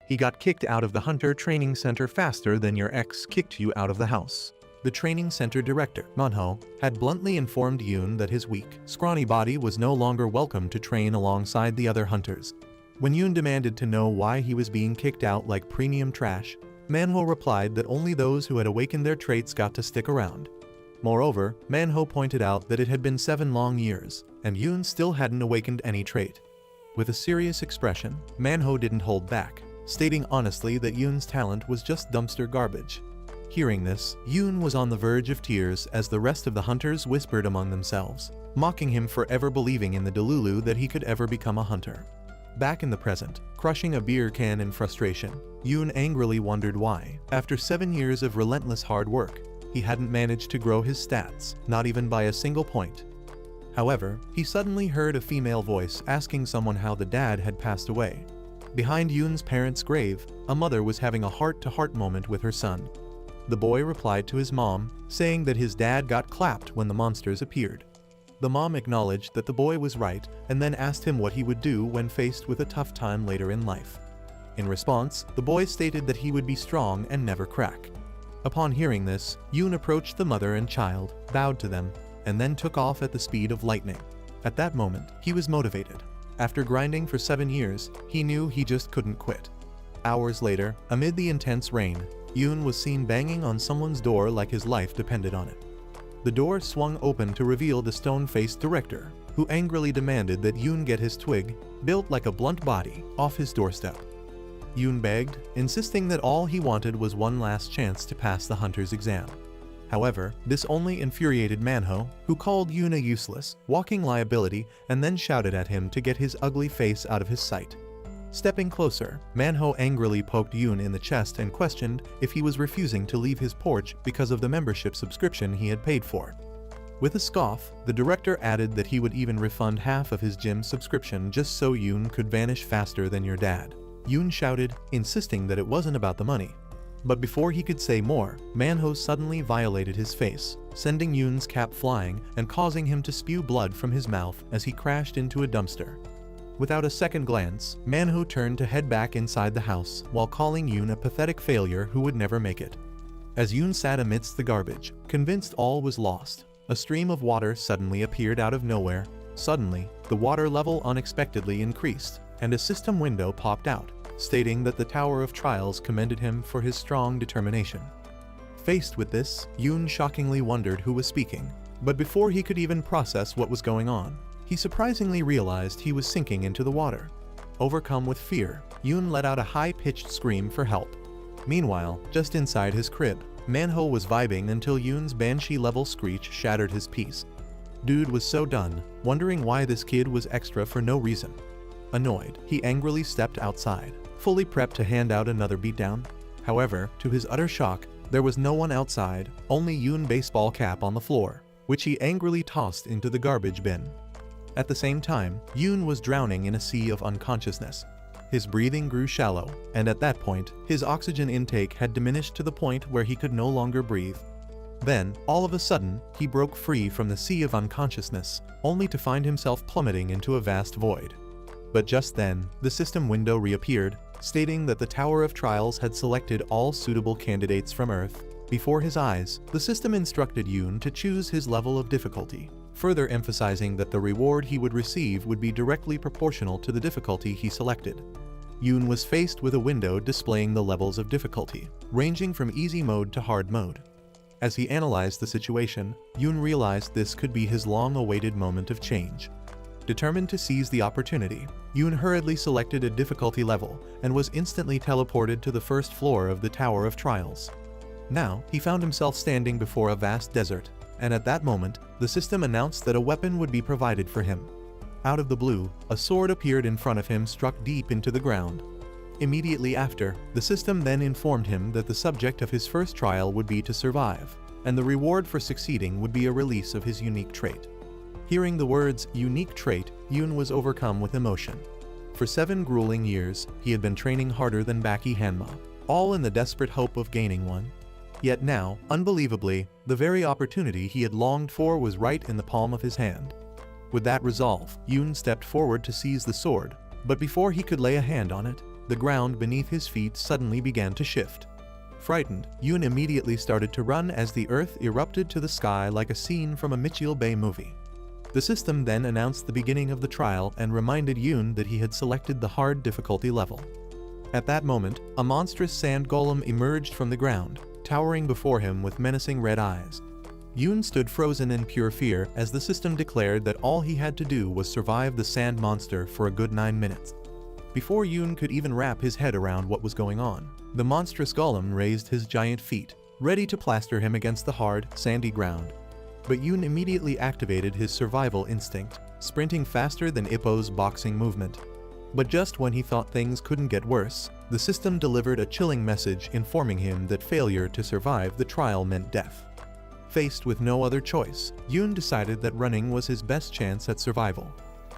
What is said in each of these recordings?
He got kicked out of the hunter training center faster than your ex kicked you out of the house. The training center director, Manhwa, had bluntly informed Yoon that his weak, scrawny body was no longer welcome to train alongside the other hunters. When Yoon demanded to know why he was being kicked out like premium trash, Manhwa replied that only those who had awakened their traits got to stick around. Moreover, Manhwa pointed out that it had been 7 long years, and Yoon still hadn't awakened any trait. With a serious expression, Manhwa didn't hold back, stating honestly that Yoon's talent was just dumpster garbage. Hearing this, Yoon was on the verge of tears as the rest of the hunters whispered among themselves, mocking him for ever believing in the delulu that he could ever become a hunter. Back in the present, crushing a beer can in frustration, Yoon angrily wondered why, after 7 years of relentless hard work, he hadn't managed to grow his stats, not even by a single point. However, he suddenly heard a female voice asking someone how the dad had passed away. Behind Yoon's parents' grave, a mother was having a heart-to-heart moment with her son. The boy replied to his mom, saying that his dad got clapped when the monsters appeared. The mom acknowledged that the boy was right and then asked him what he would do when faced with a tough time later in life. In response, the boy stated that he would be strong and never crack. Upon hearing this, Yoon approached the mother and child, bowed to them, and then took off at the speed of lightning. At that moment, he was motivated. After grinding for 7 years, he knew he just couldn't quit. Hours later, amid the intense rain, Yoon was seen banging on someone's door like his life depended on it. The door swung open to reveal the stone-faced director, who angrily demanded that Yoon get his twig, built like a blunt body, off his doorstep. Yoon begged, insisting that all he wanted was one last chance to pass the hunter's exam. However, this only infuriated Manhwa, who called Yoon a useless, walking liability and then shouted at him to get his ugly face out of his sight. Stepping closer, Manhwa angrily poked Yoon in the chest and questioned if he was refusing to leave his porch because of the membership subscription he had paid for. With a scoff, the director added that he would even refund half of his gym subscription just so Yoon could vanish faster than your dad. Yoon shouted, insisting that it wasn't about the money. But before he could say more, Manhwa suddenly violated his face, sending Yoon's cap flying and causing him to spew blood from his mouth as he crashed into a dumpster. Without a second glance, Manhwa turned to head back inside the house while calling Yoon a pathetic failure who would never make it. As Yoon sat amidst the garbage, convinced all was lost, a stream of water suddenly appeared out of nowhere. Suddenly, the water level unexpectedly increased, and a system window popped out, stating that the Tower of Trials commended him for his strong determination. Faced with this, Yoon shockingly wondered who was speaking, but before he could even process what was going on, he surprisingly realized he was sinking into the water. Overcome with fear, Yoon let out a high-pitched scream for help. Meanwhile, just inside his crib, Manhwa was vibing until Yoon's banshee-level screech shattered his peace. Dude was so done, wondering why this kid was extra for no reason. Annoyed, he angrily stepped outside, fully prepped to hand out another beatdown. However, to his utter shock, there was no one outside, only Yoon's baseball cap on the floor, which he angrily tossed into the garbage bin. At the same time, Yoon was drowning in a sea of unconsciousness. His breathing grew shallow, and at that point, his oxygen intake had diminished to the point where he could no longer breathe. Then, all of a sudden, he broke free from the sea of unconsciousness, only to find himself plummeting into a vast void. But just then, the system window reappeared, stating that the Tower of Trials had selected all suitable candidates from Earth. Before his eyes, the system instructed Yoon to choose his level of difficulty, further emphasizing that the reward he would receive would be directly proportional to the difficulty he selected. Yoon was faced with a window displaying the levels of difficulty, ranging from easy mode to hard mode. As he analyzed the situation, Yoon realized this could be his long-awaited moment of change. Determined to seize the opportunity, Yoon hurriedly selected a difficulty level and was instantly teleported to the first floor of the Tower of Trials. Now, he found himself standing before a vast desert, and at that moment, the system announced that a weapon would be provided for him. Out of the blue, a sword appeared in front of him, struck deep into the ground. Immediately after, the system then informed him that the subject of his first trial would be to survive, and the reward for succeeding would be a release of his unique trait. Hearing the words unique trait, Yoon was overcome with emotion. For 7 grueling years, he had been training harder than Baki Hanma, all in the desperate hope of gaining one. Yet now, unbelievably, the very opportunity he had longed for was right in the palm of his hand. With that resolve, Yoon stepped forward to seize the sword, but before he could lay a hand on it, the ground beneath his feet suddenly began to shift. Frightened, Yoon immediately started to run as the earth erupted to the sky like a scene from a Mitchell Bay movie. The system then announced the beginning of the trial and reminded Yoon that he had selected the hard difficulty level. At that moment, a monstrous sand golem emerged from the ground, towering before him with menacing red eyes. Yoon stood frozen in pure fear as the system declared that all he had to do was survive the sand monster for a good 9 minutes. Before Yoon could even wrap his head around what was going on, the monstrous golem raised his giant feet, ready to plaster him against the hard, sandy ground. But Yoon immediately activated his survival instinct, sprinting faster than Ippo's boxing movement. But just when he thought things couldn't get worse, the system delivered a chilling message informing him that failure to survive the trial meant death. Faced with no other choice, Yoon decided that running was his best chance at survival.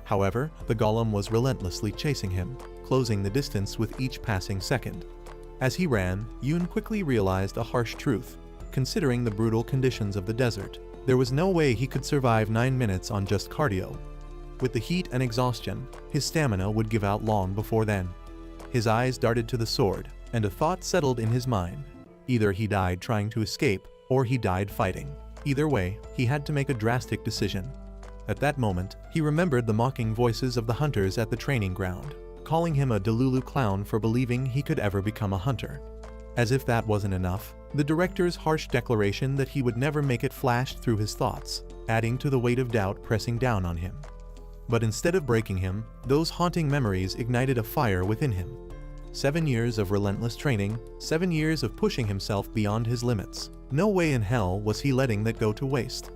However, the golem was relentlessly chasing him, closing the distance with each passing second. As he ran, Yoon quickly realized a harsh truth. Considering the brutal conditions of the desert, there was no way he could survive 9 minutes on just cardio. With the heat and exhaustion, his stamina would give out long before then. His eyes darted to the sword, and a thought settled in his mind. Either he died trying to escape, or he died fighting. Either way, he had to make a drastic decision. At that moment, he remembered the mocking voices of the hunters at the training ground, calling him a Delulu clown for believing he could ever become a hunter. As if that wasn't enough, the director's harsh declaration that he would never make it flashed through his thoughts, adding to the weight of doubt pressing down on him. But instead of breaking him, those haunting memories ignited a fire within him. 7 years of relentless training, 7 years of pushing himself beyond his limits. No way in hell was he letting that go to waste.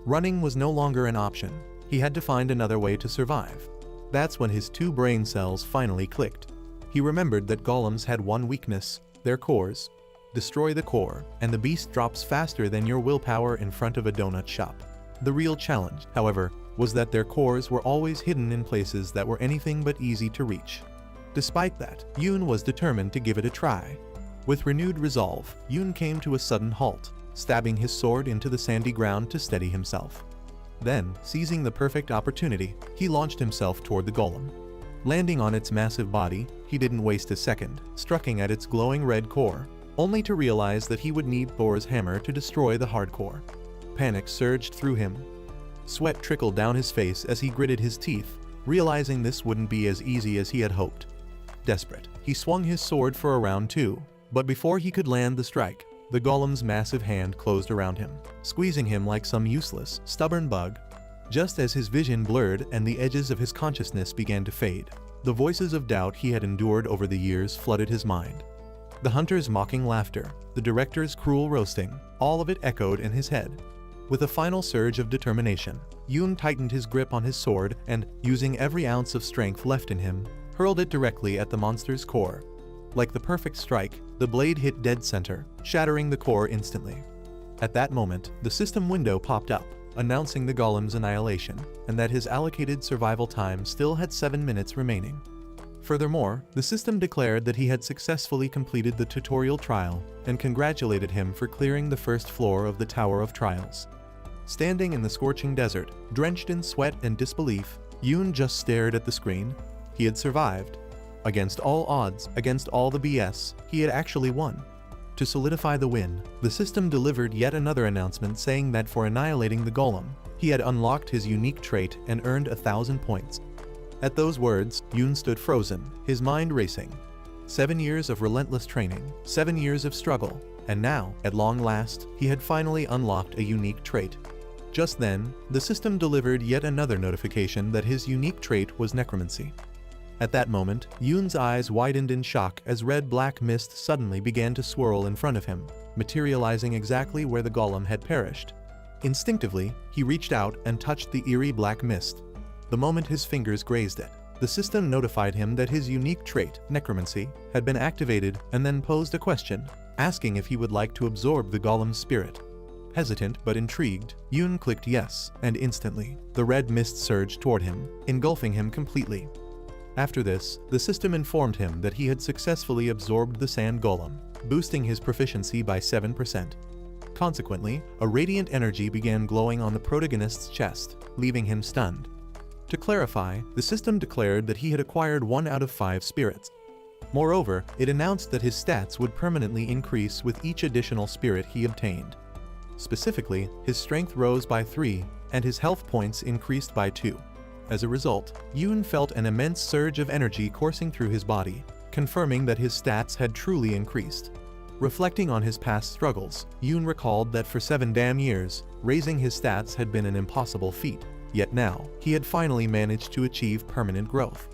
Running was no longer an option. He had to find another way to survive. That's when his 2 brain cells finally clicked. He remembered that golems had one weakness: their cores. Destroy the core, and the beast drops faster than your willpower in front of a donut shop. The real challenge, however, was that their cores were always hidden in places that were anything but easy to reach. Despite that, Yoon was determined to give it a try. With renewed resolve, Yoon came to a sudden halt, stabbing his sword into the sandy ground to steady himself. Then, seizing the perfect opportunity, he launched himself toward the golem. Landing on its massive body, he didn't waste a second, striking at its glowing red core, only to realize that he would need Thor's hammer to destroy the hardcore. Panic surged through him. Sweat trickled down his face as he gritted his teeth, realizing this wouldn't be as easy as he had hoped. Desperate, he swung his sword for a round 2, but before he could land the strike, the golem's massive hand closed around him, squeezing him like some useless, stubborn bug. Just as his vision blurred and the edges of his consciousness began to fade, the voices of doubt he had endured over the years flooded his mind. The hunter's mocking laughter, the director's cruel roasting, all of it echoed in his head. With a final surge of determination, Yoon tightened his grip on his sword and, using every ounce of strength left in him, hurled it directly at the monster's core. Like the perfect strike, the blade hit dead center, shattering the core instantly. At that moment, the system window popped up, announcing the golem's annihilation, and that his allocated survival time still had 7 minutes remaining. Furthermore, the system declared that he had successfully completed the tutorial trial, and congratulated him for clearing the first floor of the Tower of Trials. Standing in the scorching desert, drenched in sweat and disbelief, Yoon just stared at the screen. He had survived. Against all odds, against all the BS, he had actually won. To solidify the win, the system delivered yet another announcement saying that for annihilating the golem, he had unlocked his unique trait and earned 1,000 points. At those words, Yoon stood frozen, his mind racing. 7 years of relentless training, 7 years of struggle, and now, at long last, he had finally unlocked a unique trait. Just then, the system delivered yet another notification that his unique trait was necromancy. At that moment, Yoon's eyes widened in shock as red-black mist suddenly began to swirl in front of him, materializing exactly where the golem had perished. Instinctively, he reached out and touched the eerie black mist. The moment his fingers grazed it, the system notified him that his unique trait, necromancy, had been activated and then posed a question, asking if he would like to absorb the golem's spirit. Hesitant but intrigued, Yoon clicked yes, and instantly, the red mist surged toward him, engulfing him completely. After this, the system informed him that he had successfully absorbed the sand golem, boosting his proficiency by 7%. Consequently, a radiant energy began glowing on the protagonist's chest, leaving him stunned. To clarify, the system declared that he had acquired 1 out of 5 spirits. Moreover, it announced that his stats would permanently increase with each additional spirit he obtained. Specifically, his strength rose by 3, and his health points increased by 2. As a result, Yoon felt an immense surge of energy coursing through his body, confirming that his stats had truly increased. Reflecting on his past struggles, Yoon recalled that for 7 damn years, raising his stats had been an impossible feat, yet now, he had finally managed to achieve permanent growth.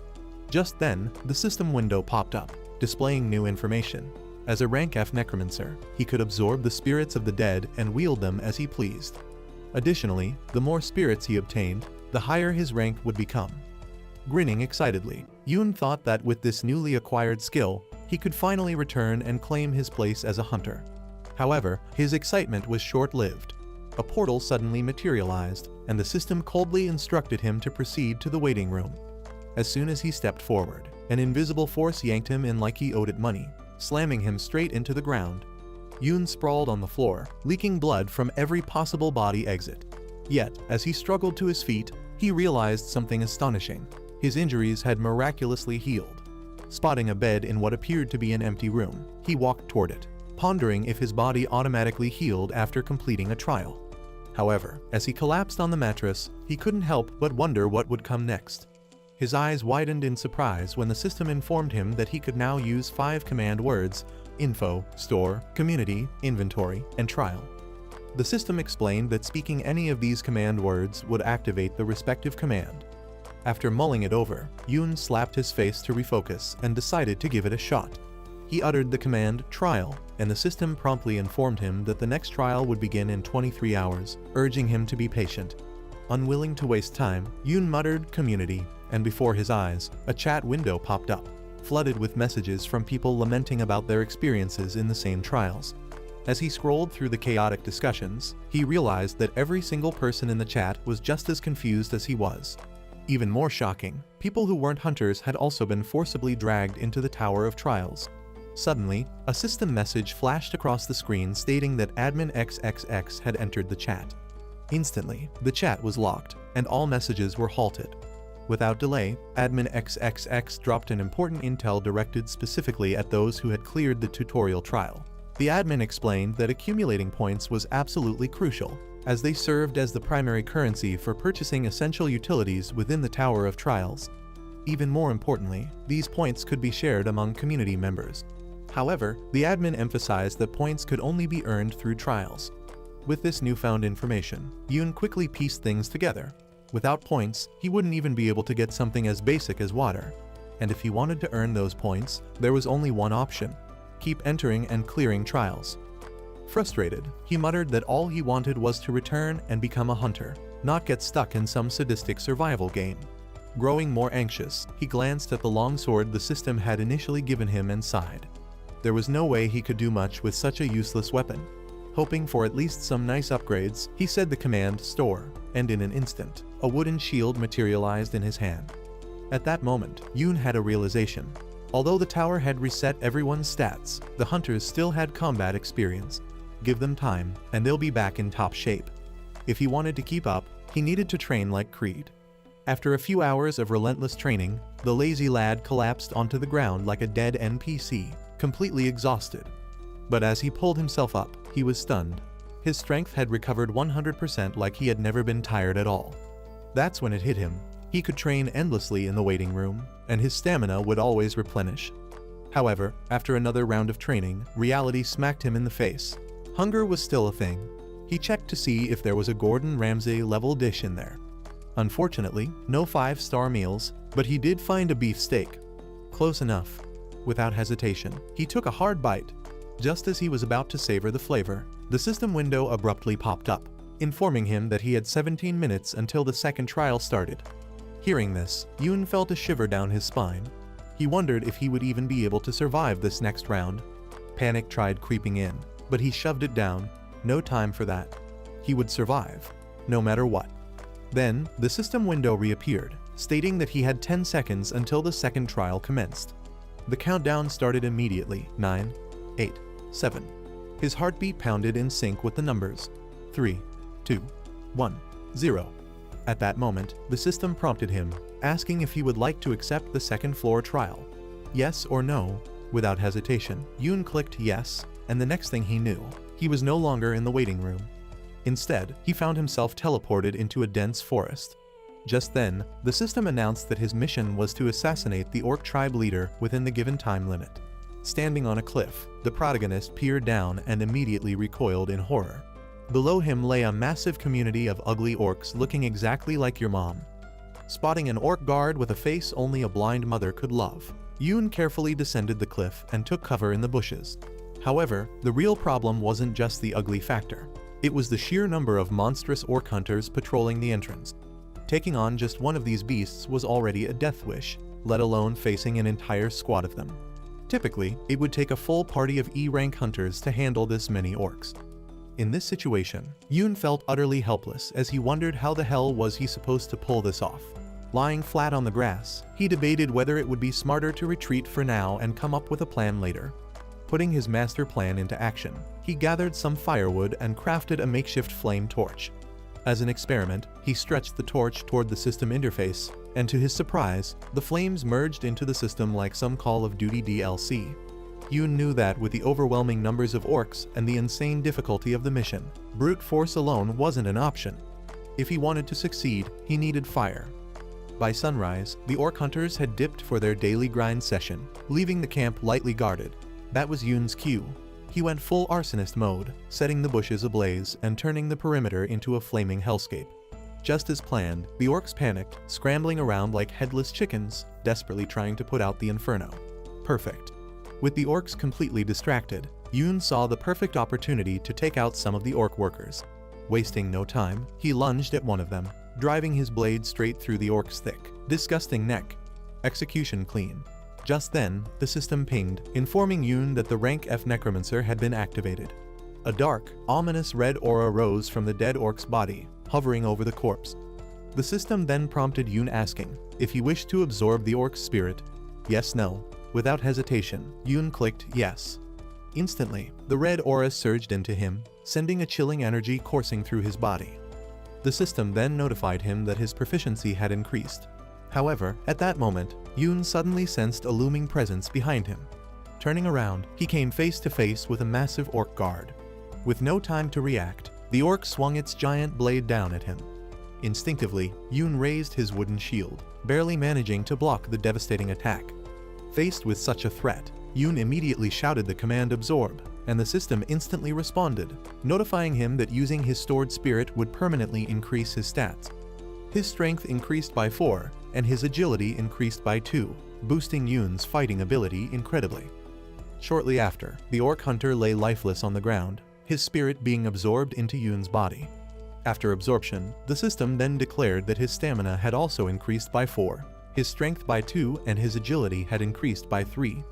Just then, the system window popped up, displaying new information. As a rank F necromancer, he could absorb the spirits of the dead and wield them as he pleased. Additionally, the more spirits he obtained, the higher his rank would become. Grinning excitedly, Yoon thought that with this newly acquired skill, he could finally return and claim his place as a hunter. However, his excitement was short-lived. A portal suddenly materialized, and the system coldly instructed him to proceed to the waiting room. As soon as he stepped forward, an invisible force yanked him in like he owed it money, slamming him straight into the ground. Yoon sprawled on the floor, leaking blood from every possible body exit. Yet, as he struggled to his feet, he realized something astonishing. His injuries had miraculously healed. Spotting a bed in what appeared to be an empty room, he walked toward it, pondering if his body automatically healed after completing a trial. However, as he collapsed on the mattress, he couldn't help but wonder what would come next. His eyes widened in surprise when the system informed him that he could now use 5 command words: info, store, community, inventory, and trial. The system explained that speaking any of these command words would activate the respective command. After mulling it over, Yoon slapped his face to refocus and decided to give it a shot. He uttered the command trial, and the system promptly informed him that the next trial would begin in 23 hours, urging him to be patient. Unwilling to waste time, Yoon muttered community, and before his eyes, a chat window popped up, flooded with messages from people lamenting about their experiences in the same trials. As he scrolled through the chaotic discussions, he realized that every single person in the chat was just as confused as he was. Even more shocking, people who weren't hunters had also been forcibly dragged into the Tower of Trials. Suddenly, a system message flashed across the screen stating that admin XXX had entered the chat. Instantly, the chat was locked, and all messages were halted. Without delay, admin XXX dropped an important intel directed specifically at those who had cleared the tutorial trial. The admin explained that accumulating points was absolutely crucial, as they served as the primary currency for purchasing essential utilities within the Tower of Trials. Even more importantly, these points could be shared among community members. However, the admin emphasized that points could only be earned through trials. With this newfound information, Yoon quickly pieced things together. Without points, he wouldn't even be able to get something as basic as water. And if he wanted to earn those points, there was only one option: keep entering and clearing trials. Frustrated, he muttered that all he wanted was to return and become a hunter, not get stuck in some sadistic survival game. Growing more anxious, he glanced at the longsword the system had initially given him and sighed. There was no way he could do much with such a useless weapon. Hoping for at least some nice upgrades, he said the command store, and in an instant, a wooden shield materialized in his hand. At that moment, Yoon had a realization. Although the tower had reset everyone's stats, the hunters still had combat experience. Give them time, and they'll be back in top shape. If he wanted to keep up, he needed to train like Creed. After a few hours of relentless training, the lazy lad collapsed onto the ground like a dead NPC, completely exhausted. But as he pulled himself up, he was stunned. His strength had recovered 100% like he had never been tired at all. That's when it hit him. He could train endlessly in the waiting room, and his stamina would always replenish. However, after another round of training, reality smacked him in the face. Hunger was still a thing. He checked to see if there was a Gordon Ramsay-level dish in there. Unfortunately, no 5-star meals, but he did find a beef steak. Close enough. Without hesitation, he took a hard bite. Just as he was about to savor the flavor, the system window abruptly popped up, informing him that he had 17 minutes until the second trial started. Hearing this, Yoon felt a shiver down his spine. He wondered if he would even be able to survive this next round. Panic tried creeping in, but he shoved it down. No time for that. He would survive, no matter what. Then, the system window reappeared, stating that he had 10 seconds until the second trial commenced. The countdown started immediately. 9, 8, 7. His heartbeat pounded in sync with the numbers. 3, 2, 1, 0. At that moment, the system prompted him, asking if he would like to accept the second floor trial. yes or no? Without hesitation, Yoon clicked yes, and the next thing he knew, he was no longer in the waiting room. Instead, he found himself teleported into a dense forest. Just then, the system announced that his mission was to assassinate the orc tribe leader within the given time limit. Standing on a cliff, the protagonist peered down and immediately recoiled in horror. Below him lay a massive community of ugly orcs looking exactly like your mom. Spotting an orc guard with a face only a blind mother could love, Yoon carefully descended the cliff and took cover in the bushes. However, the real problem wasn't just the ugly factor. It was the sheer number of monstrous orc hunters patrolling the entrance. Taking on just one of these beasts was already a death wish, let alone facing an entire squad of them. Typically, it would take a full party of E-rank hunters to handle this many orcs. In this situation, Yoon felt utterly helpless as he wondered how the hell was he supposed to pull this off. Lying flat on the grass, he debated whether it would be smarter to retreat for now and come up with a plan later. Putting his master plan into action, he gathered some firewood and crafted a makeshift flame torch. As an experiment, he stretched the torch toward the system interface, and to his surprise, the flames merged into the system like some Call of Duty DLC. Yoon knew that with the overwhelming numbers of orcs and the insane difficulty of the mission, brute force alone wasn't an option. If he wanted to succeed, he needed fire. By sunrise, the orc hunters had dipped for their daily grind session, leaving the camp lightly guarded. That was Yoon's cue. He went full arsonist mode, setting the bushes ablaze and turning the perimeter into a flaming hellscape. Just as planned, the orcs panicked, scrambling around like headless chickens, desperately trying to put out the inferno. Perfect. With the orcs completely distracted, Yoon saw the perfect opportunity to take out some of the orc workers. Wasting no time, he lunged at one of them, driving his blade straight through the orc's thick, disgusting neck. Execution clean. Just then, the system pinged, informing Yoon that the rank F necromancer had been activated. A dark, ominous red aura rose from the dead orc's body, hovering over the corpse. The system then prompted Yoon asking if he wished to absorb the orc's spirit. Yes/no. Without hesitation, Yoon clicked yes. Instantly, the red aura surged into him, sending a chilling energy coursing through his body. The system then notified him that his proficiency had increased. However, at that moment, Yoon suddenly sensed a looming presence behind him. Turning around, he came face to face with a massive orc guard. With no time to react, the orc swung its giant blade down at him. Instinctively, Yoon raised his wooden shield, barely managing to block the devastating attack. Faced with such a threat, Yoon immediately shouted the command absorb, and the system instantly responded, notifying him that using his stored spirit would permanently increase his stats. His strength increased by 4, and his agility increased by 2, boosting Yoon's fighting ability incredibly. Shortly after, the orc hunter lay lifeless on the ground, his spirit being absorbed into Yoon's body. After absorption, the system then declared that his stamina had also increased by 4, his strength by 2, and his agility had increased by 3.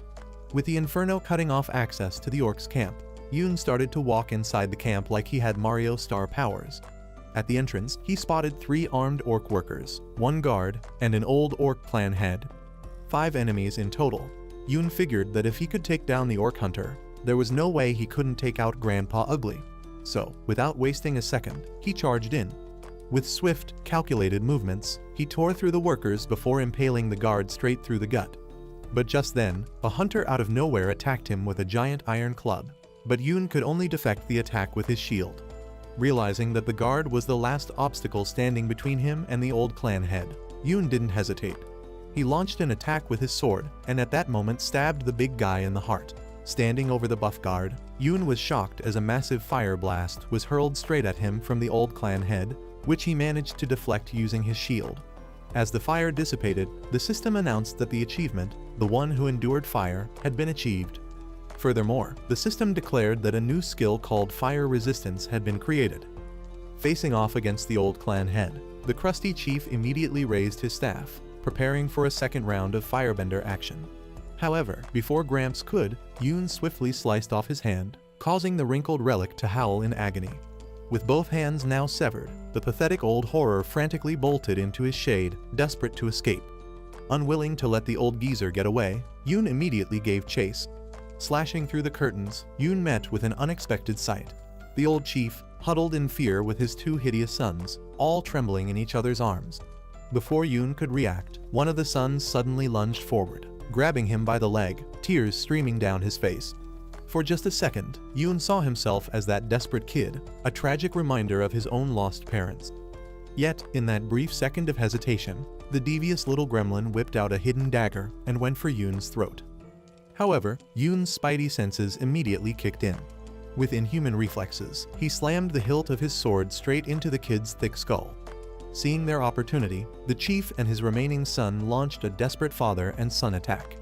With the inferno cutting off access to the orc's camp, Yoon started to walk inside the camp like he had Mario star powers. At the entrance, he spotted 3 armed orc workers, 1 guard, and an old orc clan head. 5 enemies in total. Yoon figured that if he could take down the orc hunter, there was no way he couldn't take out Grandpa Ugly. So, without wasting a second, he charged in. With swift, calculated movements, he tore through the workers before impaling the guard straight through the gut. But just then, a hunter out of nowhere attacked him with a giant iron club, but Yoon could only deflect the attack with his shield. Realizing that the guard was the last obstacle standing between him and the old clan head, Yoon didn't hesitate. He launched an attack with his sword, and at that moment stabbed the big guy in the heart. Standing over the buff guard, Yoon was shocked as a massive fire blast was hurled straight at him from the old clan head, which he managed to deflect using his shield. As the fire dissipated, the system announced that the achievement, the one who endured fire, had been achieved. Furthermore, the system declared that a new skill called Fire Resistance had been created. Facing off against the old clan head, the crusty chief immediately raised his staff, preparing for a second round of firebender action. However, before Gramps could, Yoon swiftly sliced off his hand, causing the wrinkled relic to howl in agony. With both hands now severed, the pathetic old horror frantically bolted into his shade, desperate to escape. Unwilling to let the old geezer get away, Yoon immediately gave chase. Slashing through the curtains, Yoon met with an unexpected sight. The old chief, huddled in fear with his 2 hideous sons, all trembling in each other's arms. Before Yoon could react, one of the sons suddenly lunged forward, grabbing him by the leg, tears streaming down his face. For just a second, Yoon saw himself as that desperate kid, a tragic reminder of his own lost parents. Yet, in that brief second of hesitation, the devious little gremlin whipped out a hidden dagger and went for Yoon's throat. However, Yoon's spidey senses immediately kicked in. With inhuman reflexes, he slammed the hilt of his sword straight into the kid's thick skull. Seeing their opportunity, the chief and his remaining son launched a desperate father and son attack.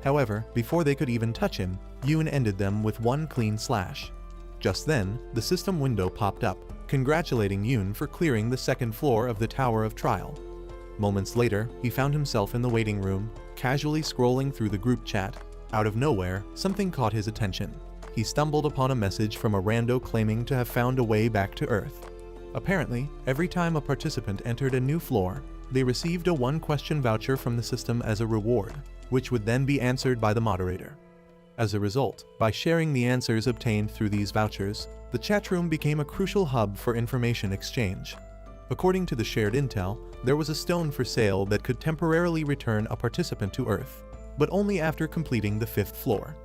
However, before they could even touch him, Yoon ended them with one clean slash. Just then, the system window popped up, congratulating Yoon for clearing the second floor of the Tower of Trial. Moments later, he found himself in the waiting room, casually scrolling through the group chat. Out of nowhere, something caught his attention. He stumbled upon a message from a rando claiming to have found a way back to Earth. Apparently, every time a participant entered a new floor, they received a one-question voucher from the system as a reward, which would then be answered by the moderator. As a result, by sharing the answers obtained through these vouchers, the chat room became a crucial hub for information exchange. According to the shared intel, there was a stone for sale that could temporarily return a participant to Earth, but only after completing the 5th floor.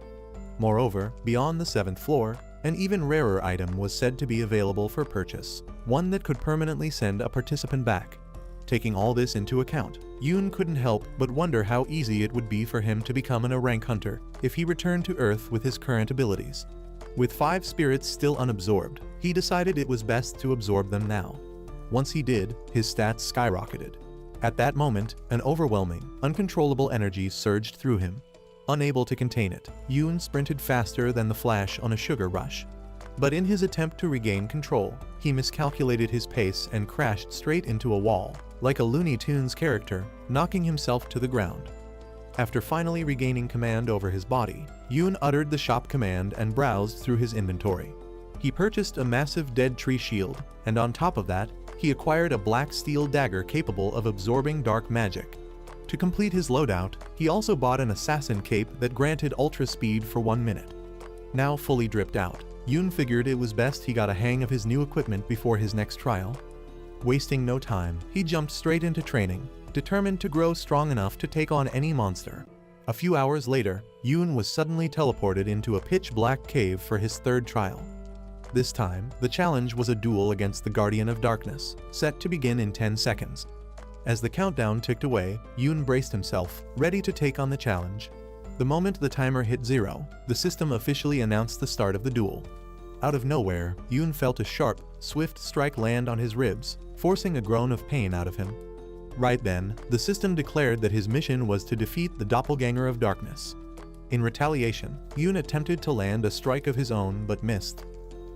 Moreover, beyond the 7th floor, an even rarer item was said to be available for purchase, one that could permanently send a participant back. Taking all this into account, Yoon couldn't help but wonder how easy it would be for him to become an rank hunter if he returned to Earth with his current abilities. With 5 spirits still unabsorbed, he decided it was best to absorb them now. Once he did, his stats skyrocketed. At that moment, an overwhelming, uncontrollable energy surged through him. Unable to contain it, Yoon sprinted faster than the Flash on a sugar rush. But in his attempt to regain control, he miscalculated his pace and crashed straight into a wall, like a Looney Tunes character, knocking himself to the ground. After finally regaining command over his body, Yoon uttered the shop command and browsed through his inventory. He purchased a massive dead tree shield, and on top of that, he acquired a black steel dagger capable of absorbing dark magic. To complete his loadout, he also bought an assassin cape that granted ultra speed for 1 minute. Now fully dripped out, Yoon figured it was best he got a hang of his new equipment before his next trial. Wasting no time, he jumped straight into training, determined to grow strong enough to take on any monster. A few hours later, Yoon was suddenly teleported into a pitch-black cave for his 3rd trial. This time, the challenge was a duel against the Guardian of Darkness, set to begin in 10 seconds. As the countdown ticked away, Yoon braced himself, ready to take on the challenge. The moment the timer hit 0, the system officially announced the start of the duel. Out of nowhere, Yoon felt a sharp, swift strike land on his ribs, forcing a groan of pain out of him. Right then, the system declared that his mission was to defeat the Doppelganger of Darkness. In retaliation, Yoon attempted to land a strike of his own but missed.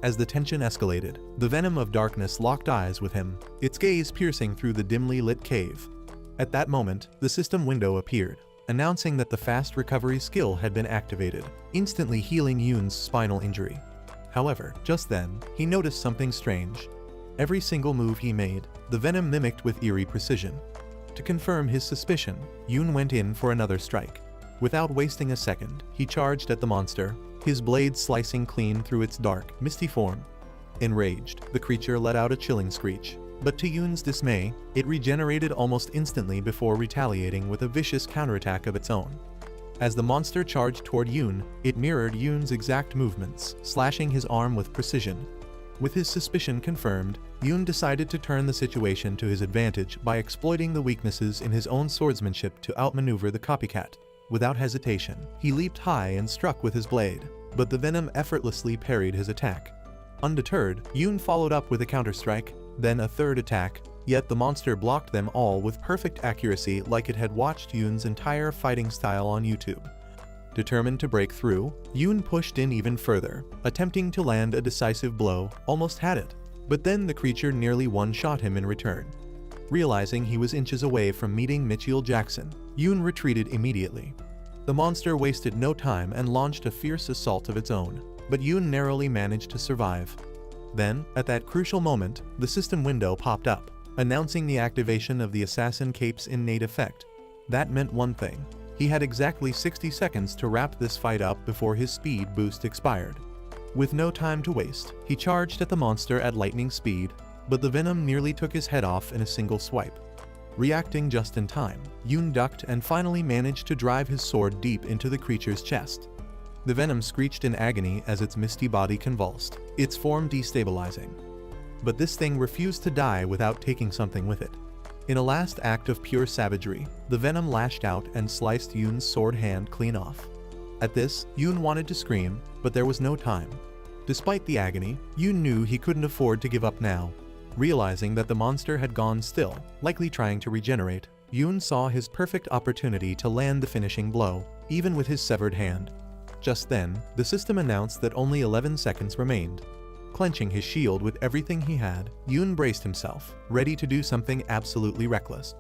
As the tension escalated, the Venom of Darkness locked eyes with him, its gaze piercing through the dimly lit cave. At that moment, the system window appeared, announcing that the fast recovery skill had been activated, instantly healing Yoon's spinal injury. However, just then, he noticed something strange. Every single move he made, the Venom mimicked with eerie precision. To confirm his suspicion, Yoon went in for another strike. Without wasting a second, he charged at the monster, his blade slicing clean through its dark, misty form. Enraged, the creature let out a chilling screech, but to Yoon's dismay, it regenerated almost instantly before retaliating with a vicious counterattack of its own. As the monster charged toward Yoon, it mirrored Yoon's exact movements, slashing his arm with precision. With his suspicion confirmed, Yoon decided to turn the situation to his advantage by exploiting the weaknesses in his own swordsmanship to outmaneuver the copycat. Without hesitation, he leaped high and struck with his blade, but the Venom effortlessly parried his attack. Undeterred, Yoon followed up with a counterstrike, then a 3rd attack, yet the monster blocked them all with perfect accuracy like it had watched Yoon's entire fighting style on YouTube. Determined to break through, Yoon pushed in even further, attempting to land a decisive blow, almost had it, but then the creature nearly one-shot him in return. Realizing he was inches away from meeting Mitchell Jackson, Yoon retreated immediately. The monster wasted no time and launched a fierce assault of its own, but Yoon narrowly managed to survive. Then, at that crucial moment, the system window popped up, announcing the activation of the assassin cape's innate effect. That meant one thing: he had exactly 60 seconds to wrap this fight up before his speed boost expired. With no time to waste, he charged at the monster at lightning speed, but the Venom nearly took his head off in a single swipe. Reacting just in time, Yoon ducked and finally managed to drive his sword deep into the creature's chest. The venom screeched in agony as its misty body convulsed, its form destabilizing. But this thing refused to die without taking something with it. In a last act of pure savagery, the venom lashed out and sliced Yoon's sword hand clean off. At this, Yoon wanted to scream, but there was no time. Despite the agony, Yoon knew he couldn't afford to give up now. Realizing that the monster had gone still, likely trying to regenerate, Yoon saw his perfect opportunity to land the finishing blow, even with his severed hand. Just then, the system announced that only 11 seconds remained. Clenching his shield with everything he had, Yoon braced himself, ready to do something absolutely reckless.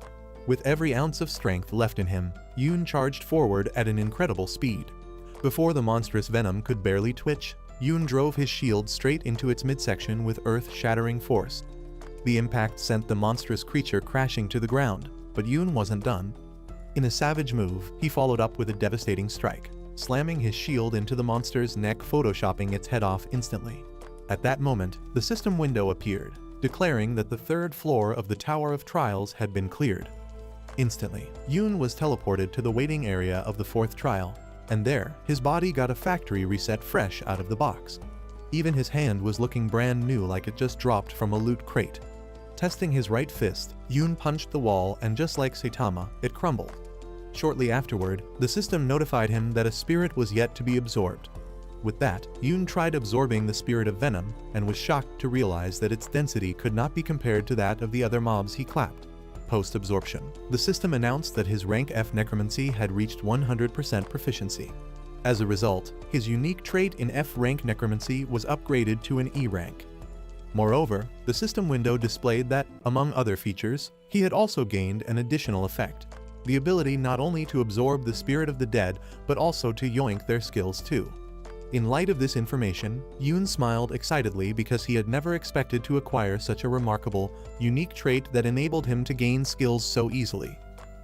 With every ounce of strength left in him, Yoon charged forward at an incredible speed. Before the monstrous venom could barely twitch, Yoon drove his shield straight into its midsection with earth-shattering force. The impact sent the monstrous creature crashing to the ground, but Yoon wasn't done. In a savage move, he followed up with a devastating strike, slamming his shield into the monster's neck, photoshopping its head off instantly. At that moment, the system window appeared, declaring that the third floor of the Tower of Trials had been cleared. Instantly, Yoon was teleported to the waiting area of the fourth trial, and there, his body got a factory reset fresh out of the box. Even his hand was looking brand new, like it just dropped from a loot crate. Testing his right fist, Yoon punched the wall, and just like Saitama, it crumbled. Shortly afterward, the system notified him that a spirit was yet to be absorbed. With that, Yoon tried absorbing the spirit of venom, and was shocked to realize that its density could not be compared to that of the other mobs he clapped. Post-absorption, the system announced that his rank F necromancy had reached 100% proficiency. As a result, his unique trait in F rank necromancy was upgraded to an E rank. Moreover, the system window displayed that, among other features, he had also gained an additional effect: the ability not only to absorb the spirit of the dead, but also to yoink their skills too. In light of this information, Yoon smiled excitedly because he had never expected to acquire such a remarkable, unique trait that enabled him to gain skills so easily.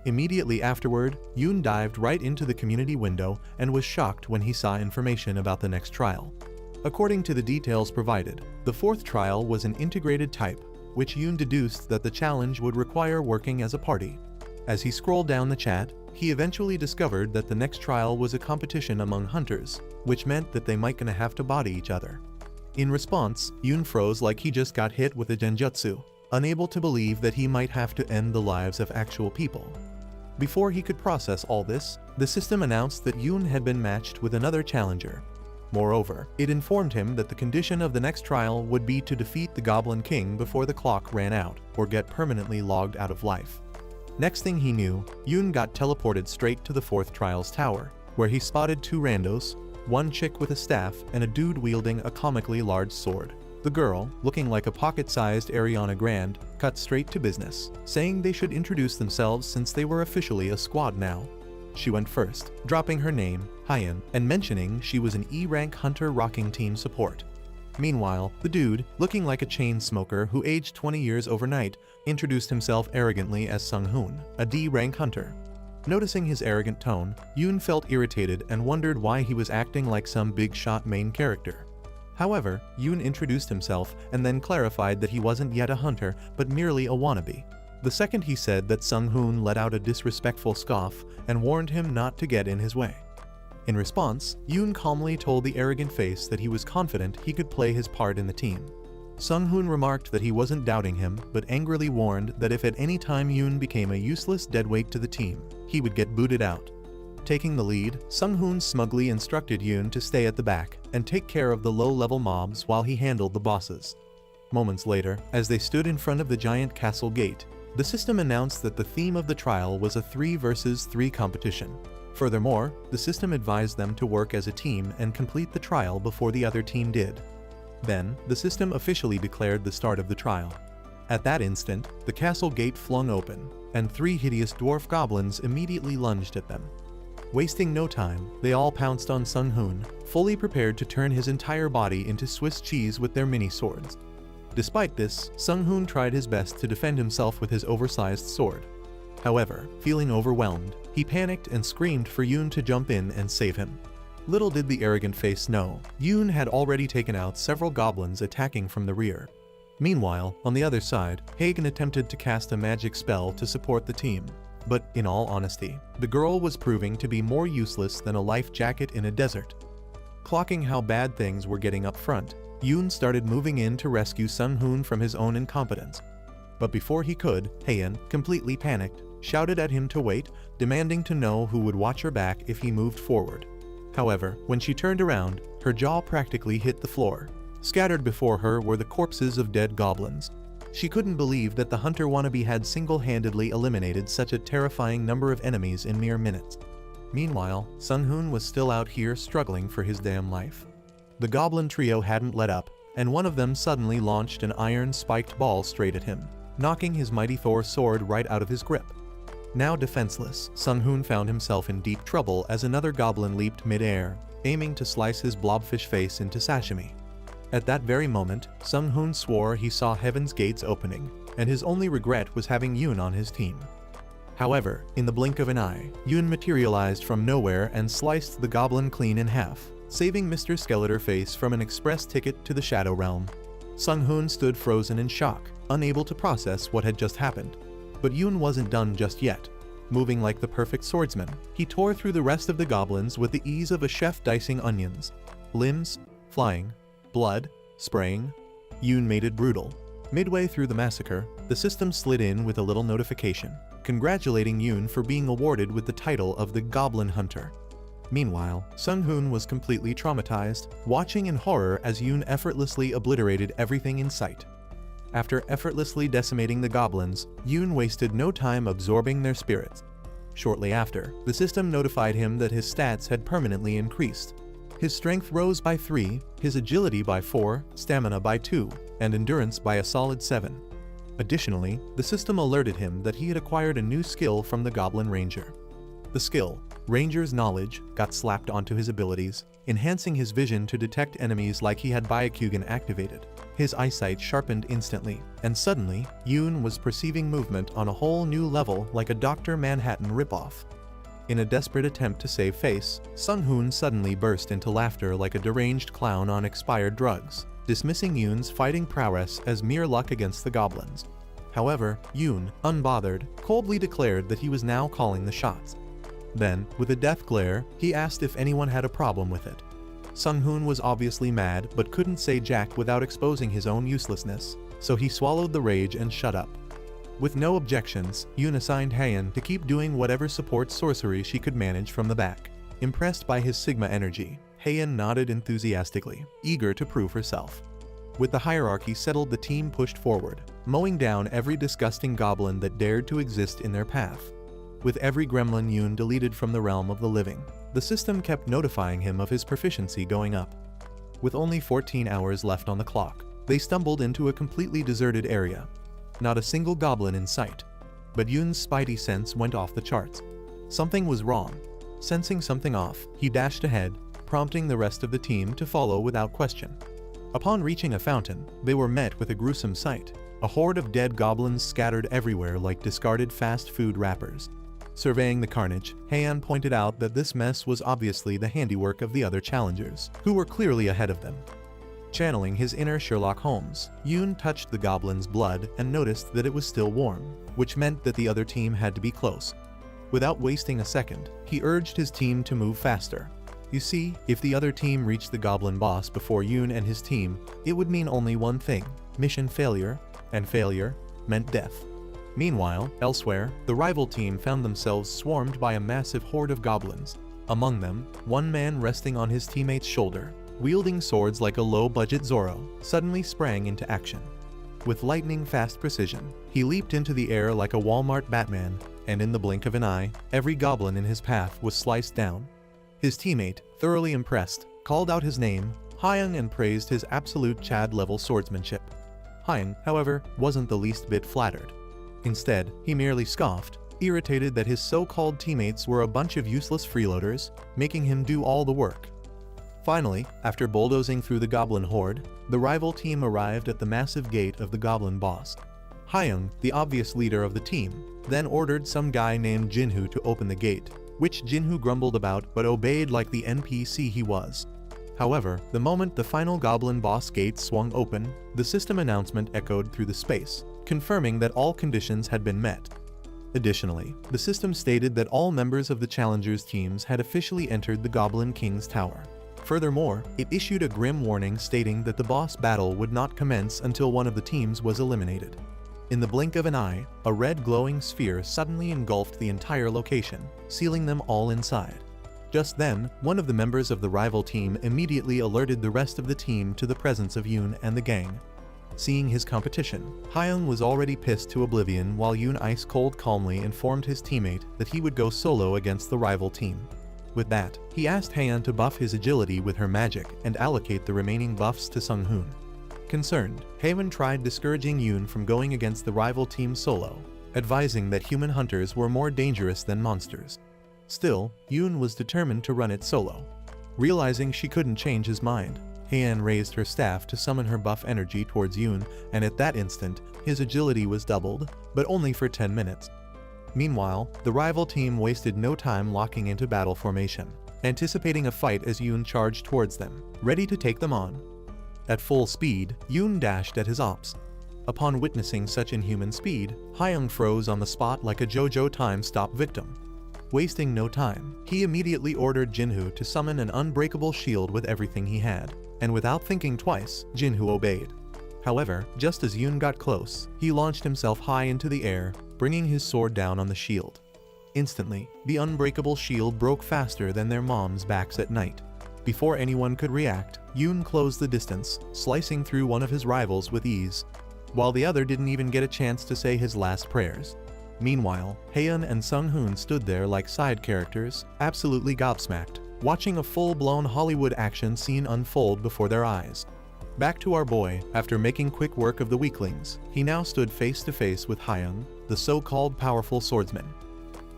Immediately afterward, Yoon dived right into the community window and was shocked when he saw information about the next trial. According to the details provided, the fourth trial was an integrated type, which Yoon deduced that the challenge would require working as a party. As he scrolled down the chat, he eventually discovered that the next trial was a competition among hunters, which meant that they might gonna have to body each other. In response, Yoon froze like he just got hit with a genjutsu, unable to believe that he might have to end the lives of actual people. Before he could process all this, the system announced that Yoon had been matched with another challenger. Moreover, it informed him that the condition of the next trial would be to defeat the Goblin King before the clock ran out, or get permanently logged out of life. Next thing he knew, Yoon got teleported straight to the fourth trial's tower, where he spotted two randos, one chick with a staff and a dude wielding a comically large sword. The girl, looking like a pocket-sized Ariana Grande, cut straight to business, saying they should introduce themselves since they were officially a squad now. She went first, dropping her name, Hyen, and mentioning she was an E-rank hunter rocking team support. Meanwhile, the dude, looking like a chain smoker who aged 20 years overnight, introduced himself arrogantly as Sung-hoon, a D-rank hunter. Noticing his arrogant tone, Yoon felt irritated and wondered why he was acting like some big-shot main character. However, Yoon introduced himself and then clarified that he wasn't yet a hunter, but merely a wannabe. The second he said that, Sung-hoon let out a disrespectful scoff and warned him not to get in his way. In response, Yoon calmly told the arrogant face that he was confident he could play his part in the team. Sung-hoon remarked that he wasn't doubting him, but angrily warned that if at any time Yoon became a useless deadweight to the team, he would get booted out. Taking the lead, Sung-hoon smugly instructed Yoon to stay at the back and take care of the low-level mobs while he handled the bosses. Moments later, as they stood in front of the giant castle gate, the system announced that the theme of the trial was a 3 versus 3 competition. Furthermore, the system advised them to work as a team and complete the trial before the other team did. Then, the system officially declared the start of the trial. At that instant, the castle gate flung open, and 3 hideous dwarf goblins immediately lunged at them. Wasting no time, they all pounced on Sung-hoon, fully prepared to turn his entire body into Swiss cheese with their mini-swords. Despite this, Sung-hoon tried his best to defend himself with his oversized sword. However, feeling overwhelmed, he panicked and screamed for Yoon to jump in and save him. Little did the arrogant face know, Yoon had already taken out several goblins attacking from the rear. Meanwhile, on the other side, Hagen attempted to cast a magic spell to support the team. But in all honesty, the girl was proving to be more useless than a life jacket in a desert. Clocking how bad things were getting up front, Yoon started moving in to rescue Sung-hoon from his own incompetence. But before he could, Haeun, completely panicked, shouted at him to wait, demanding to know who would watch her back if he moved forward. However, when she turned around, her jaw practically hit the floor. Scattered before her were the corpses of dead goblins. She couldn't believe that the hunter wannabe had single-handedly eliminated such a terrifying number of enemies in mere minutes. Meanwhile, Sung-hoon was still out here struggling for his damn life. The goblin trio hadn't let up, and one of them suddenly launched an iron-spiked ball straight at him, knocking his mighty Thor sword right out of his grip. Now defenseless, Sung-hoon found himself in deep trouble as another goblin leaped mid-air, aiming to slice his blobfish face into sashimi. At that very moment, Sung-hoon swore he saw heaven's gates opening, and his only regret was having Yoon on his team. However, in the blink of an eye, Yoon materialized from nowhere and sliced the goblin clean in half, saving Mr. Skeletorface from an express ticket to the Shadow Realm. Sung-hoon stood frozen in shock, unable to process what had just happened. But Yoon wasn't done just yet. Moving like the perfect swordsman, he tore through the rest of the goblins with the ease of a chef dicing onions. Limbs, flying, blood, spraying. Yoon made it brutal. Midway through the massacre, the system slid in with a little notification, congratulating Yoon for being awarded with the title of the Goblin Hunter. Meanwhile, Sung-hoon was completely traumatized, watching in horror as Yoon effortlessly obliterated everything in sight. After effortlessly decimating the goblins, Yoon wasted no time absorbing their spirits. Shortly after, the system notified him that his stats had permanently increased. His strength rose by 3, his agility by 4, stamina by 2, and endurance by a solid 7. Additionally, the system alerted him that he had acquired a new skill from the Goblin Ranger. The skill, Ranger's Knowledge, got slapped onto his abilities, enhancing his vision to detect enemies like he had Byakugan activated. His eyesight sharpened instantly, and suddenly, Yoon was perceiving movement on a whole new level like a Dr. Manhattan ripoff. In a desperate attempt to save face, Sung-hoon suddenly burst into laughter like a deranged clown on expired drugs, dismissing Yoon's fighting prowess as mere luck against the goblins. However, Yoon, unbothered, coldly declared that he was now calling the shots. Then, with a death glare, he asked if anyone had a problem with it. Sung-hoon was obviously mad but couldn't say jack without exposing his own uselessness, so he swallowed the rage and shut up. With no objections, Yoon assigned Haeun to keep doing whatever support sorcery she could manage from the back. Impressed by his Sigma energy, Haeun nodded enthusiastically, eager to prove herself. With the hierarchy settled, the team pushed forward, mowing down every disgusting goblin that dared to exist in their path. With every gremlin Yoon deleted from the realm of the living, the system kept notifying him of his proficiency going up. With only 14 hours left on the clock, they stumbled into a completely deserted area. Not a single goblin in sight. But Yoon's spidey sense went off the charts. Something was wrong. Sensing something off, he dashed ahead, prompting the rest of the team to follow without question. Upon reaching a fountain, they were met with a gruesome sight. A horde of dead goblins scattered everywhere like discarded fast food wrappers. Surveying the carnage, Haeun pointed out that this mess was obviously the handiwork of the other challengers, who were clearly ahead of them. Channeling his inner Sherlock Holmes, Yoon touched the goblin's blood and noticed that it was still warm, which meant that the other team had to be close. Without wasting a second, he urged his team to move faster. You see, if the other team reached the goblin boss before Yoon and his team, it would mean only one thing: mission failure, and failure meant death. Meanwhile, elsewhere, the rival team found themselves swarmed by a massive horde of goblins. Among them, one man resting on his teammate's shoulder, wielding swords like a low-budget Zorro, suddenly sprang into action. With lightning-fast precision, he leaped into the air like a Walmart Batman, and in the blink of an eye, every goblin in his path was sliced down. His teammate, thoroughly impressed, called out his name, Haeun, and praised his absolute Chad-level swordsmanship. Haeun, however, wasn't the least bit flattered. Instead, he merely scoffed, irritated that his so-called teammates were a bunch of useless freeloaders, making him do all the work. Finally, after bulldozing through the goblin horde, the rival team arrived at the massive gate of the goblin boss. Haeun, the obvious leader of the team, then ordered some guy named Jinhoo to open the gate, which Jinhoo grumbled about but obeyed like the NPC he was. However, the moment the final goblin boss gate swung open, the system announcement echoed through the space, confirming that all conditions had been met. Additionally, the system stated that all members of the challengers teams had officially entered the Goblin King's tower. Furthermore, it issued a grim warning stating that the boss battle would not commence until one of the teams was eliminated. In the blink of an eye, a red glowing sphere suddenly engulfed the entire location, sealing them all inside. Just then, one of the members of the rival team immediately alerted the rest of the team to the presence of Yoon and the gang. Seeing his competition, Hyung was already pissed to oblivion while Yoon ice-cold calmly informed his teammate that he would go solo against the rival team. With that, he asked Haeyeon to buff his agility with her magic and allocate the remaining buffs to Sung-hoon. Concerned, Haeyeon tried discouraging Yoon from going against the rival team solo, advising that human hunters were more dangerous than monsters. Still, Yoon was determined to run it solo. Realizing she couldn't change his mind, Haeyeon raised her staff to summon her buff energy towards Yoon, and at that instant, his agility was doubled, but only for 10 minutes. Meanwhile, the rival team wasted no time locking into battle formation, anticipating a fight as Yoon charged towards them, ready to take them on. At full speed, Yoon dashed at his ops. Upon witnessing such inhuman speed, Hyung froze on the spot like a JoJo time-stop victim. Wasting no time, he immediately ordered Jinhoo to summon an unbreakable shield with everything he had, and without thinking twice, Jinhoo obeyed. However, just as Yoon got close, he launched himself high into the air, bringing his sword down on the shield. Instantly, the unbreakable shield broke faster than their moms' backs at night. Before anyone could react, Yoon closed the distance, slicing through one of his rivals with ease, while the other didn't even get a chance to say his last prayers. Meanwhile, Haeyeon and Sung-hoon stood there like side characters, absolutely gobsmacked, watching a full-blown Hollywood action scene unfold before their eyes. Back to our boy, after making quick work of the weaklings, he now stood face to face with Hyung, the so-called powerful swordsman.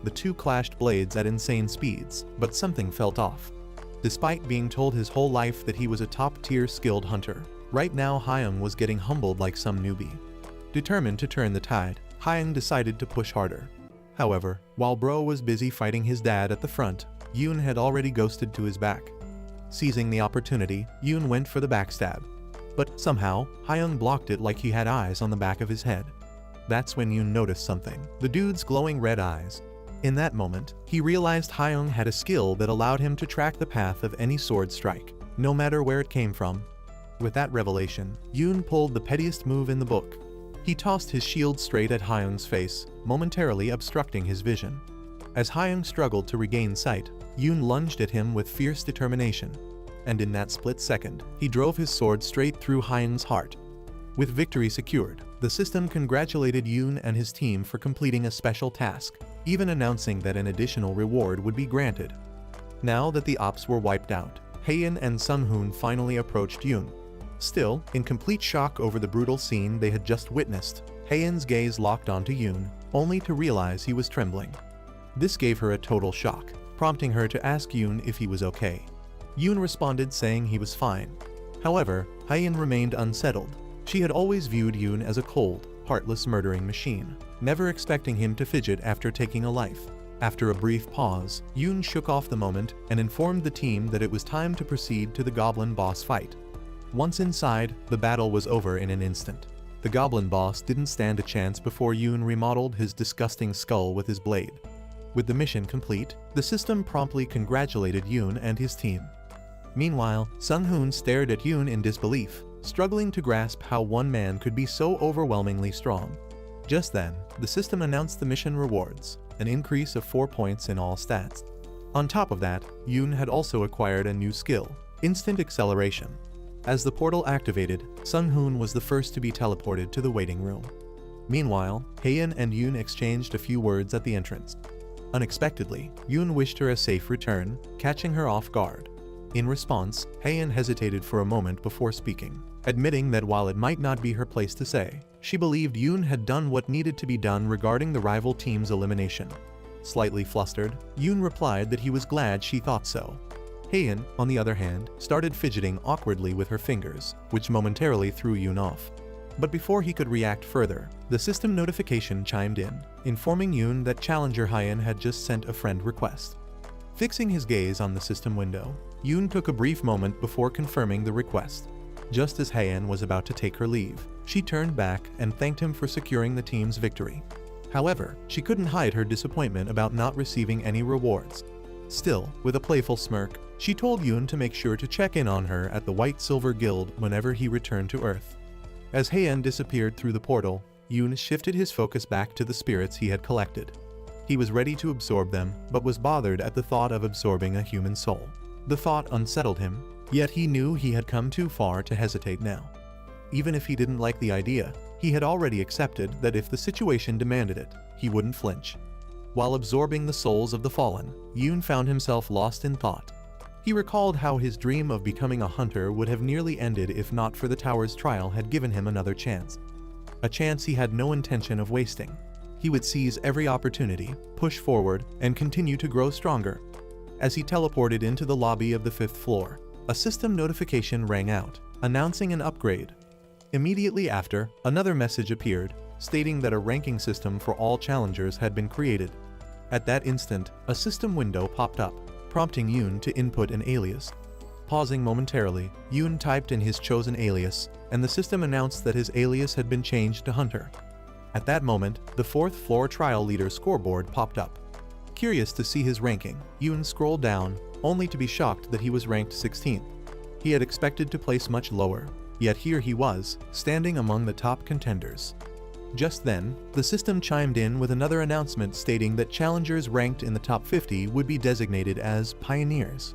The two clashed blades at insane speeds, but something felt off. Despite being told his whole life that he was a top-tier skilled hunter, right now Hyung was getting humbled like some newbie. Determined to turn the tide, Hyung decided to push harder. However, while Bro was busy fighting his dad at the front, Yoon had already ghosted to his back. Seizing the opportunity, Yoon went for the backstab. But somehow, Hyung blocked it like he had eyes on the back of his head. That's when Yoon noticed something: the dude's glowing red eyes. In that moment, he realized Hyung had a skill that allowed him to track the path of any sword strike, no matter where it came from. With that revelation, Yoon pulled the pettiest move in the book. He tossed his shield straight at Hyung's face, momentarily obstructing his vision. As Hyung struggled to regain sight, Yoon lunged at him with fierce determination. And in that split second, he drove his sword straight through Hyung's heart. With victory secured, the system congratulated Yoon and his team for completing a special task, even announcing that an additional reward would be granted. Now that the ops were wiped out, Haeyeon and Sung-hoon finally approached Yoon. Still, in complete shock over the brutal scene they had just witnessed, Haeyeon's gaze locked onto Yoon, only to realize he was trembling. This gave her a total shock, prompting her to ask Yoon if he was okay. Yoon responded saying he was fine. However, Haeyeon remained unsettled. She had always viewed Yoon as a cold, heartless murdering machine, never expecting him to fidget after taking a life. After a brief pause, Yoon shook off the moment and informed the team that it was time to proceed to the goblin boss fight. Once inside, the battle was over in an instant. The goblin boss didn't stand a chance before Yoon remodeled his disgusting skull with his blade. With the mission complete, the system promptly congratulated Yoon and his team. Meanwhile, Sung-hoon stared at Yoon in disbelief, struggling to grasp how one man could be so overwhelmingly strong. Just then, the system announced the mission rewards, an increase of 4 points in all stats. On top of that, Yoon had also acquired a new skill, instant acceleration. As the portal activated, Sung-hoon was the first to be teleported to the waiting room. Meanwhile, Haeyeon and Yoon exchanged a few words at the entrance. Unexpectedly, Yoon wished her a safe return, catching her off guard. In response, Haeyeon hesitated for a moment before speaking, admitting that while it might not be her place to say, she believed Yoon had done what needed to be done regarding the rival team's elimination. Slightly flustered, Yoon replied that he was glad she thought so. Haeyeon, on the other hand, started fidgeting awkwardly with her fingers, which momentarily threw Yoon off. But before he could react further, the system notification chimed in, informing Yoon that Challenger Haeyeon had just sent a friend request. Fixing his gaze on the system window, Yoon took a brief moment before confirming the request. Just as Haein was about to take her leave, she turned back and thanked him for securing the team's victory. However, she couldn't hide her disappointment about not receiving any rewards. Still, with a playful smirk, she told Yoon to make sure to check in on her at the White Silver Guild whenever he returned to Earth. As Haein disappeared through the portal, Yoon shifted his focus back to the spirits he had collected. He was ready to absorb them, but was bothered at the thought of absorbing a human soul. The thought unsettled him, yet he knew he had come too far to hesitate now. Even if he didn't like the idea, he had already accepted that if the situation demanded it, he wouldn't flinch. While absorbing the souls of the fallen, Yoon found himself lost in thought. He recalled how his dream of becoming a hunter would have nearly ended if not for the tower's trial had given him another chance. A chance he had no intention of wasting. He would seize every opportunity, push forward, and continue to grow stronger. As he teleported into the lobby of the 5th floor, a system notification rang out, announcing an upgrade. Immediately after, another message appeared, stating that a ranking system for all challengers had been created. At that instant, a system window popped up, prompting Yoon to input an alias. Pausing momentarily, Yoon typed in his chosen alias, and the system announced that his alias had been changed to Hunter. At that moment, the 4th floor trial leader scoreboard popped up. Curious to see his ranking, Yoon scrolled down, only to be shocked that he was ranked 16th. He had expected to place much lower, yet here he was, standing among the top contenders. Just then, the system chimed in with another announcement stating that challengers ranked in the top 50 would be designated as pioneers.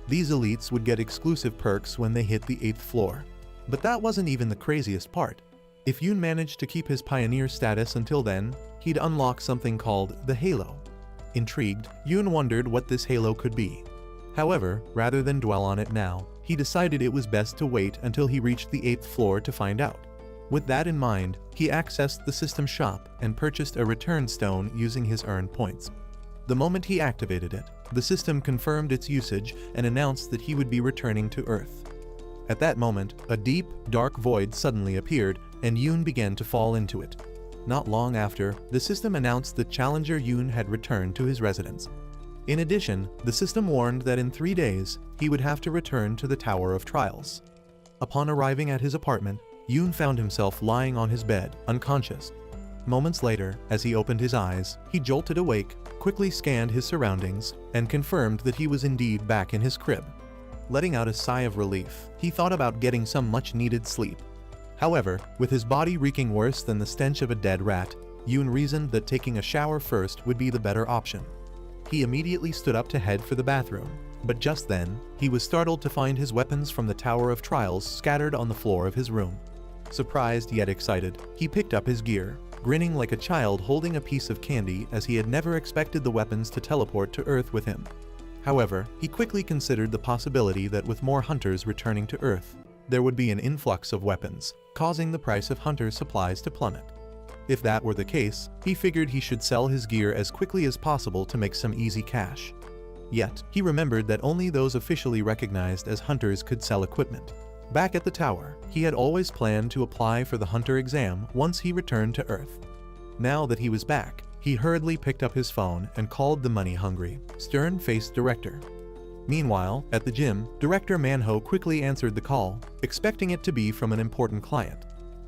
These elites would get exclusive perks when they hit the 8th floor. But that wasn't even the craziest part. If Yoon managed to keep his pioneer status until then, he'd unlock something called the Halo. Intrigued, Yoon wondered what this halo could be. However, rather than dwell on it now, he decided it was best to wait until he reached the 8th floor to find out. With that in mind, he accessed the system shop and purchased a return stone using his earned points. The moment he activated it, the system confirmed its usage and announced that he would be returning to Earth. At that moment, a deep, dark void suddenly appeared, and Yoon began to fall into it. Not long after, the system announced that Challenger Yoon had returned to his residence. In addition, the system warned that in 3 days, he would have to return to the Tower of Trials. Upon arriving at his apartment, Yoon found himself lying on his bed, unconscious. Moments later, as he opened his eyes, he jolted awake, quickly scanned his surroundings, and confirmed that he was indeed back in his crib. Letting out a sigh of relief, he thought about getting some much-needed sleep. However, with his body reeking worse than the stench of a dead rat, Yoon reasoned that taking a shower first would be the better option. He immediately stood up to head for the bathroom, but just then, he was startled to find his weapons from the Tower of Trials scattered on the floor of his room. Surprised yet excited, he picked up his gear, grinning like a child holding a piece of candy as he had never expected the weapons to teleport to Earth with him. However, he quickly considered the possibility that with more hunters returning to Earth, there would be an influx of weapons, causing the price of hunter supplies to plummet. If that were the case, he figured he should sell his gear as quickly as possible to make some easy cash. Yet, he remembered that only those officially recognized as hunters could sell equipment. Back at the tower, he had always planned to apply for the hunter exam once he returned to Earth. Now that he was back, he hurriedly picked up his phone and called the money-hungry, stern-faced director. Meanwhile, at the gym, Director Manhwa quickly answered the call, expecting it to be from an important client.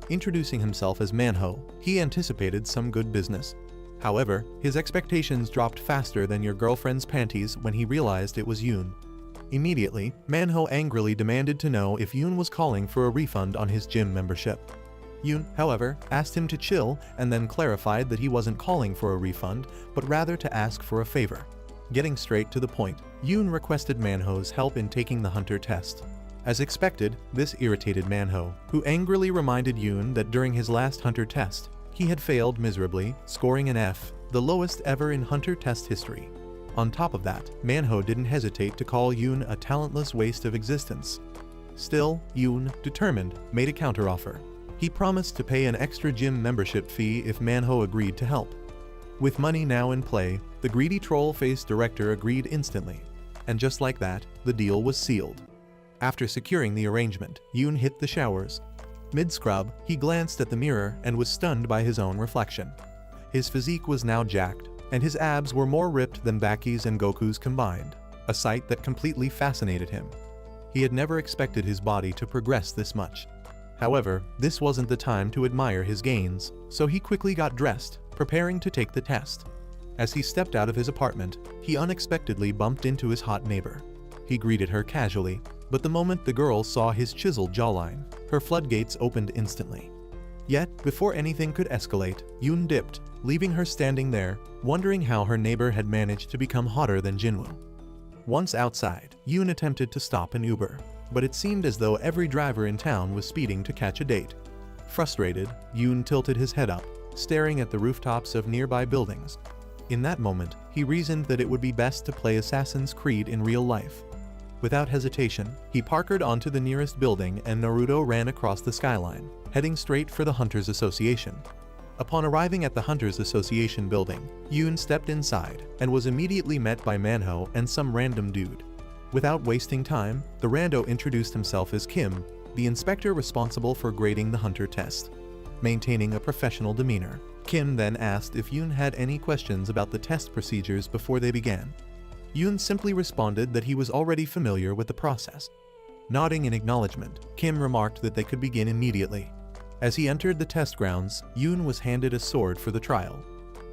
Introducing himself as Manhwa, he anticipated some good business. However, his expectations dropped faster than your girlfriend's panties when he realized it was Yoon. Immediately, Manhwa angrily demanded to know if Yoon was calling for a refund on his gym membership. Yoon, however, asked him to chill and then clarified that he wasn't calling for a refund, but rather to ask for a favor. Getting straight to the point, Yoon requested Manhwa's help in taking the hunter test. As expected, this irritated Manhwa, who angrily reminded Yoon that during his last hunter test, he had failed miserably, scoring an F, the lowest ever in hunter test history. On top of that, Manhwa didn't hesitate to call Yoon a talentless waste of existence. Still, Yoon, determined, made a counteroffer. He promised to pay an extra gym membership fee if Manhwa agreed to help. With money now in play, the greedy troll-faced director agreed instantly. And just like that, the deal was sealed. After securing the arrangement, Yoon hit the showers. Mid-scrub, he glanced at the mirror and was stunned by his own reflection. His physique was now jacked, and his abs were more ripped than Baki's and Goku's combined, a sight that completely fascinated him. He had never expected his body to progress this much. However, this wasn't the time to admire his gains, so he quickly got dressed, preparing to take the test. As he stepped out of his apartment, he unexpectedly bumped into his hot neighbor. He greeted her casually, but the moment the girl saw his chiseled jawline, her floodgates opened instantly. Yet, before anything could escalate, Yoon dipped, leaving her standing there, wondering how her neighbor had managed to become hotter than Jinwoo. Once outside, Yoon attempted to stop an Uber, but it seemed as though every driver in town was speeding to catch a date. Frustrated, Yoon tilted his head up, staring at the rooftops of nearby buildings. In that moment, he reasoned that it would be best to play Assassin's Creed in real life. Without hesitation, he parked onto the nearest building and Naruto ran across the skyline, heading straight for the Hunters Association. Upon arriving at the Hunters Association building, Yoon stepped inside and was immediately met by Manhwa and some random dude. Without wasting time, the rando introduced himself as Kim, the inspector responsible for grading the Hunter test. Maintaining a professional demeanor, Kim then asked if Yoon had any questions about the test procedures before they began. Yoon simply responded that he was already familiar with the process. Nodding in acknowledgement, Kim remarked that they could begin immediately. As he entered the test grounds, Yoon was handed a sword for the trial.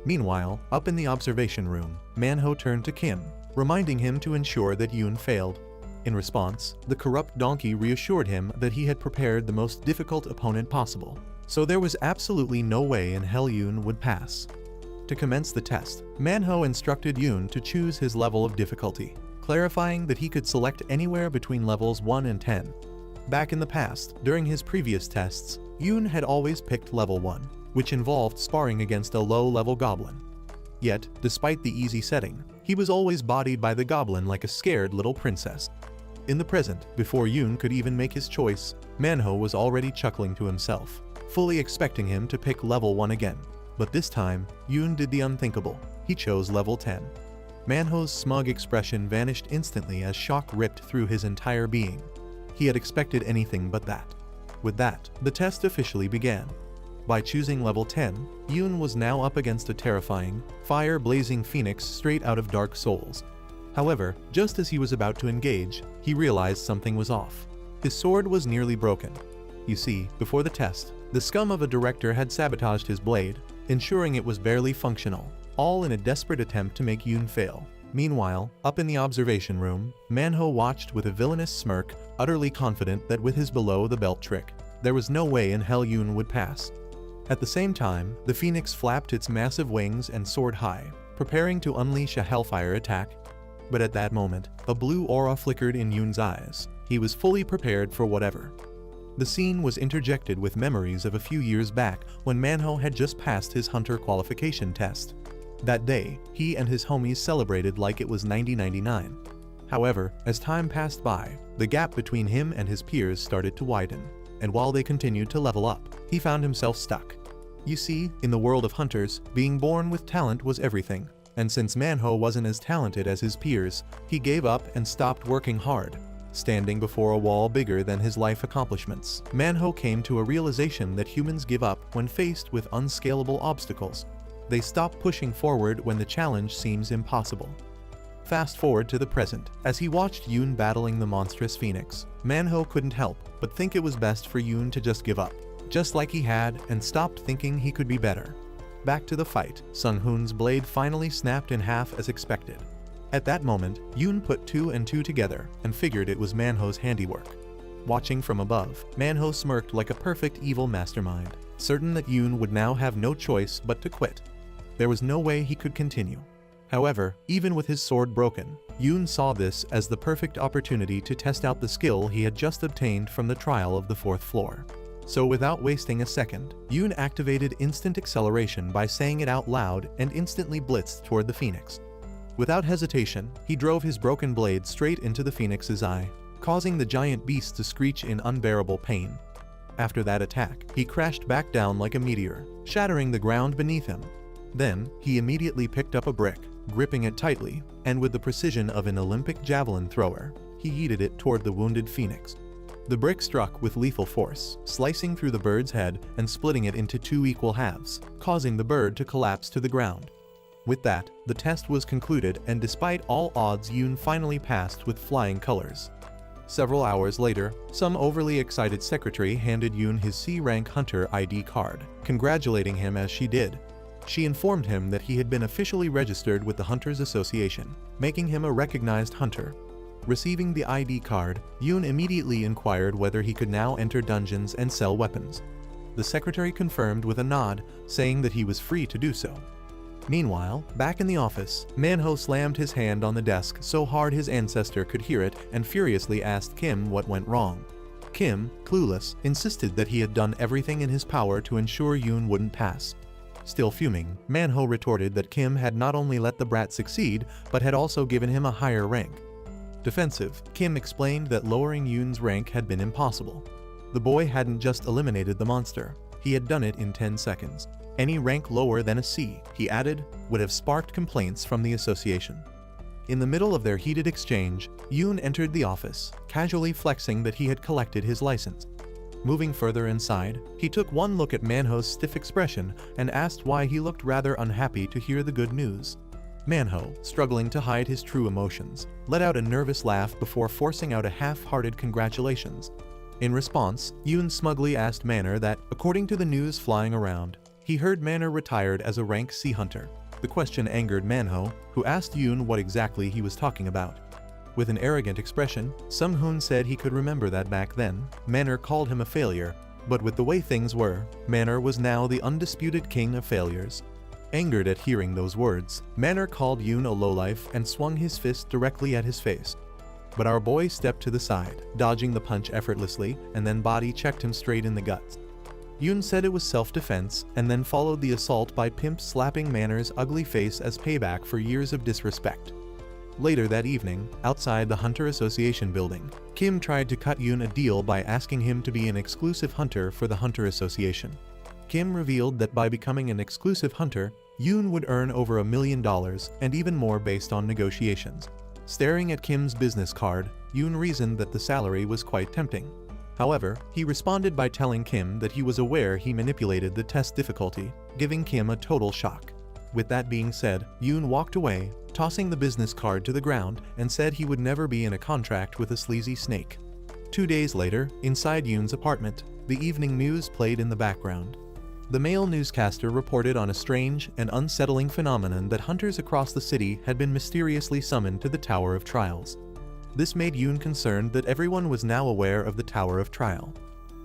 Meanwhile, up in the observation room, Manhwa turned to Kim, reminding him to ensure that Yoon failed. In response, the corrupt donkey reassured him that he had prepared the most difficult opponent possible, so there was absolutely no way in hell Yoon would pass. To commence the test, Manhwa instructed Yoon to choose his level of difficulty, clarifying that he could select anywhere between levels 1 and 10. Back in the past, during his previous tests, Yoon had always picked level 1, which involved sparring against a low-level goblin. Yet, despite the easy setting, he was always bodied by the goblin like a scared little princess. In the present, before Yoon could even make his choice, Manhwa was already chuckling to himself, fully expecting him to pick level 1 again. But this time, Yoon did the unthinkable. He chose level 10. Manhwa's smug expression vanished instantly as shock ripped through his entire being. He had expected anything but that. With that, the test officially began. By choosing level 10, Yoon was now up against a terrifying, fire-blazing phoenix straight out of Dark Souls. However, just as he was about to engage, he realized something was off. His sword was nearly broken. You see, before the test, the scum of a director had sabotaged his blade, ensuring it was barely functional, all in a desperate attempt to make Yoon fail. Meanwhile, up in the observation room, Manhwa watched with a villainous smirk, utterly confident that with his below-the-belt trick, there was no way in hell Yoon would pass. At the same time, the phoenix flapped its massive wings and soared high, preparing to unleash a hellfire attack. But at that moment, a blue aura flickered in Yoon's eyes. He was fully prepared for whatever. The scene was interjected with memories of a few years back when Manhwa had just passed his hunter qualification test. That day, he and his homies celebrated like it was 1999. However, as time passed by, the gap between him and his peers started to widen, and while they continued to level up, he found himself stuck. You see, in the world of hunters, being born with talent was everything, and since Manhwa wasn't as talented as his peers, he gave up and stopped working hard. Standing before a wall bigger than his life accomplishments, Manhwa came to a realization that humans give up when faced with unscalable obstacles. They stop pushing forward when the challenge seems impossible. Fast forward to the present, as he watched Yoon battling the monstrous phoenix, Manhwa couldn't help but think it was best for Yoon to just give up, just like he had, and stopped thinking he could be better. Back to the fight, Sung-hoon's blade finally snapped in half as expected. At that moment, Yoon put 2 and 2 together and figured it was Manhwa's handiwork. Watching from above, Manhwa smirked like a perfect evil mastermind, certain that Yoon would now have no choice but to quit. There was no way he could continue. However, even with his sword broken, Yoon saw this as the perfect opportunity to test out the skill he had just obtained from the trial of the 4th floor. So without wasting a second, Yoon activated instant acceleration by saying it out loud and instantly blitzed toward the phoenix. Without hesitation, he drove his broken blade straight into the phoenix's eye, causing the giant beast to screech in unbearable pain. After that attack, he crashed back down like a meteor, shattering the ground beneath him. Then, he immediately picked up a brick, gripping it tightly, and with the precision of an Olympic javelin thrower, he yeeted it toward the wounded phoenix. The brick struck with lethal force, slicing through the bird's head and splitting it into 2 equal halves, causing the bird to collapse to the ground. With that, the test was concluded, and despite all odds, Yoon finally passed with flying colors. Several hours later, some overly excited secretary handed Yoon his C-rank hunter ID card, congratulating him as she did. She informed him that he had been officially registered with the Hunters Association, making him a recognized hunter. Receiving the ID card, Yoon immediately inquired whether he could now enter dungeons and sell weapons. The secretary confirmed with a nod, saying that he was free to do so. Meanwhile, back in the office, Manhwa slammed his hand on the desk so hard his ancestor could hear it and furiously asked Kim what went wrong. Kim, clueless, insisted that he had done everything in his power to ensure Yoon wouldn't pass. Still fuming, Manhwa retorted that Kim had not only let the brat succeed, but had also given him a higher rank. Defensive, Kim explained that lowering Yoon's rank had been impossible. The boy hadn't just eliminated the monster, he had done it in 10 seconds. Any rank lower than a C, he added, would have sparked complaints from the association. In the middle of their heated exchange, Yoon entered the office, casually flexing that he had collected his license. Moving further inside, he took one look at Manhwa's stiff expression and asked why he looked rather unhappy to hear the good news. Manhwa, struggling to hide his true emotions, let out a nervous laugh before forcing out a half-hearted congratulations. In response, Yoon smugly asked Manor that, according to the news flying around, he heard Manor retired as a rank C hunter. The question angered Manhwa, who asked Yoon what exactly he was talking about. With an arrogant expression, Sung-hoon said he could remember that back then, Manor called him a failure, but with the way things were, Manor was now the undisputed king of failures. Angered at hearing those words, Manor called Yoon a lowlife and swung his fist directly at his face. But our boy stepped to the side, dodging the punch effortlessly, and then body checked him straight in the guts. Yoon said it was self-defense, and then followed the assault by pimp slapping Manor's ugly face as payback for years of disrespect. Later that evening, outside the Hunter Association building, Kim tried to cut Yoon a deal by asking him to be an exclusive hunter for the Hunter Association. Kim revealed that by becoming an exclusive hunter, Yoon would earn over $1 million and even more based on negotiations. Staring at Kim's business card, Yoon reasoned that the salary was quite tempting. However, he responded by telling Kim that he was aware he manipulated the test difficulty, giving Kim a total shock. With that being said, Yoon walked away, tossing the business card to the ground, and said he would never be in a contract with a sleazy snake. 2 days later, inside Yoon's apartment, the evening news played in the background. The male newscaster reported on a strange and unsettling phenomenon that hunters across the city had been mysteriously summoned to the Tower of Trials. This made Yoon concerned that everyone was now aware of the Tower of Trial.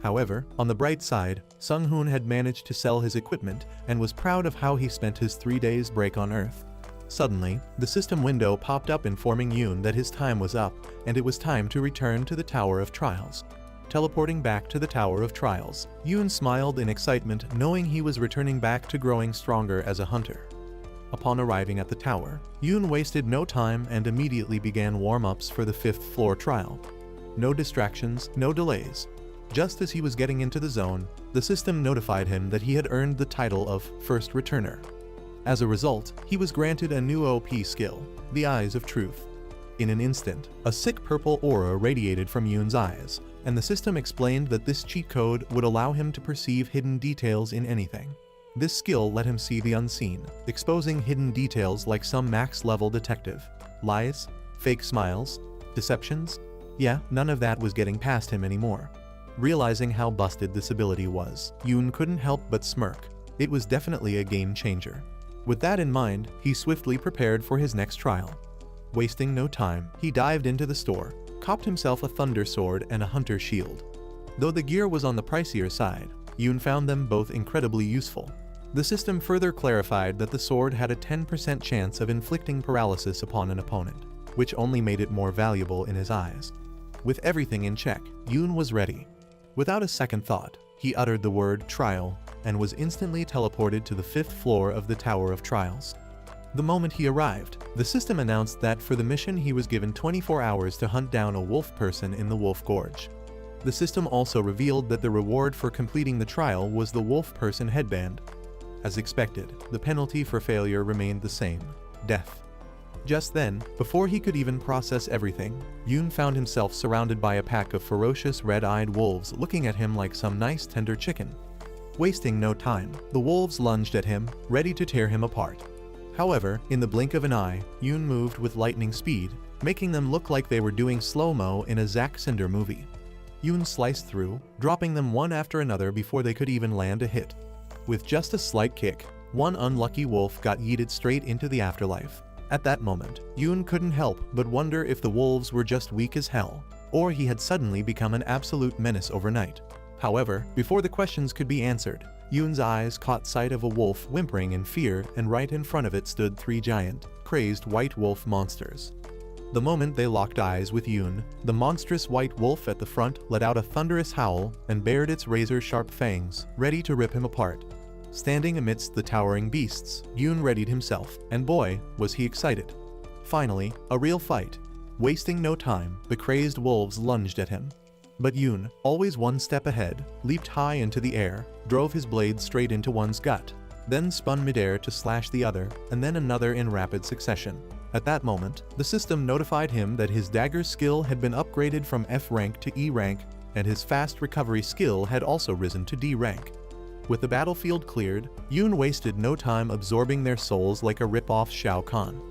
However, on the bright side, Sung-hoon had managed to sell his equipment and was proud of how he spent his 3 days break on Earth. Suddenly, the system window popped up informing Yoon that his time was up and it was time to return to the Tower of Trials. Teleporting back to the Tower of Trials, Yoon smiled in excitement knowing he was returning back to growing stronger as a hunter. Upon arriving at the tower, Yoon wasted no time and immediately began warm-ups for the 5th floor trial. No distractions, no delays. Just as he was getting into the zone, the system notified him that he had earned the title of First Returner. As a result, he was granted a new OP skill, the Eyes of Truth. In an instant, a sick purple aura radiated from Yoon's eyes, and the system explained that this cheat code would allow him to perceive hidden details in anything. This skill let him see the unseen, exposing hidden details like some max-level detective. Lies, fake smiles, deceptions? Yeah, none of that was getting past him anymore. Realizing how busted this ability was, Yoon couldn't help but smirk. It was definitely a game changer. With that in mind, he swiftly prepared for his next trial. Wasting no time, he dived into the store, copped himself a thunder sword and a hunter shield. Though the gear was on the pricier side, Yoon found them both incredibly useful. The system further clarified that the sword had a 10% chance of inflicting paralysis upon an opponent, which only made it more valuable in his eyes. With everything in check, Yoon was ready. Without a second thought, he uttered the word trial and was instantly teleported to the 5th floor of the Tower of Trials. The moment he arrived, the system announced that for the mission he was given 24 hours to hunt down a wolf person in the Wolf Gorge. The system also revealed that the reward for completing the trial was the wolf person headband. As expected, the penalty for failure remained the same: death. Just then, before he could even process everything, Yoon found himself surrounded by a pack of ferocious red-eyed wolves looking at him like some nice tender chicken. Wasting no time, the wolves lunged at him, ready to tear him apart. However, in the blink of an eye, Yoon moved with lightning speed, making them look like they were doing slow-mo in a Zack Snyder movie. Yoon sliced through, dropping them one after another before they could even land a hit. With just a slight kick, one unlucky wolf got yeeted straight into the afterlife. At that moment, Yoon couldn't help but wonder if the wolves were just weak as hell, or he had suddenly become an absolute menace overnight. However, before the questions could be answered, Yoon's eyes caught sight of a wolf whimpering in fear, and right in front of it stood three giant, crazed white wolf monsters. The moment they locked eyes with Yoon, the monstrous white wolf at the front let out a thunderous howl and bared its razor-sharp fangs, ready to rip him apart. Standing amidst the towering beasts, Yoon readied himself, and boy, was he excited. Finally, a real fight. Wasting no time, the crazed wolves lunged at him. But Yoon, always one step ahead, leaped high into the air, drove his blade straight into one's gut, then spun midair to slash the other, and then another in rapid succession. At that moment, the system notified him that his dagger skill had been upgraded from F rank to E rank, and his fast recovery skill had also risen to D rank. With the battlefield cleared, Yoon wasted no time absorbing their souls like a rip-off Shao Kahn.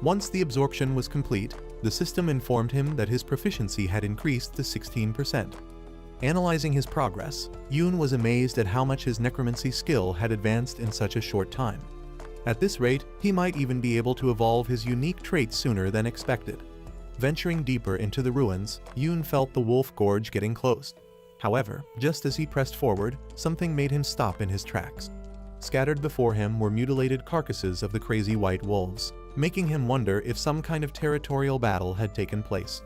Once the absorption was complete, the system informed him that his proficiency had increased to 16%. Analyzing his progress, Yoon was amazed at how much his necromancy skill had advanced in such a short time. At this rate, he might even be able to evolve his unique traits sooner than expected. Venturing deeper into the ruins, Yoon felt the wolf gorge getting close. However, just as he pressed forward, something made him stop in his tracks. Scattered before him were mutilated carcasses of the crazy white wolves, making him wonder if some kind of territorial battle had taken place.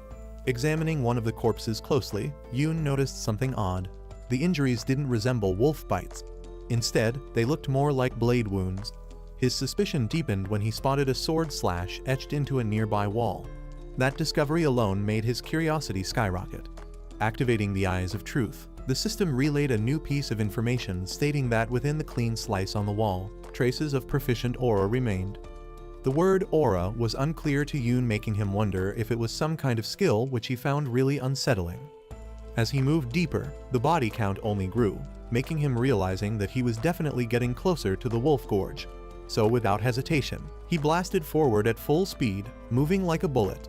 Examining one of the corpses closely, Yoon noticed something odd. The injuries didn't resemble wolf bites. Instead, they looked more like blade wounds. His suspicion deepened when he spotted a sword slash etched into a nearby wall. That discovery alone made his curiosity skyrocket. Activating the Eyes of Truth, the system relayed a new piece of information stating that within the clean slice on the wall, traces of proficient aura remained. The word aura was unclear to Yoon, making him wonder if it was some kind of skill, which he found really unsettling. As he moved deeper, the body count only grew, making him realizing that he was definitely getting closer to the wolf gorge. So without hesitation, he blasted forward at full speed, moving like a bullet.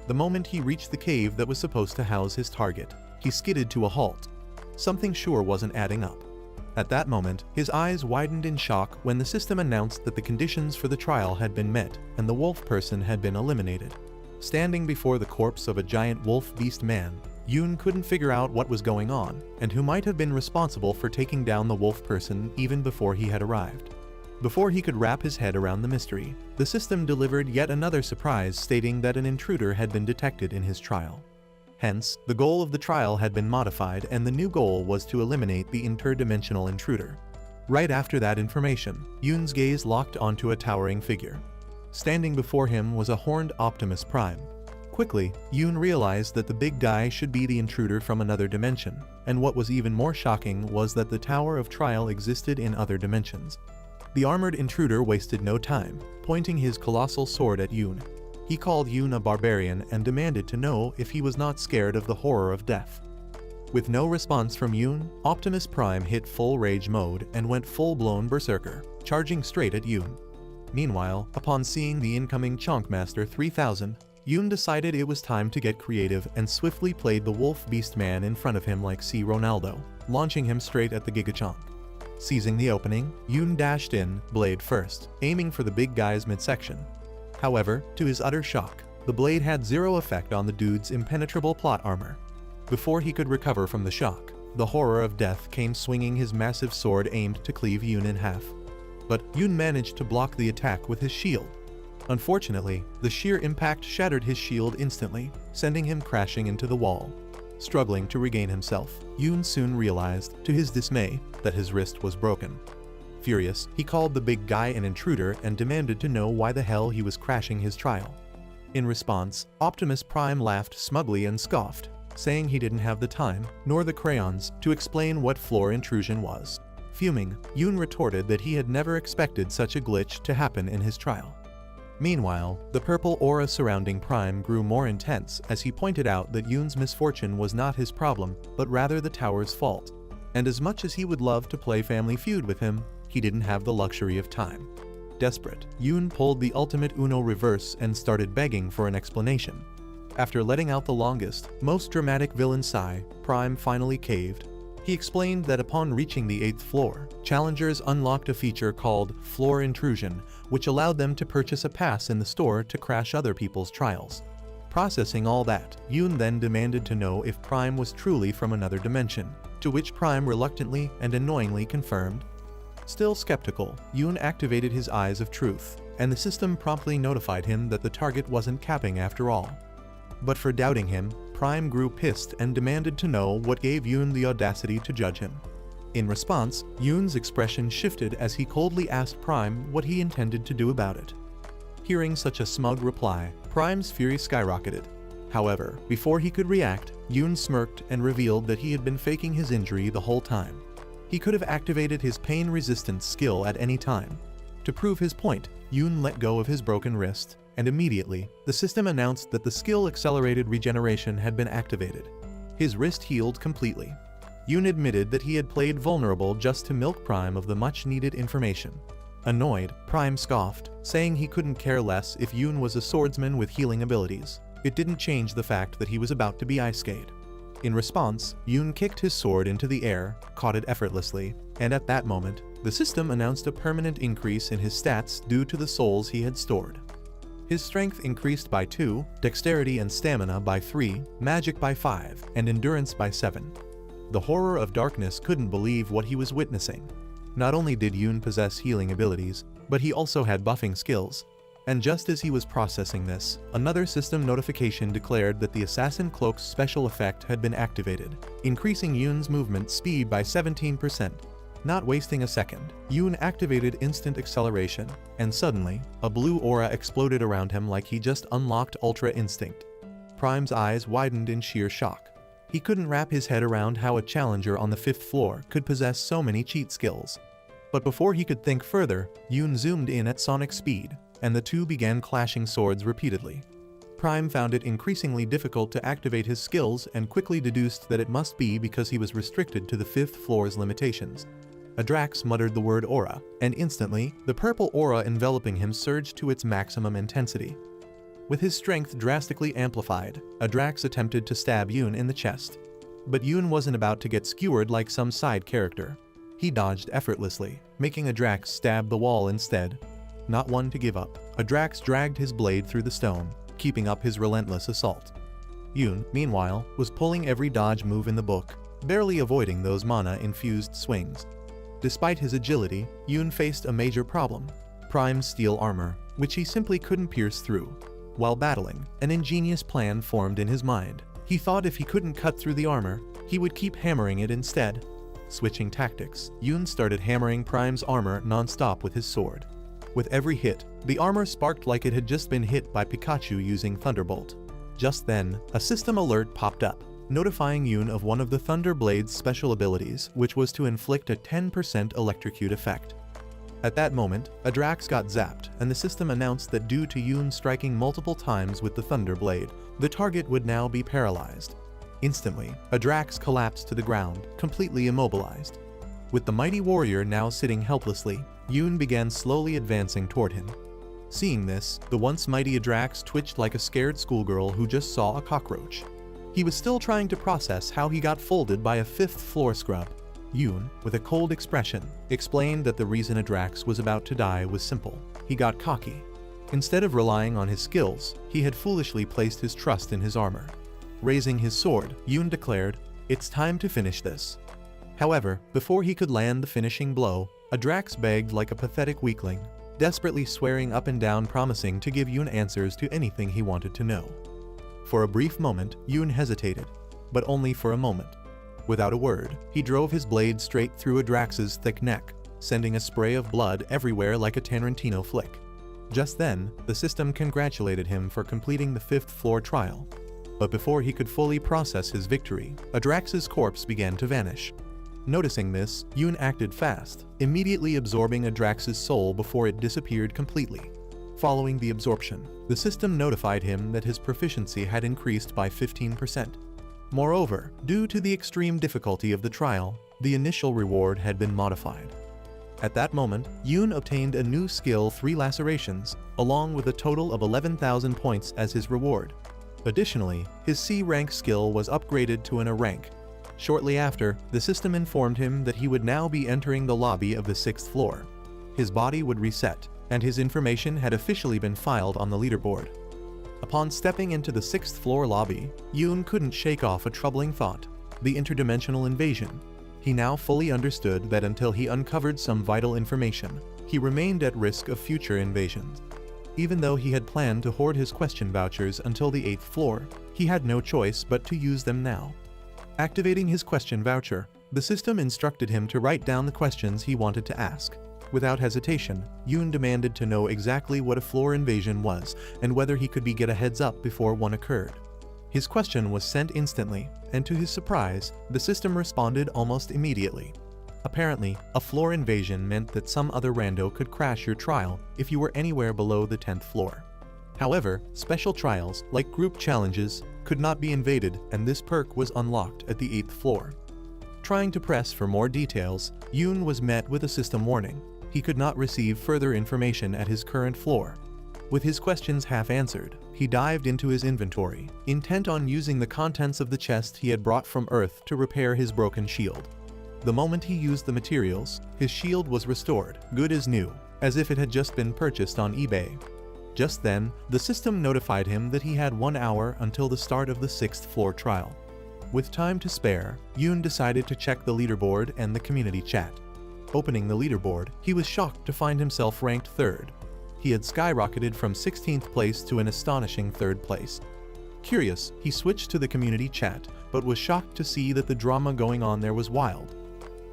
The moment he reached the cave that was supposed to house his target, he skidded to a halt. Something sure wasn't adding up. At that moment, his eyes widened in shock when the system announced that the conditions for the trial had been met and the wolf person had been eliminated. Standing before the corpse of a giant wolf beast man, Yoon couldn't figure out what was going on and who might have been responsible for taking down the wolf person even before he had arrived. Before he could wrap his head around the mystery, the system delivered yet another surprise, stating that an intruder had been detected in his trial. Hence, the goal of the trial had been modified, and the new goal was to eliminate the interdimensional intruder. Right after that information, Yoon's gaze locked onto a towering figure. Standing before him was a horned Optimus Prime. Quickly, Yoon realized that the big guy should be the intruder from another dimension, and what was even more shocking was that the Tower of Trial existed in other dimensions. The armored intruder wasted no time, pointing his colossal sword at Yoon. He called Yoon a barbarian and demanded to know if he was not scared of the horror of death. With no response from Yoon, Optimus Prime hit full rage mode and went full-blown berserker, charging straight at Yoon. Meanwhile, upon seeing the incoming Chonkmaster 3000, Yoon decided it was time to get creative and swiftly played the wolf beast man in front of him like C. Ronaldo, launching him straight at the Gigachonk. Seizing the opening, Yoon dashed in, blade first, aiming for the big guy's midsection. However, to his utter shock, the blade had zero effect on the dude's impenetrable plot armor. Before he could recover from the shock, the horror of death came swinging his massive sword aimed to cleave Yoon in half. But Yoon managed to block the attack with his shield. Unfortunately, the sheer impact shattered his shield instantly, sending him crashing into the wall. Struggling to regain himself, Yoon soon realized, to his dismay, that his wrist was broken. Furious, he called the big guy an intruder and demanded to know why the hell he was crashing his trial. In response, Optimus Prime laughed smugly and scoffed, saying he didn't have the time, nor the crayons, to explain what floor intrusion was. Fuming, Yoon retorted that he had never expected such a glitch to happen in his trial. Meanwhile, the purple aura surrounding Prime grew more intense as he pointed out that Yoon's misfortune was not his problem, but rather the tower's fault. And as much as he would love to play Family Feud with him, he didn't have the luxury of time. Desperate, Yoon pulled the ultimate Uno reverse and started begging for an explanation. After letting out the longest, most dramatic villain sigh, Prime finally caved. He explained that upon reaching the 8th floor, challengers unlocked a feature called Floor Intrusion, which allowed them to purchase a pass in the store to crash other people's trials. Processing all that, Yoon then demanded to know if Prime was truly from another dimension, to which Prime reluctantly and annoyingly confirmed. Still skeptical, Yoon activated his Eyes of Truth, and the system promptly notified him that the target wasn't capping after all. But for doubting him, Prime grew pissed and demanded to know what gave Yoon the audacity to judge him. In response, Yoon's expression shifted as he coldly asked Prime what he intended to do about it. Hearing such a smug reply, Prime's fury skyrocketed. However, before he could react, Yoon smirked and revealed that he had been faking his injury the whole time. He could have activated his pain resistance skill at any time. To prove his point, Yoon let go of his broken wrist, and immediately, the system announced that the skill Accelerated Regeneration had been activated. His wrist healed completely. Yoon admitted that he had played vulnerable just to milk Prime of the much-needed information. Annoyed, Prime scoffed, saying he couldn't care less if Yoon was a swordsman with healing abilities. It didn't change the fact that he was about to be ice-skate. In response, Yoon kicked his sword into the air, caught it effortlessly, and at that moment, the system announced a permanent increase in his stats due to the souls he had stored. His strength increased by 2, dexterity and stamina by 3, magic by 5, and endurance by 7. The horror of darkness couldn't believe what he was witnessing. Not only did Yoon possess healing abilities, but he also had buffing skills. And just as he was processing this, another system notification declared that the Assassin Cloak's special effect had been activated, increasing Yoon's movement speed by 17%. Not wasting a second, Yoon activated instant acceleration, and suddenly, a blue aura exploded around him like he just unlocked Ultra Instinct. Prime's eyes widened in sheer shock. He couldn't wrap his head around how a challenger on the 5th floor could possess so many cheat skills. But before he could think further, Yoon zoomed in at sonic speed, and the two began clashing swords repeatedly. Prime found it increasingly difficult to activate his skills and quickly deduced that it must be because he was restricted to the 5th floor's limitations. Adrax muttered the word aura, and instantly, the purple aura enveloping him surged to its maximum intensity. With his strength drastically amplified, Adrax attempted to stab Yoon in the chest. But Yoon wasn't about to get skewered like some side character. He dodged effortlessly, making Adrax stab the wall instead. Not one to give up, Adrax dragged his blade through the stone, keeping up his relentless assault. Yoon, meanwhile, was pulling every dodge move in the book, barely avoiding those mana-infused swings. Despite his agility, Yoon faced a major problem: Prime's steel armor, which he simply couldn't pierce through. While battling, an ingenious plan formed in his mind. He thought if he couldn't cut through the armor, he would keep hammering it instead. Switching tactics, Yoon started hammering Prime's armor non-stop with his sword. With every hit, the armor sparked like it had just been hit by Pikachu using Thunderbolt. Just then, a system alert popped up, notifying Yoon of one of the Thunder Blade's special abilities, which was to inflict a 10% electrocute effect. At that moment, Adrax got zapped, and the system announced that due to Yoon striking multiple times with the Thunder Blade, the target would now be paralyzed. Instantly, Adrax collapsed to the ground, completely immobilized. With the mighty warrior now sitting helplessly, Yoon began slowly advancing toward him. Seeing this, the once mighty Adrax twitched like a scared schoolgirl who just saw a cockroach. He was still trying to process how he got folded by a 5th floor scrub. Yoon, with a cold expression, explained that the reason Adrax was about to die was simple. He got cocky. Instead of relying on his skills, he had foolishly placed his trust in his armor. Raising his sword, Yoon declared, "It's time to finish this." However, before he could land the finishing blow, Adrax begged like a pathetic weakling, desperately swearing up and down, promising to give Yoon answers to anything he wanted to know. For a brief moment, Yoon hesitated, but only for a moment. Without a word, he drove his blade straight through Adrax's thick neck, sending a spray of blood everywhere like a Tarantino flick. Just then, the system congratulated him for completing the 5th floor trial. But before he could fully process his victory, Adrax's corpse began to vanish. Noticing this, Yoon acted fast, immediately absorbing Adrax's soul before it disappeared completely. Following the absorption, the system notified him that his proficiency had increased by 15%. Moreover, due to the extreme difficulty of the trial, the initial reward had been modified. At that moment, Yoon obtained a new skill 3 lacerations, along with a total of 11,000 points as his reward. Additionally, his C rank skill was upgraded to an A rank. Shortly after, the system informed him that he would now be entering the lobby of the 6th floor. His body would reset, and his information had officially been filed on the leaderboard. Upon stepping into the 6th floor lobby, Yoon couldn't shake off a troubling thought: the interdimensional invasion. He now fully understood that until he uncovered some vital information, he remained at risk of future invasions. Even though he had planned to hoard his question vouchers until the 8th floor, he had no choice but to use them now. Activating his question voucher, the system instructed him to write down the questions he wanted to ask. Without hesitation, Yoon demanded to know exactly what a floor invasion was and whether he could get a heads up before one occurred. His question was sent instantly, and to his surprise, the system responded almost immediately. Apparently, a floor invasion meant that some other rando could crash your trial if you were anywhere below the 10th floor. However, special trials, like group challenges, could not be invaded, and this perk was unlocked at the 8th floor. Trying to press for more details, Yoon was met with a system warning. He could not receive further information at his current floor. With his questions half answered, he dived into his inventory, intent on using the contents of the chest he had brought from Earth to repair his broken shield. The moment he used the materials, his shield was restored, good as new, as if it had just been purchased on eBay. Just then, the system notified him that he had 1 hour until the start of the 6th floor trial. With time to spare, Yoon decided to check the leaderboard and the community chat. Opening the leaderboard, he was shocked to find himself ranked 3rd. He had skyrocketed from 16th place to an astonishing 3rd place. Curious, he switched to the community chat, but was shocked to see that the drama going on there was wild.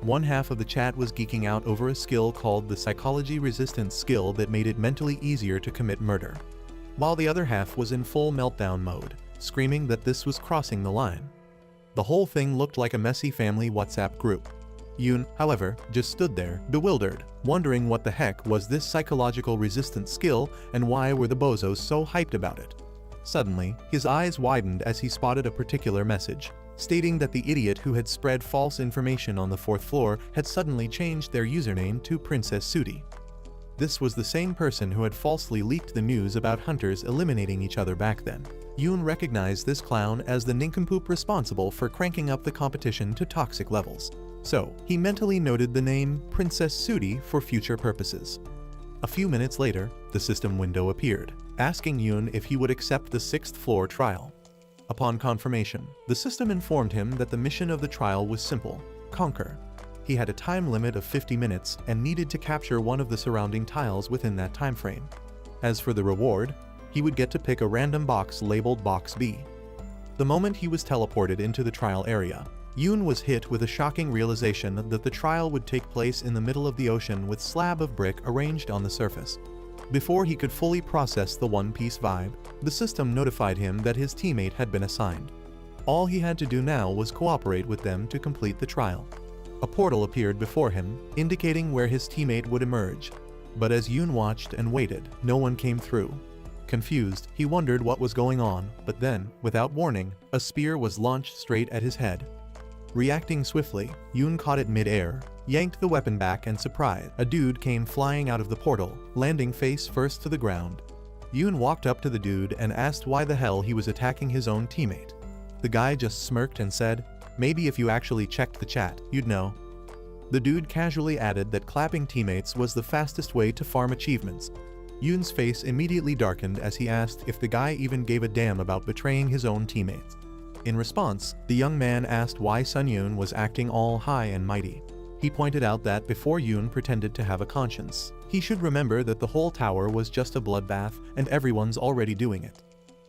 One half of the chat was geeking out over a skill called the psychology resistance skill that made it mentally easier to commit murder, while the other half was in full meltdown mode, screaming that this was crossing the line. The whole thing looked like a messy family WhatsApp group. Yoon, however, just stood there, bewildered, wondering what the heck was this psychological resistance skill and why were the bozos so hyped about it. Suddenly, his eyes widened as he spotted a particular message, stating that the idiot who had spread false information on the 4th floor had suddenly changed their username to Princess Sudi. This was the same person who had falsely leaked the news about hunters eliminating each other back then. Yoon recognized this clown as the nincompoop responsible for cranking up the competition to toxic levels. So, he mentally noted the name Princess Sudi for future purposes. A few minutes later, the system window appeared, asking Yoon if he would accept the 6th floor trial. Upon confirmation, the system informed him that the mission of the trial was simple: conquer. He had a time limit of 50 minutes and needed to capture one of the surrounding tiles within that time frame. As for the reward, he would get to pick a random box labeled Box B. The moment he was teleported into the trial area, Yoon was hit with a shocking realization that the trial would take place in the middle of the ocean with slab of brick arranged on the surface. Before he could fully process the One Piece vibe, the system notified him that his teammate had been assigned. All he had to do now was cooperate with them to complete the trial. A portal appeared before him, indicating where his teammate would emerge. But as Yoon watched and waited, no one came through. Confused, he wondered what was going on, but then, without warning, a spear was launched straight at his head. Reacting swiftly, Yoon caught it mid-air, yanked the weapon back, and surprised, a dude came flying out of the portal, landing face first to the ground. Yoon walked up to the dude and asked why the hell he was attacking his own teammate. The guy just smirked and said, "Maybe if you actually checked the chat, you'd know." The dude casually added that clapping teammates was the fastest way to farm achievements. Yoon's face immediately darkened as he asked if the guy even gave a damn about betraying his own teammates. In response, the young man asked why Sun Yoon was acting all high and mighty. He pointed out that before Yoon pretended to have a conscience, he should remember that the whole tower was just a bloodbath and everyone's already doing it.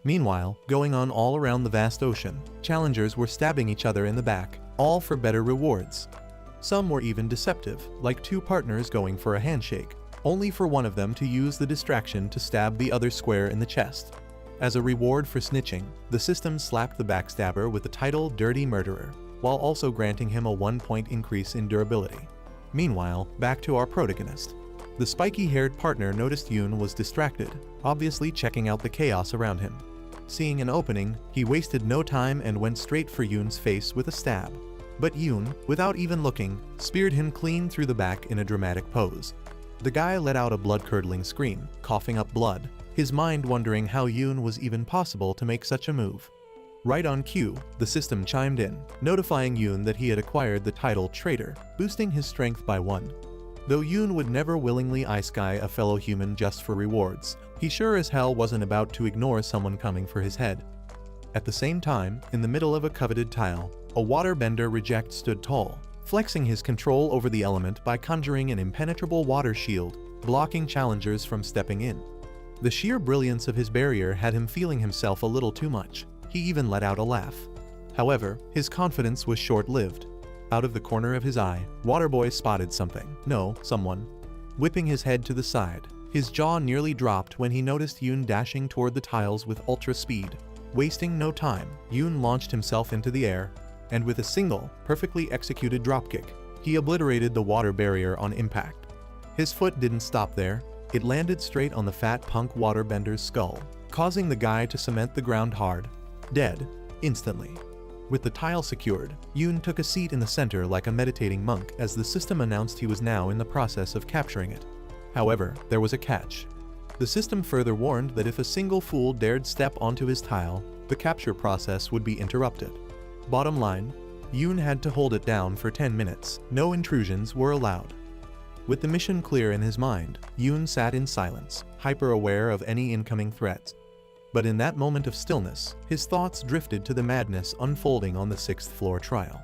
Meanwhile, going on all around the vast ocean, challengers were stabbing each other in the back, all for better rewards. Some were even deceptive, like two partners going for a handshake, only for one of them to use the distraction to stab the other square in the chest. As a reward for snitching, the system slapped the backstabber with the title Dirty Murderer, while also granting him a 1-point increase in durability. Meanwhile, back to our protagonist. The spiky-haired partner noticed Yoon was distracted, obviously checking out the chaos around him. Seeing an opening, he wasted no time and went straight for Yoon's face with a stab. But Yoon, without even looking, speared him clean through the back in a dramatic pose. The guy let out a blood-curdling scream, coughing up blood, his mind wondering how Yoon was even possible to make such a move. Right on cue, the system chimed in, notifying Yoon that he had acquired the title Traitor, boosting his strength by 1. Though Yoon would never willingly ice-sky a fellow human just for rewards, he sure as hell wasn't about to ignore someone coming for his head. At the same time, in the middle of a coveted tile, a waterbender reject stood tall, flexing his control over the element by conjuring an impenetrable water shield, blocking challengers from stepping in. The sheer brilliance of his barrier had him feeling himself a little too much. He even let out a laugh. However, his confidence was short-lived. Out of the corner of his eye, Waterboy spotted someone. Whipping his head to the side, his jaw nearly dropped when he noticed Yoon dashing toward the tiles with ultra speed. Wasting no time, Yoon launched himself into the air, and with a single, perfectly executed dropkick, he obliterated the water barrier on impact. His foot didn't stop there, it landed straight on the fat punk waterbender's skull, causing the guy to cement the ground hard. Dead, instantly. With the tile secured, Yoon took a seat in the center like a meditating monk as the system announced he was now in the process of capturing it. However, there was a catch. The system further warned that if a single fool dared step onto his tile, the capture process would be interrupted. Bottom line, Yoon had to hold it down for 10 minutes, no intrusions were allowed. With the mission clear in his mind, Yoon sat in silence, hyper-aware of any incoming threats. But in that moment of stillness, his thoughts drifted to the madness unfolding on the 6th floor trial.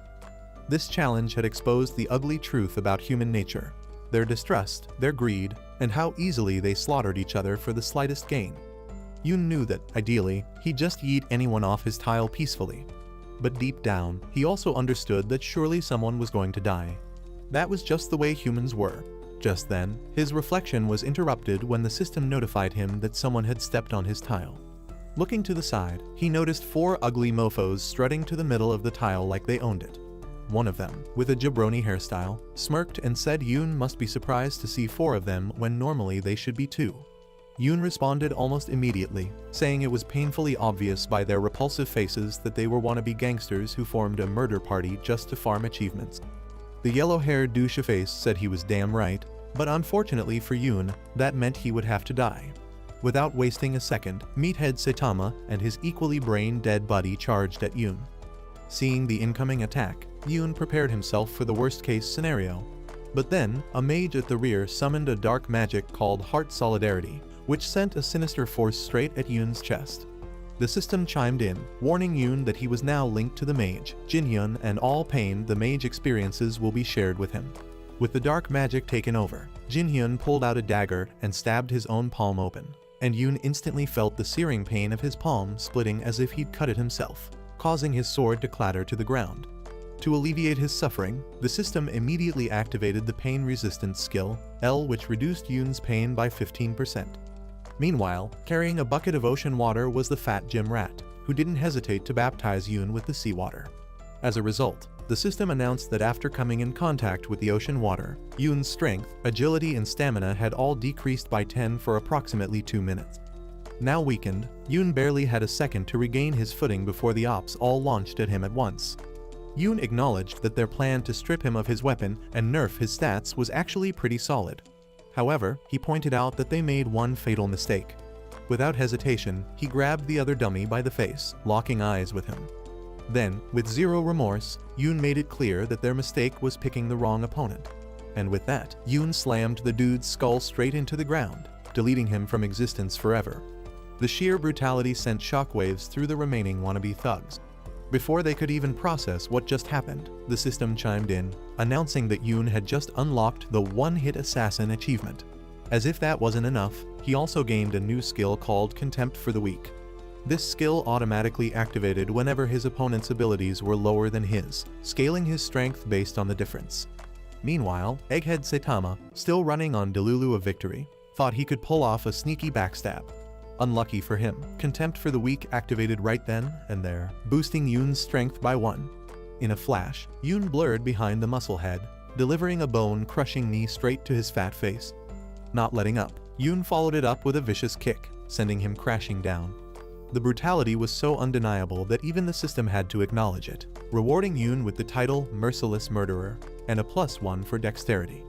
This challenge had exposed the ugly truth about human nature, their distrust, their greed, and how easily they slaughtered each other for the slightest gain. Yoon knew that, ideally, he'd just yeet anyone off his tile peacefully. But deep down, he also understood that surely someone was going to die. That was just the way humans were. Just then, his reflection was interrupted when the system notified him that someone had stepped on his tile. Looking to the side, he noticed 4 ugly mofos strutting to the middle of the tile like they owned it. One of them, with a jabroni hairstyle, smirked and said Yoon must be surprised to see 4 of them when normally they should be 2. Yoon responded almost immediately, saying it was painfully obvious by their repulsive faces that they were wannabe gangsters who formed a murder party just to farm achievements. The yellow-haired douche-face said he was damn right, but unfortunately for Yoon, that meant he would have to die. Without wasting a second, Meathead Saitama and his equally brain-dead buddy charged at Yoon. Seeing the incoming attack, Yoon prepared himself for the worst-case scenario. But then, a mage at the rear summoned a dark magic called Heart Solidarity, which sent a sinister force straight at Yoon's chest. The system chimed in, warning Yoon that he was now linked to the mage, Jinhyun, and all pain the mage experiences will be shared with him. With the dark magic taken over, Jinhyun pulled out a dagger and stabbed his own palm open, and Yoon instantly felt the searing pain of his palm splitting as if he'd cut it himself, causing his sword to clatter to the ground. To alleviate his suffering, the system immediately activated the pain resistance skill, L, which reduced Yoon's pain by 15%. Meanwhile, carrying a bucket of ocean water was the fat gym rat, who didn't hesitate to baptize Yoon with the seawater. As a result, the system announced that after coming in contact with the ocean water, Yoon's strength, agility and stamina had all decreased by 10 for approximately 2 minutes. Now weakened, Yoon barely had a second to regain his footing before the ops all launched at him at once. Yoon acknowledged that their plan to strip him of his weapon and nerf his stats was actually pretty solid. However, he pointed out that they made one fatal mistake. Without hesitation, he grabbed the other dummy by the face, locking eyes with him. Then, with zero remorse, Yoon made it clear that their mistake was picking the wrong opponent. And with that, Yoon slammed the dude's skull straight into the ground, deleting him from existence forever. The sheer brutality sent shockwaves through the remaining wannabe thugs. Before they could even process what just happened, the system chimed in, announcing that Yoon had just unlocked the One-Hit Assassin achievement. As if that wasn't enough, he also gained a new skill called Contempt for the Weak. This skill automatically activated whenever his opponent's abilities were lower than his, scaling his strength based on the difference. Meanwhile, Egghead Saitama, still running on Delulu of Victory, thought he could pull off a sneaky backstab. Unlucky for him, Contempt for the Weak activated right then and there, boosting Yoon's strength by 1. In a flash, Yoon blurred behind the muscle head, delivering a bone-crushing knee straight to his fat face. Not letting up, Yoon followed it up with a vicious kick, sending him crashing down. The brutality was so undeniable that even the system had to acknowledge it. rewarding Yoon with the title Merciless Murderer and a +1 for dexterity.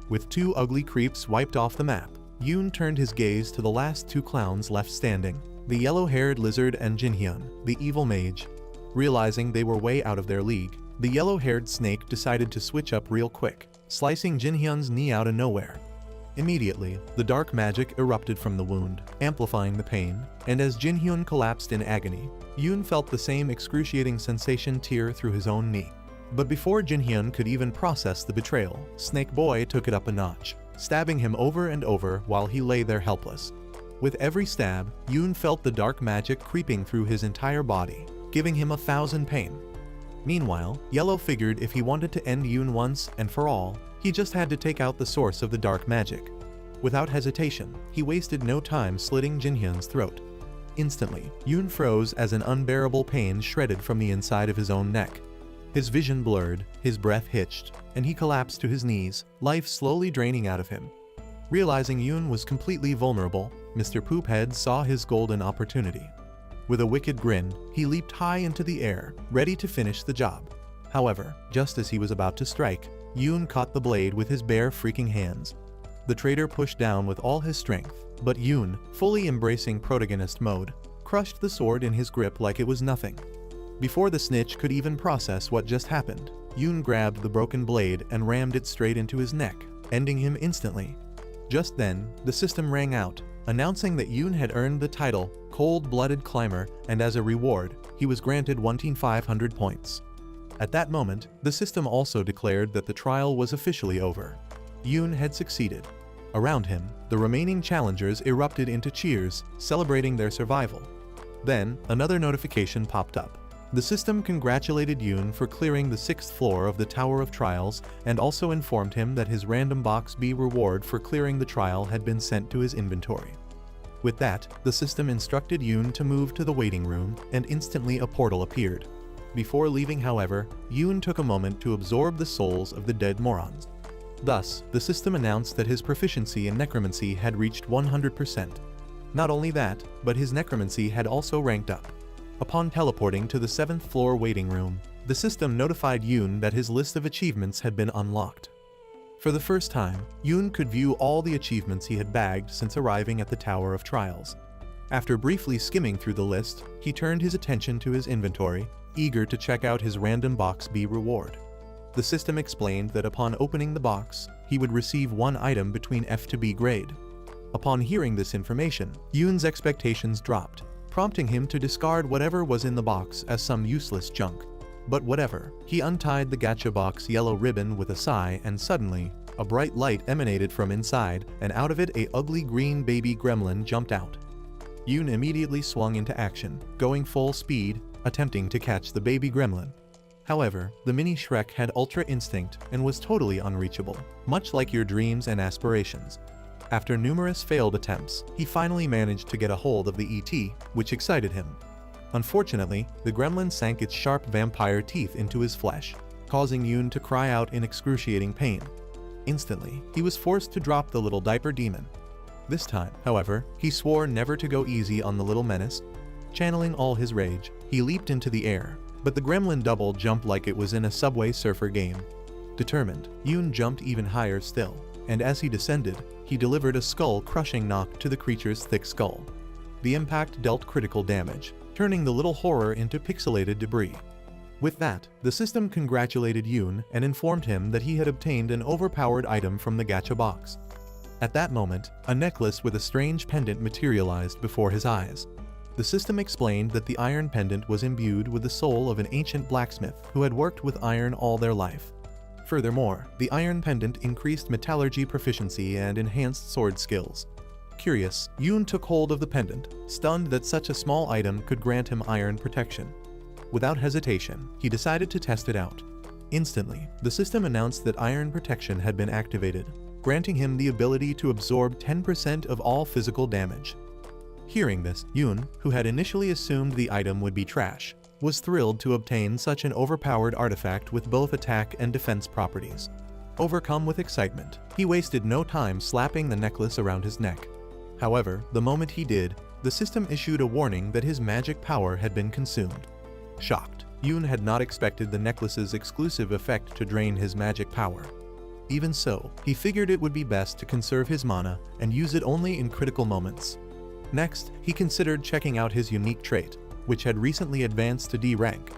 With 2 ugly creeps wiped off the map, Yoon turned his gaze to the last 2 clowns left standing, the yellow-haired lizard and Jinhyun, the evil mage. Realizing they were way out of their league, the yellow-haired snake decided to switch up real quick, slicing Jinhyun's knee out of nowhere. Immediately, the dark magic erupted from the wound, amplifying the pain, and as Jinhyun collapsed in agony, Yoon felt the same excruciating sensation tear through his own knee. But before Jinhyun could even process the betrayal, Snake Boy took it up a notch, stabbing him over and over while he lay there helpless. With every stab, Yoon felt the dark magic creeping through his entire body, giving him 1,000 pain. Meanwhile, Yellow figured if he wanted to end Yoon once and for all, he just had to take out the source of the dark magic. Without hesitation, he wasted no time slitting Jinhyun's throat. Instantly, Yoon froze as an unbearable pain shredded from the inside of his own neck. His vision blurred, his breath hitched, and he collapsed to his knees, life slowly draining out of him. Realizing Yoon was completely vulnerable, Mr. Poophead saw his golden opportunity. With a wicked grin, he leaped high into the air, ready to finish the job. However, just as he was about to strike, Yoon caught the blade with his bare freaking hands. The traitor pushed down with all his strength, but Yoon, fully embracing protagonist mode, crushed the sword in his grip like it was nothing. Before the snitch could even process what just happened, Yoon grabbed the broken blade and rammed it straight into his neck, ending him instantly. Just then, the system rang out, announcing that Yoon had earned the title Cold-Blooded Climber, and as a reward, he was granted 1,500 points. At that moment, the system also declared that the trial was officially over. Yoon had succeeded. Around him, the remaining challengers erupted into cheers, celebrating their survival. Then, another notification popped up. The system congratulated Yoon for clearing the 6th floor of the Tower of Trials and also informed him that his random box B reward for clearing the trial had been sent to his inventory. With that, the system instructed Yoon to move to the waiting room, and instantly a portal appeared. Before leaving, however, Yoon took a moment to absorb the souls of the dead morons. Thus, the system announced that his proficiency in necromancy had reached 100%. Not only that, but his necromancy had also ranked up. Upon teleporting to the 7th floor waiting room, the system notified Yoon that his list of achievements had been unlocked. For the first time, Yoon could view all the achievements he had bagged since arriving at the Tower of Trials. After briefly skimming through the list, he turned his attention to his inventory, eager to check out his random box B reward. The system explained that upon opening the box, he would receive 1 item between F to B grade. Upon hearing this information, Yoon's expectations dropped, prompting him to discard whatever was in the box as some useless junk. But whatever, he untied the gacha box yellow ribbon with a sigh, and suddenly, a bright light emanated from inside, and out of it a ugly green baby gremlin jumped out. Yoon immediately swung into action, going full speed, attempting to catch the baby gremlin. However, the mini Shrek had Ultra Instinct and was totally unreachable, much like your dreams and aspirations. After numerous failed attempts, he finally managed to get a hold of the ET, which excited him. Unfortunately, the gremlin sank its sharp vampire teeth into his flesh, causing Yoon to cry out in excruciating pain. Instantly, he was forced to drop the little diaper demon. This time, however, he swore never to go easy on the little menace. Channeling all his rage, he leaped into the air, but the gremlin double jumped like it was in a Subway Surfer game. Determined, Yoon jumped even higher still, and as he descended, he delivered a skull-crushing knock to the creature's thick skull. The impact dealt critical damage, turning the little horror into pixelated debris. With that, the system congratulated Yoon and informed him that he had obtained an overpowered item from the gacha box. At that moment, a necklace with a strange pendant materialized before his eyes. The system explained that the iron pendant was imbued with the soul of an ancient blacksmith who had worked with iron all their life. Furthermore, the iron pendant increased metallurgy proficiency and enhanced sword skills. Curious, Yoon took hold of the pendant, stunned that such a small item could grant him iron protection. Without hesitation, he decided to test it out. Instantly, the system announced that iron protection had been activated, granting him the ability to absorb 10% of all physical damage. Hearing this, Yoon, who had initially assumed the item would be trash, was thrilled to obtain such an overpowered artifact with both attack and defense properties. Overcome with excitement, he wasted no time slapping the necklace around his neck. However, the moment he did, the system issued a warning that his magic power had been consumed. Shocked, Yoon had not expected the necklace's exclusive effect to drain his magic power. Even so, he figured it would be best to conserve his mana and use it only in critical moments. Next, he considered checking out his unique trait, which had recently advanced to D rank.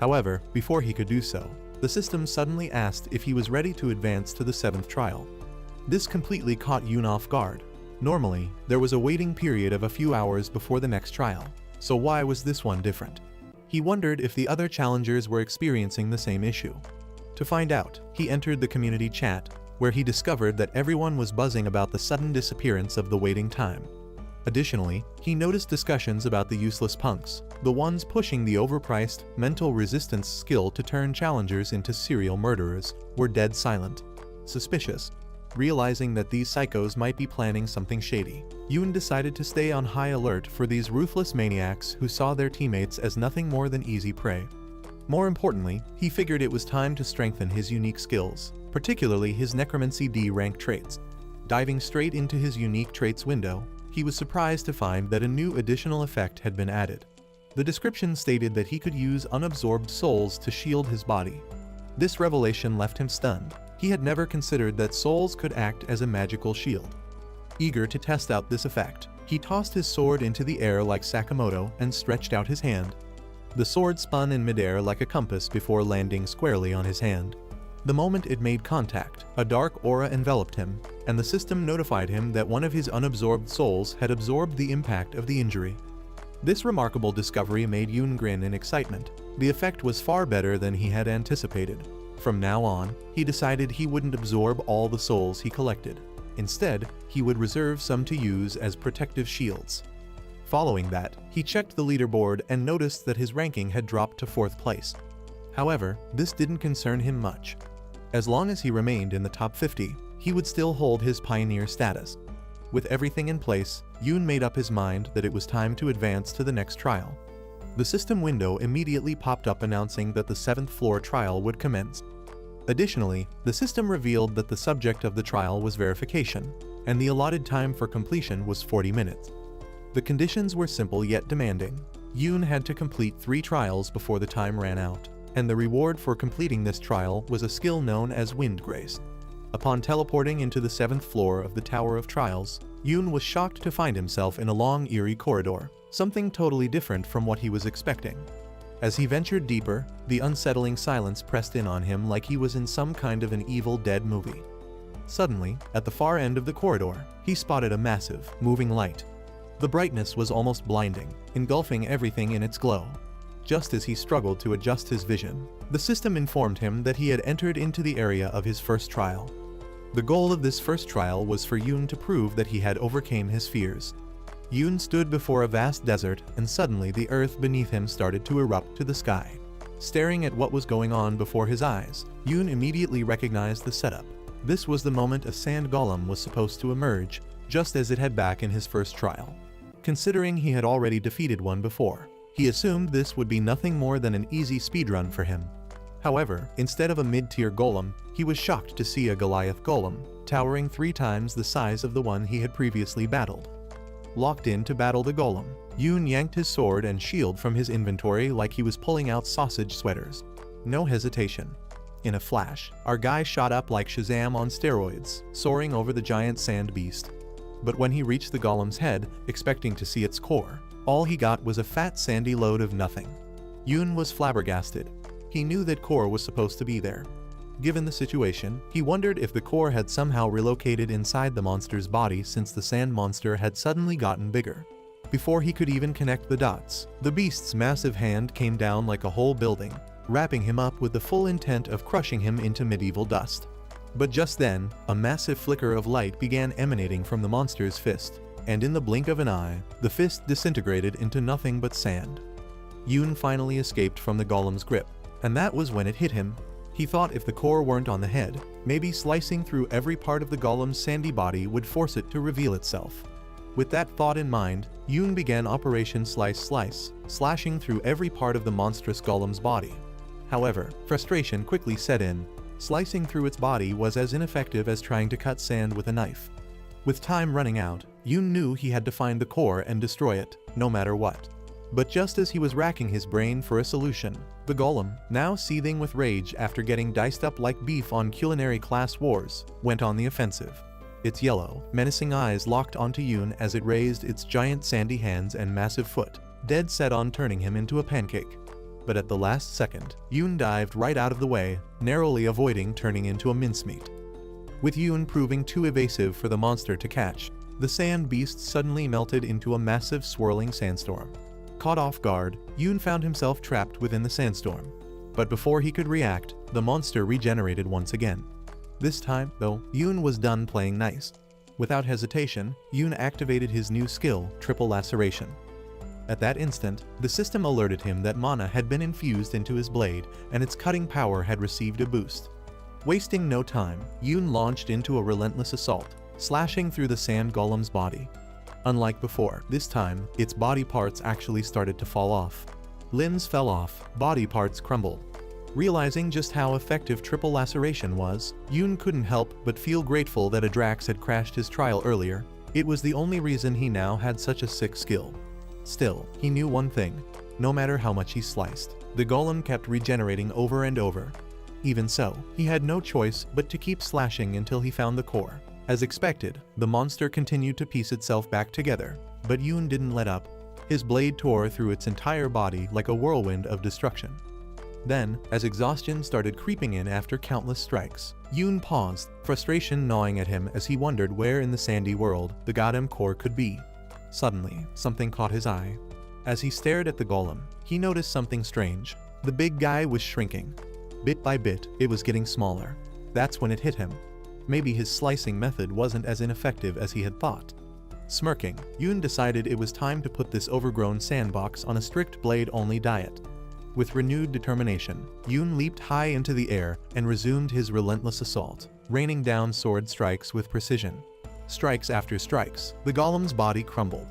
However, before he could do so, the system suddenly asked if he was ready to advance to the 7th trial. This completely caught Yoon off guard. Normally, there was a waiting period of a few hours before the next trial, so why was this one different? He wondered if the other challengers were experiencing the same issue. To find out, he entered the community chat, where he discovered that everyone was buzzing about the sudden disappearance of the waiting time. Additionally, he noticed discussions about the useless punks, the ones pushing the overpriced, mental resistance skill to turn challengers into serial murderers, were dead silent. Suspicious. Realizing that these psychos might be planning something shady, Yoon decided to stay on high alert for these ruthless maniacs who saw their teammates as nothing more than easy prey. More importantly, he figured it was time to strengthen his unique skills, particularly his Necromancy D rank traits. Diving straight into his unique traits window, he was surprised to find that a new additional effect had been added. The description stated that he could use unabsorbed souls to shield his body. This revelation left him stunned. He had never considered that souls could act as a magical shield. Eager to test out this effect, he tossed his sword into the air like Sakamoto and stretched out his hand. The sword spun in midair like a compass before landing squarely on his hand. The moment it made contact, a dark aura enveloped him, and the system notified him that one of his unabsorbed souls had absorbed the impact of the injury. This remarkable discovery made Yoon grin in excitement. The effect was far better than he had anticipated. From now on, he decided he wouldn't absorb all the souls he collected. Instead, he would reserve some to use as protective shields. Following that, he checked the leaderboard and noticed that his ranking had dropped to 4th place. However, this didn't concern him much. As long as he remained in the top 50, he would still hold his pioneer status. With everything in place, Yoon made up his mind that it was time to advance to the next trial. The system window immediately popped up announcing that the 7th floor trial would commence. Additionally, the system revealed that the subject of the trial was verification, and the allotted time for completion was 40 minutes. The conditions were simple yet demanding. Yoon had to complete 3 trials before the time ran out, and the reward for completing this trial was a skill known as Wind Grace. Upon teleporting into the 7th floor of the Tower of Trials, Yoon was shocked to find himself in a long, eerie corridor, something totally different from what he was expecting. As he ventured deeper, the unsettling silence pressed in on him like he was in some kind of an Evil Dead movie. Suddenly, at the far end of the corridor, he spotted a massive, moving light. The brightness was almost blinding, engulfing everything in its glow. Just as he struggled to adjust his vision, the system informed him that he had entered into the area of his first trial. The goal of this first trial was for Yoon to prove that he had overcome his fears. Yoon stood before a vast desert, and suddenly the earth beneath him started to erupt to the sky. Staring at what was going on before his eyes, Yoon immediately recognized the setup. This was the moment a sand golem was supposed to emerge, just as it had back in his first trial. Considering he had already defeated one before, he assumed this would be nothing more than an easy speedrun for him. However, instead of a mid-tier golem, he was shocked to see a Goliath golem, towering 3 times the size of the one he had previously battled. Locked in to battle the golem, Yoon yanked his sword and shield from his inventory like he was pulling out sausage sweaters. No hesitation. In a flash, our guy shot up like Shazam on steroids, soaring over the giant sand beast. But when he reached the golem's head, expecting to see its core, all he got was a fat sandy load of nothing. Yoon was flabbergasted. He knew that core was supposed to be there. Given the situation, he wondered if the core had somehow relocated inside the monster's body since the sand monster had suddenly gotten bigger. Before he could even connect the dots, the beast's massive hand came down like a whole building, wrapping him up with the full intent of crushing him into medieval dust. But just then, a massive flicker of light began emanating from the monster's fist, and in the blink of an eye, the fist disintegrated into nothing but sand. Yoon finally escaped from the golem's grip, and that was when it hit him. He thought if the core weren't on the head, maybe slicing through every part of the golem's sandy body would force it to reveal itself. With that thought in mind, Yoon began Operation Slice Slice, slashing through every part of the monstrous golem's body. However, frustration quickly set in. Slicing through its body was as ineffective as trying to cut sand with a knife. With time running out, Yoon knew he had to find the core and destroy it, no matter what. But just as he was racking his brain for a solution, the golem, now seething with rage after getting diced up like beef on culinary class wars, went on the offensive. Its yellow, menacing eyes locked onto Yoon as it raised its giant sandy hands and massive foot, dead set on turning him into a pancake. But at the last second, Yoon dived right out of the way, narrowly avoiding turning into a mincemeat. With Yoon proving too evasive for the monster to catch, the sand beast suddenly melted into a massive swirling sandstorm. Caught off guard, Yoon found himself trapped within the sandstorm. But before he could react, the monster regenerated once again. This time, though, Yoon was done playing nice. Without hesitation, Yoon activated his new skill, Triple Laceration. At that instant, the system alerted him that mana had been infused into his blade, and its cutting power had received a boost. Wasting no time, Yoon launched into a relentless assault, slashing through the sand golem's body. Unlike before, this time, its body parts actually started to fall off. Limbs fell off, body parts crumbled. Realizing just how effective Triple Laceration was, Yoon couldn't help but feel grateful that a Drax had crashed his trial earlier. It was the only reason he now had such a sick skill. Still, he knew one thing. No matter how much he sliced, the golem kept regenerating over and over. Even so, he had no choice but to keep slashing until he found the core. As expected, the monster continued to piece itself back together, but Yoon didn't let up. His blade tore through its entire body like a whirlwind of destruction. Then, as exhaustion started creeping in after countless strikes, Yoon paused, frustration gnawing at him as he wondered where in the sandy world the goddamn core could be. Suddenly, something caught his eye. As he stared at the golem, he noticed something strange. The big guy was shrinking. Bit by bit, it was getting smaller. That's when it hit him. Maybe his slicing method wasn't as ineffective as he had thought. Smirking, Yoon decided it was time to put this overgrown sandbox on a strict blade-only diet. With renewed determination, Yoon leaped high into the air and resumed his relentless assault, raining down sword strikes with precision. Strikes after strikes, the golem's body crumbled.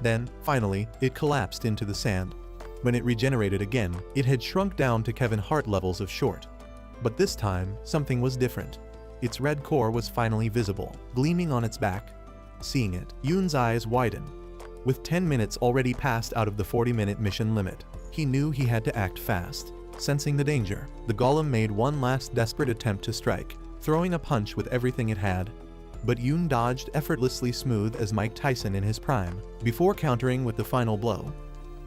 Then, finally, it collapsed into the sand. When it regenerated again, it had shrunk down to Kevin Hart levels of short. But this time, something was different. Its red core was finally visible, gleaming on its back. Seeing it, Yoon's eyes widened. With 10 minutes already passed out of the 40-minute mission limit, he knew he had to act fast. Sensing the danger, the golem made one last desperate attempt to strike, throwing a punch with everything it had. But Yoon dodged effortlessly smooth as Mike Tyson in his prime, before countering with the final blow.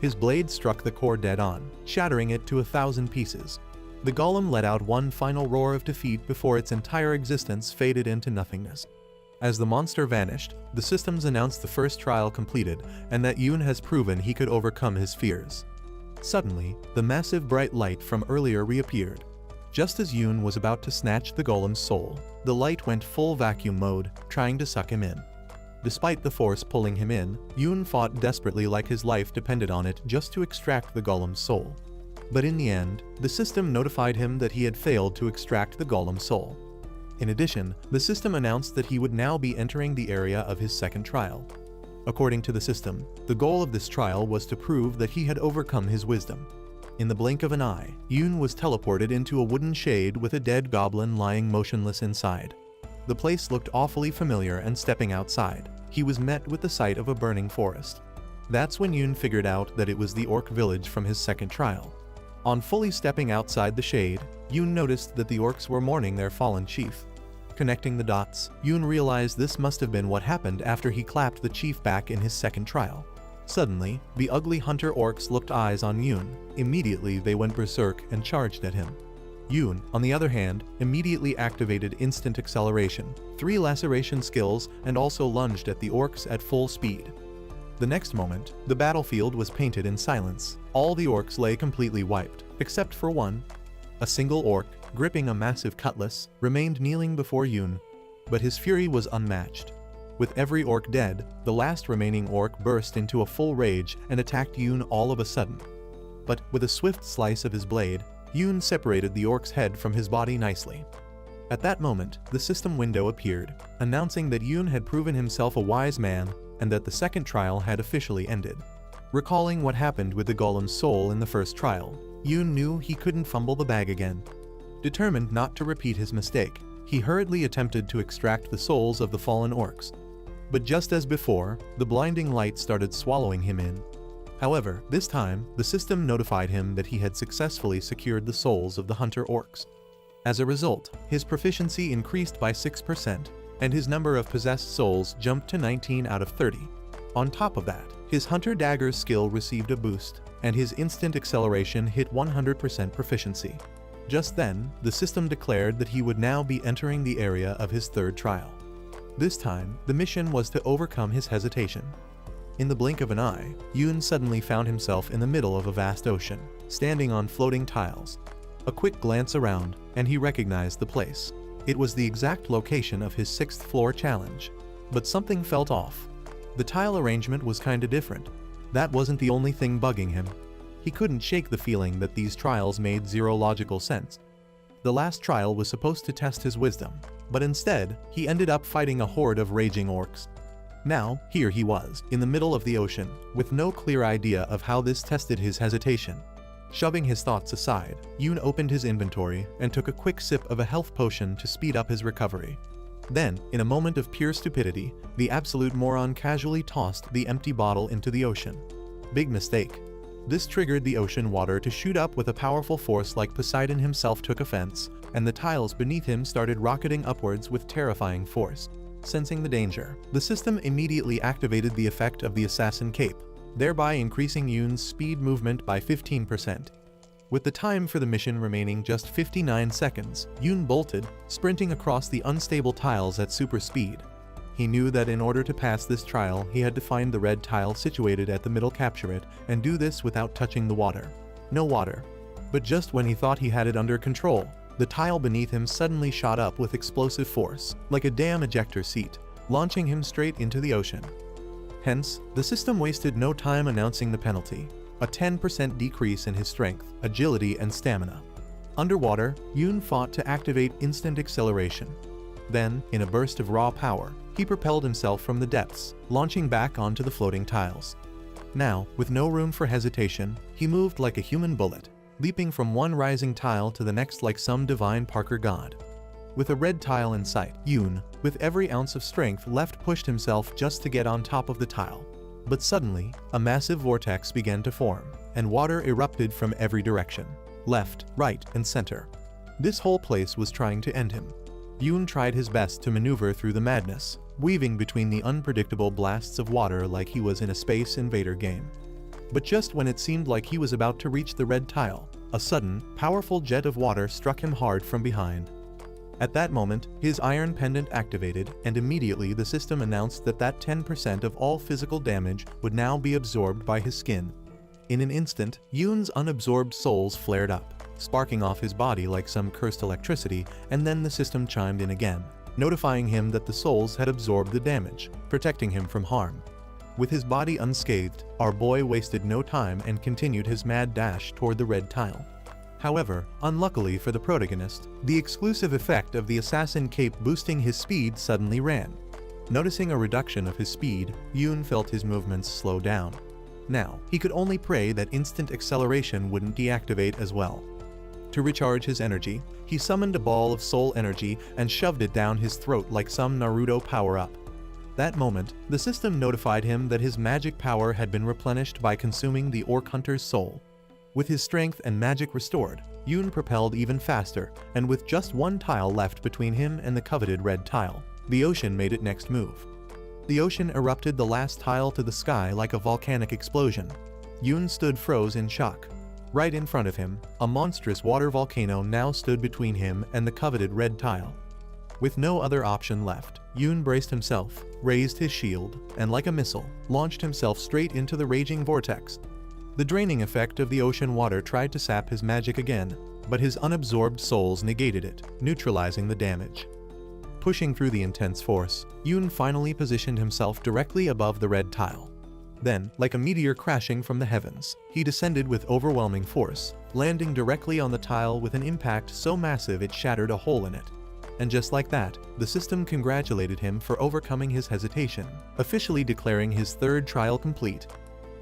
His blade struck the core dead on, shattering it to 1,000 pieces. The golem let out one final roar of defeat before its entire existence faded into nothingness. As the monster vanished, the systems announced the first trial completed and that Yoon has proven he could overcome his fears. Suddenly, the massive bright light from earlier reappeared. Just as Yoon was about to snatch the golem's soul, the light went full vacuum mode, trying to suck him in. Despite the force pulling him in, Yoon fought desperately like his life depended on it just to extract the golem's soul. But in the end, the system notified him that he had failed to extract the golem's soul. In addition, the system announced that he would now be entering the area of his second trial. According to the system, the goal of this trial was to prove that he had overcome his wisdom. In the blink of an eye, Yoon was teleported into a wooden shade with a dead goblin lying motionless inside. The place looked awfully familiar, and stepping outside, he was met with the sight of a burning forest. That's when Yoon figured out that it was the orc village from his second trial. On fully stepping outside the shade, Yoon noticed that the orcs were mourning their fallen chief. Connecting the dots, Yoon realized this must have been what happened after he clapped the chief back in his second trial. Suddenly, the ugly hunter orcs locked eyes on Yoon. Immediately they went berserk and charged at him. Yoon, on the other hand, immediately activated instant acceleration, 3 laceration skills, and also lunged at the orcs at full speed. The next moment, the battlefield was painted in silence. All the orcs lay completely wiped, except for one. A single orc, gripping a massive cutlass, remained kneeling before Yoon, but his fury was unmatched. With every orc dead, the last remaining orc burst into a full rage and attacked Yoon all of a sudden. But with a swift slice of his blade, Yoon separated the orc's head from his body nicely. At that moment, the system window appeared, announcing that Yoon had proven himself a wise man and that the second trial had officially ended. Recalling what happened with the golem's soul in the first trial, Yoon knew he couldn't fumble the bag again. Determined not to repeat his mistake, he hurriedly attempted to extract the souls of the fallen orcs. But just as before, the blinding light started swallowing him in. However, this time, the system notified him that he had successfully secured the souls of the hunter orcs. As a result, his proficiency increased by 6%, and his number of possessed souls jumped to 19 out of 30. On top of that, his hunter dagger skill received a boost, and his instant acceleration hit 100% proficiency. Just then, the system declared that he would now be entering the area of his third trial. This time, the mission was to overcome his hesitation. In the blink of an eye, Yoon suddenly found himself in the middle of a vast ocean, standing on floating tiles. A quick glance around, and he recognized the place. It was the exact location of his 6th floor challenge. But something felt off. The tile arrangement was kinda different. That wasn't the only thing bugging him. He couldn't shake the feeling that these trials made zero logical sense. The last trial was supposed to test his wisdom, but instead, he ended up fighting a horde of raging orcs. Now, here he was, in the middle of the ocean, with no clear idea of how this tested his hesitation. Shoving his thoughts aside, Yoon opened his inventory and took a quick sip of a health potion to speed up his recovery. Then, in a moment of pure stupidity, the absolute moron casually tossed the empty bottle into the ocean. Big mistake. This triggered the ocean water to shoot up with a powerful force like Poseidon himself took offense, and the tiles beneath him started rocketing upwards with terrifying force. Sensing the danger, the system immediately activated the effect of the Assassin Cape, thereby increasing Yoon's speed movement by 15%. With the time for the mission remaining just 59 seconds, Yoon bolted, sprinting across the unstable tiles at super speed. He knew that in order to pass this trial, he had to find the red tile situated at the middle, capture it, and do this without touching the water. No water. But just when he thought he had it under control, the tile beneath him suddenly shot up with explosive force, like a damn ejector seat, launching him straight into the ocean. Hence, the system wasted no time announcing the penalty: a 10% decrease in his strength, agility, and stamina. Underwater, Yoon fought to activate instant acceleration. Then, in a burst of raw power, he propelled himself from the depths, launching back onto the floating tiles. Now, with no room for hesitation, he moved like a human bullet, leaping from one rising tile to the next like some divine Parker god. With a red tile in sight, Yoon, with every ounce of strength left, pushed himself just to get on top of the tile. But suddenly, a massive vortex began to form, and water erupted from every direction, left, right, and center. This whole place was trying to end him. Yoon tried his best to maneuver through the madness, weaving between the unpredictable blasts of water like he was in a Space Invader game. But just when it seemed like he was about to reach the red tile, a sudden, powerful jet of water struck him hard from behind. At that moment, his iron pendant activated, and immediately the system announced that 10% of all physical damage would now be absorbed by his skin. In an instant, Yoon's unabsorbed souls flared up, sparking off his body like some cursed electricity, and then the system chimed in again, notifying him that the souls had absorbed the damage, protecting him from harm. With his body unscathed, our boy wasted no time and continued his mad dash toward the red tile. However, unluckily for the protagonist, the exclusive effect of the Assassin Cape boosting his speed suddenly ran. Noticing a reduction of his speed, Yoon felt his movements slow down. Now, he could only pray that instant acceleration wouldn't deactivate as well. To recharge his energy, he summoned a ball of soul energy and shoved it down his throat like some Naruto power-up. That moment, the system notified him that his magic power had been replenished by consuming the Orc Hunter's soul. With his strength and magic restored, Yoon propelled even faster, and with just one tile left between him and the coveted red tile, the ocean made its next move. The ocean erupted the last tile to the sky like a volcanic explosion. Yoon stood froze in shock. Right in front of him, a monstrous water volcano now stood between him and the coveted red tile. With no other option left, Yoon braced himself, raised his shield, and like a missile, launched himself straight into the raging vortex. The draining effect of the ocean water tried to sap his magic again, but his unabsorbed souls negated it, neutralizing the damage. Pushing through the intense force, Yoon finally positioned himself directly above the red tile. Then, like a meteor crashing from the heavens, he descended with overwhelming force, landing directly on the tile with an impact so massive it shattered a hole in it. And just like that, the system congratulated him for overcoming his hesitation, officially declaring his third trial complete.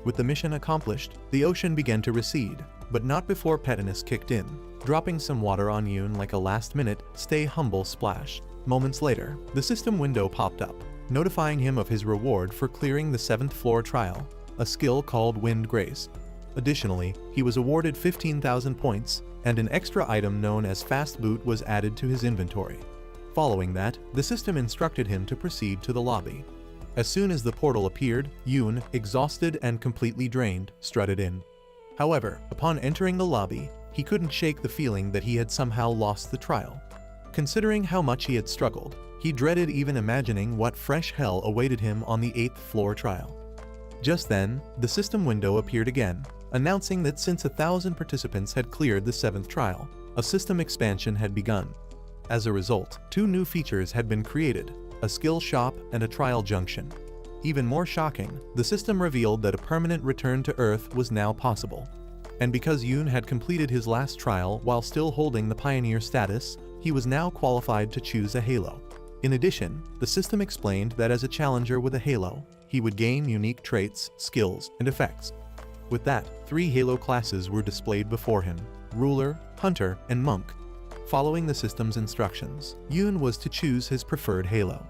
With the mission accomplished, the ocean began to recede, but not before pettiness kicked in, dropping some water on Yoon like a last-minute, stay humble splash. Moments later, the system window popped up, notifying him of his reward for clearing the 7th floor trial. a skill called Wind Grace. Additionally, he was awarded 15,000 points, and an extra item known as Fast Boot was added to his inventory. Following that, the system instructed him to proceed to the lobby. As soon as the portal appeared, Yoon, exhausted and completely drained, strutted in. However, upon entering the lobby, he couldn't shake the feeling that he had somehow lost the trial. Considering how much he had struggled, he dreaded even imagining what fresh hell awaited him on the 8th floor trial. Just then, the system window appeared again, announcing that since 1,000 participants had cleared the 7th trial, a system expansion had begun. As a result, 2 new features had been created, a skill shop and a trial junction. Even more shocking, the system revealed that a permanent return to Earth was now possible. And because Yoon had completed his last trial while still holding the pioneer status, he was now qualified to choose a halo. In addition, the system explained that as a challenger with a halo, he would gain unique traits, skills, and effects. With that, 3 halo classes were displayed before him: Ruler, Hunter, and Monk. Following the system's instructions, Yoon was to choose his preferred halo.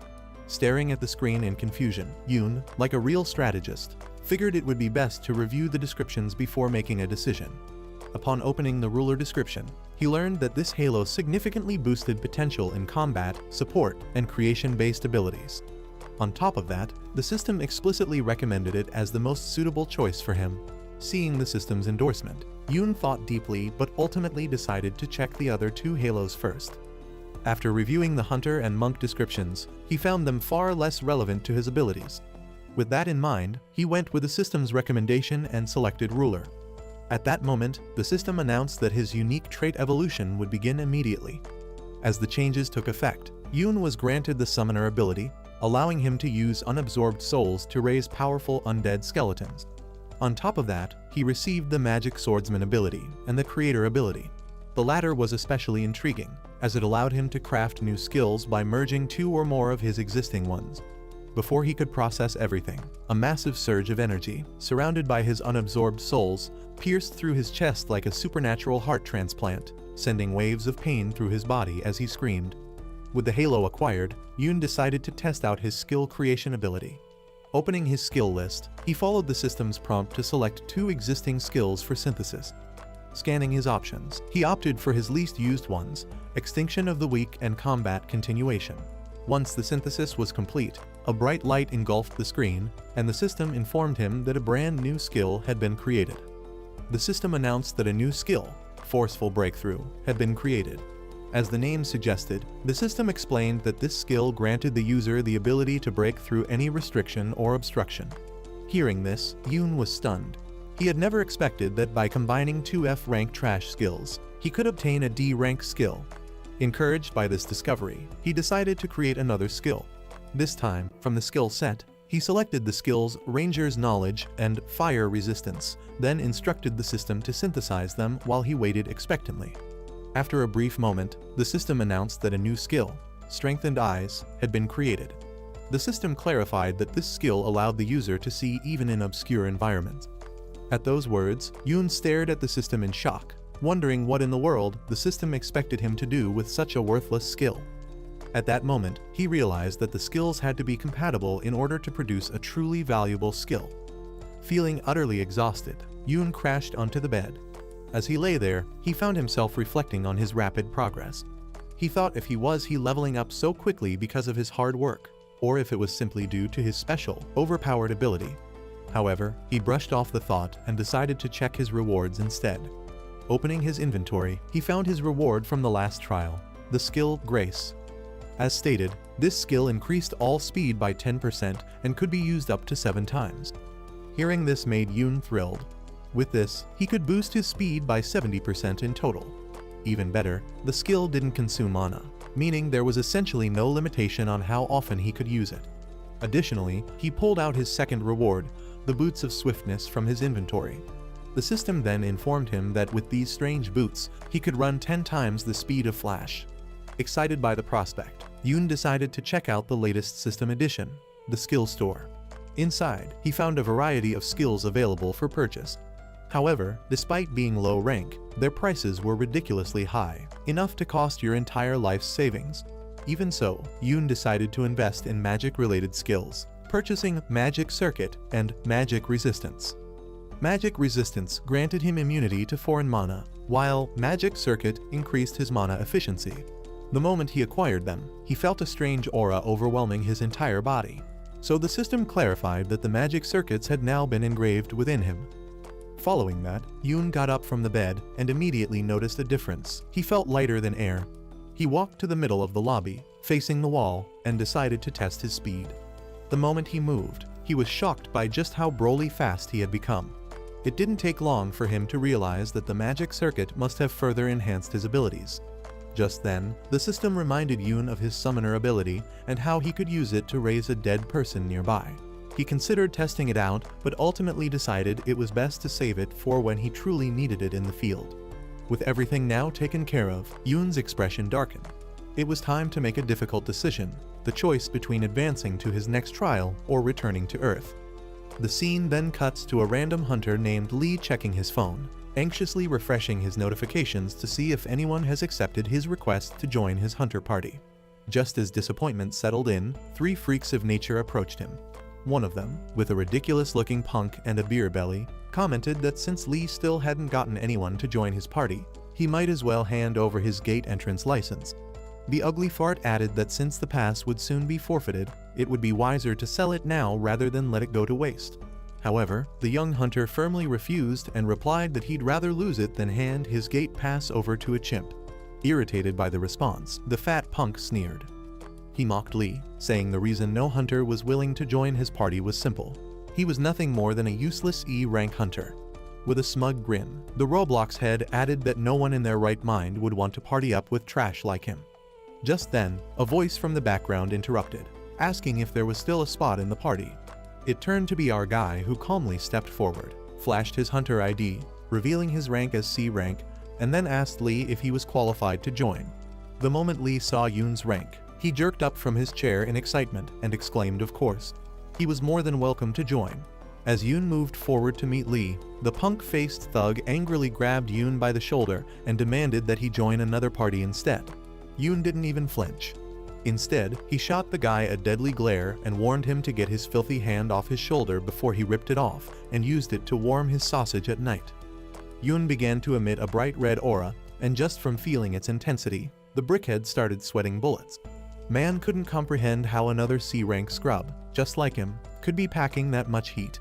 Staring at the screen in confusion, Yoon, like a real strategist, figured it would be best to review the descriptions before making a decision. Upon opening the Ruler description, he learned that this halo significantly boosted potential in combat, support, and creation-based abilities. On top of that, the system explicitly recommended it as the most suitable choice for him. Seeing the system's endorsement, Yoon thought deeply but ultimately decided to check the other 2 halos first. After reviewing the Hunter and Monk descriptions, he found them far less relevant to his abilities. With that in mind, he went with the system's recommendation and selected Ruler. At that moment, the system announced that his unique trait evolution would begin immediately. As the changes took effect, Yoon was granted the Summoner ability, allowing him to use unabsorbed souls to raise powerful undead skeletons. On top of that, he received the Magic Swordsman ability and the Creator ability. The latter was especially intriguing, as it allowed him to craft new skills by merging 2 or more of his existing ones. Before he could process everything, a massive surge of energy, surrounded by his unabsorbed souls, pierced through his chest like a supernatural heart transplant, sending waves of pain through his body as he screamed. With the halo acquired, Yoon decided to test out his skill creation ability. Opening his skill list, he followed the system's prompt to select 2 existing skills for synthesis. Scanning his options, he opted for his least used ones, Extinction of the Weak and Combat Continuation. Once the synthesis was complete, a bright light engulfed the screen, and the system informed him that a brand new skill had been created. The system announced that a new skill, Forceful Breakthrough, had been created. As the name suggested, the system explained that this skill granted the user the ability to break through any restriction or obstruction. Hearing this, Yoon was stunned. He had never expected that by combining 2 F-rank trash skills, he could obtain a D-rank skill. Encouraged by this discovery, he decided to create another skill. This time, from the skill set, he selected the skills Ranger's Knowledge and Fire Resistance, then instructed the system to synthesize them while he waited expectantly. After a brief moment, the system announced that a new skill, Strengthened Eyes, had been created. The system clarified that this skill allowed the user to see even in obscure environments. At those words, Yoon stared at the system in shock, wondering what in the world the system expected him to do with such a worthless skill. At that moment, he realized that the skills had to be compatible in order to produce a truly valuable skill. Feeling utterly exhausted, Yoon crashed onto the bed. As he lay there, he found himself reflecting on his rapid progress. He thought if he was leveling up so quickly because of his hard work, or if it was simply due to his special, overpowered ability. However, he brushed off the thought and decided to check his rewards instead. Opening his inventory, he found his reward from the last trial, the skill Grace. As stated, this skill increased all speed by 10% and could be used up to 7 times. Hearing this made Yoon thrilled. With this, he could boost his speed by 70% in total. Even better, the skill didn't consume mana, meaning there was essentially no limitation on how often he could use it. Additionally, he pulled out his second reward, the Boots of Swiftness, from his inventory. The system then informed him that with these strange boots, he could run 10 times the speed of Flash. Excited by the prospect, Yoon decided to check out the latest system addition, the Skill Store. Inside, he found a variety of skills available for purchase. However, despite being low rank, their prices were ridiculously high, enough to cost your entire life's savings. Even so, Yoon decided to invest in magic-related skills. purchasing Magic Circuit and Magic Resistance. Magic Resistance granted him immunity to foreign mana, while Magic Circuit increased his mana efficiency. The moment he acquired them, he felt a strange aura overwhelming his entire body. So the system clarified that the magic circuits had now been engraved within him. Following that, Yoon got up from the bed and immediately noticed a difference. He felt lighter than air. He walked to the middle of the lobby, facing the wall, and decided to test his speed. The moment he moved, he was shocked by just how Broly fast he had become. It didn't take long for him to realize that the magic circuit must have further enhanced his abilities. Just then, the system reminded Yoon of his summoner ability and how he could use it to raise a dead person nearby. He considered testing it out, but ultimately decided it was best to save it for when he truly needed it in the field. With everything now taken care of, Yoon's expression darkened. It was time to make a difficult decision, the choice between advancing to his next trial or returning to Earth. The scene then cuts to a random hunter named Lee checking his phone, anxiously refreshing his notifications to see if anyone has accepted his request to join his hunter party. Just as disappointment settled in, 3 freaks of nature approached him. One of them, with a ridiculous-looking punk and a beer belly, commented that since Lee still hadn't gotten anyone to join his party, he might as well hand over his gate entrance license. The ugly fart added that since the pass would soon be forfeited, it would be wiser to sell it now rather than let it go to waste. However, the young hunter firmly refused and replied that he'd rather lose it than hand his gate pass over to a chimp. Irritated by the response, the fat punk sneered. He mocked Lee, saying the reason no hunter was willing to join his party was simple. He was nothing more than a useless E-rank hunter. With a smug grin, the Roblox head added that no one in their right mind would want to party up with trash like him. Just then, a voice from the background interrupted, asking if there was still a spot in the party. It turned to be our guy, who calmly stepped forward, flashed his hunter ID, revealing his rank as C rank, and then asked Lee if he was qualified to join. The moment Lee saw Yoon's rank, he jerked up from his chair in excitement and exclaimed of course. He was more than welcome to join. As Yoon moved forward to meet Lee, the punk-faced thug angrily grabbed Yoon by the shoulder and demanded that he join another party instead. Yoon didn't even flinch. Instead, he shot the guy a deadly glare and warned him to get his filthy hand off his shoulder before he ripped it off and used it to warm his sausage at night. Yoon began to emit a bright red aura, and just from feeling its intensity, the brickhead started sweating bullets. Man couldn't comprehend how another C-rank scrub, just like him, could be packing that much heat.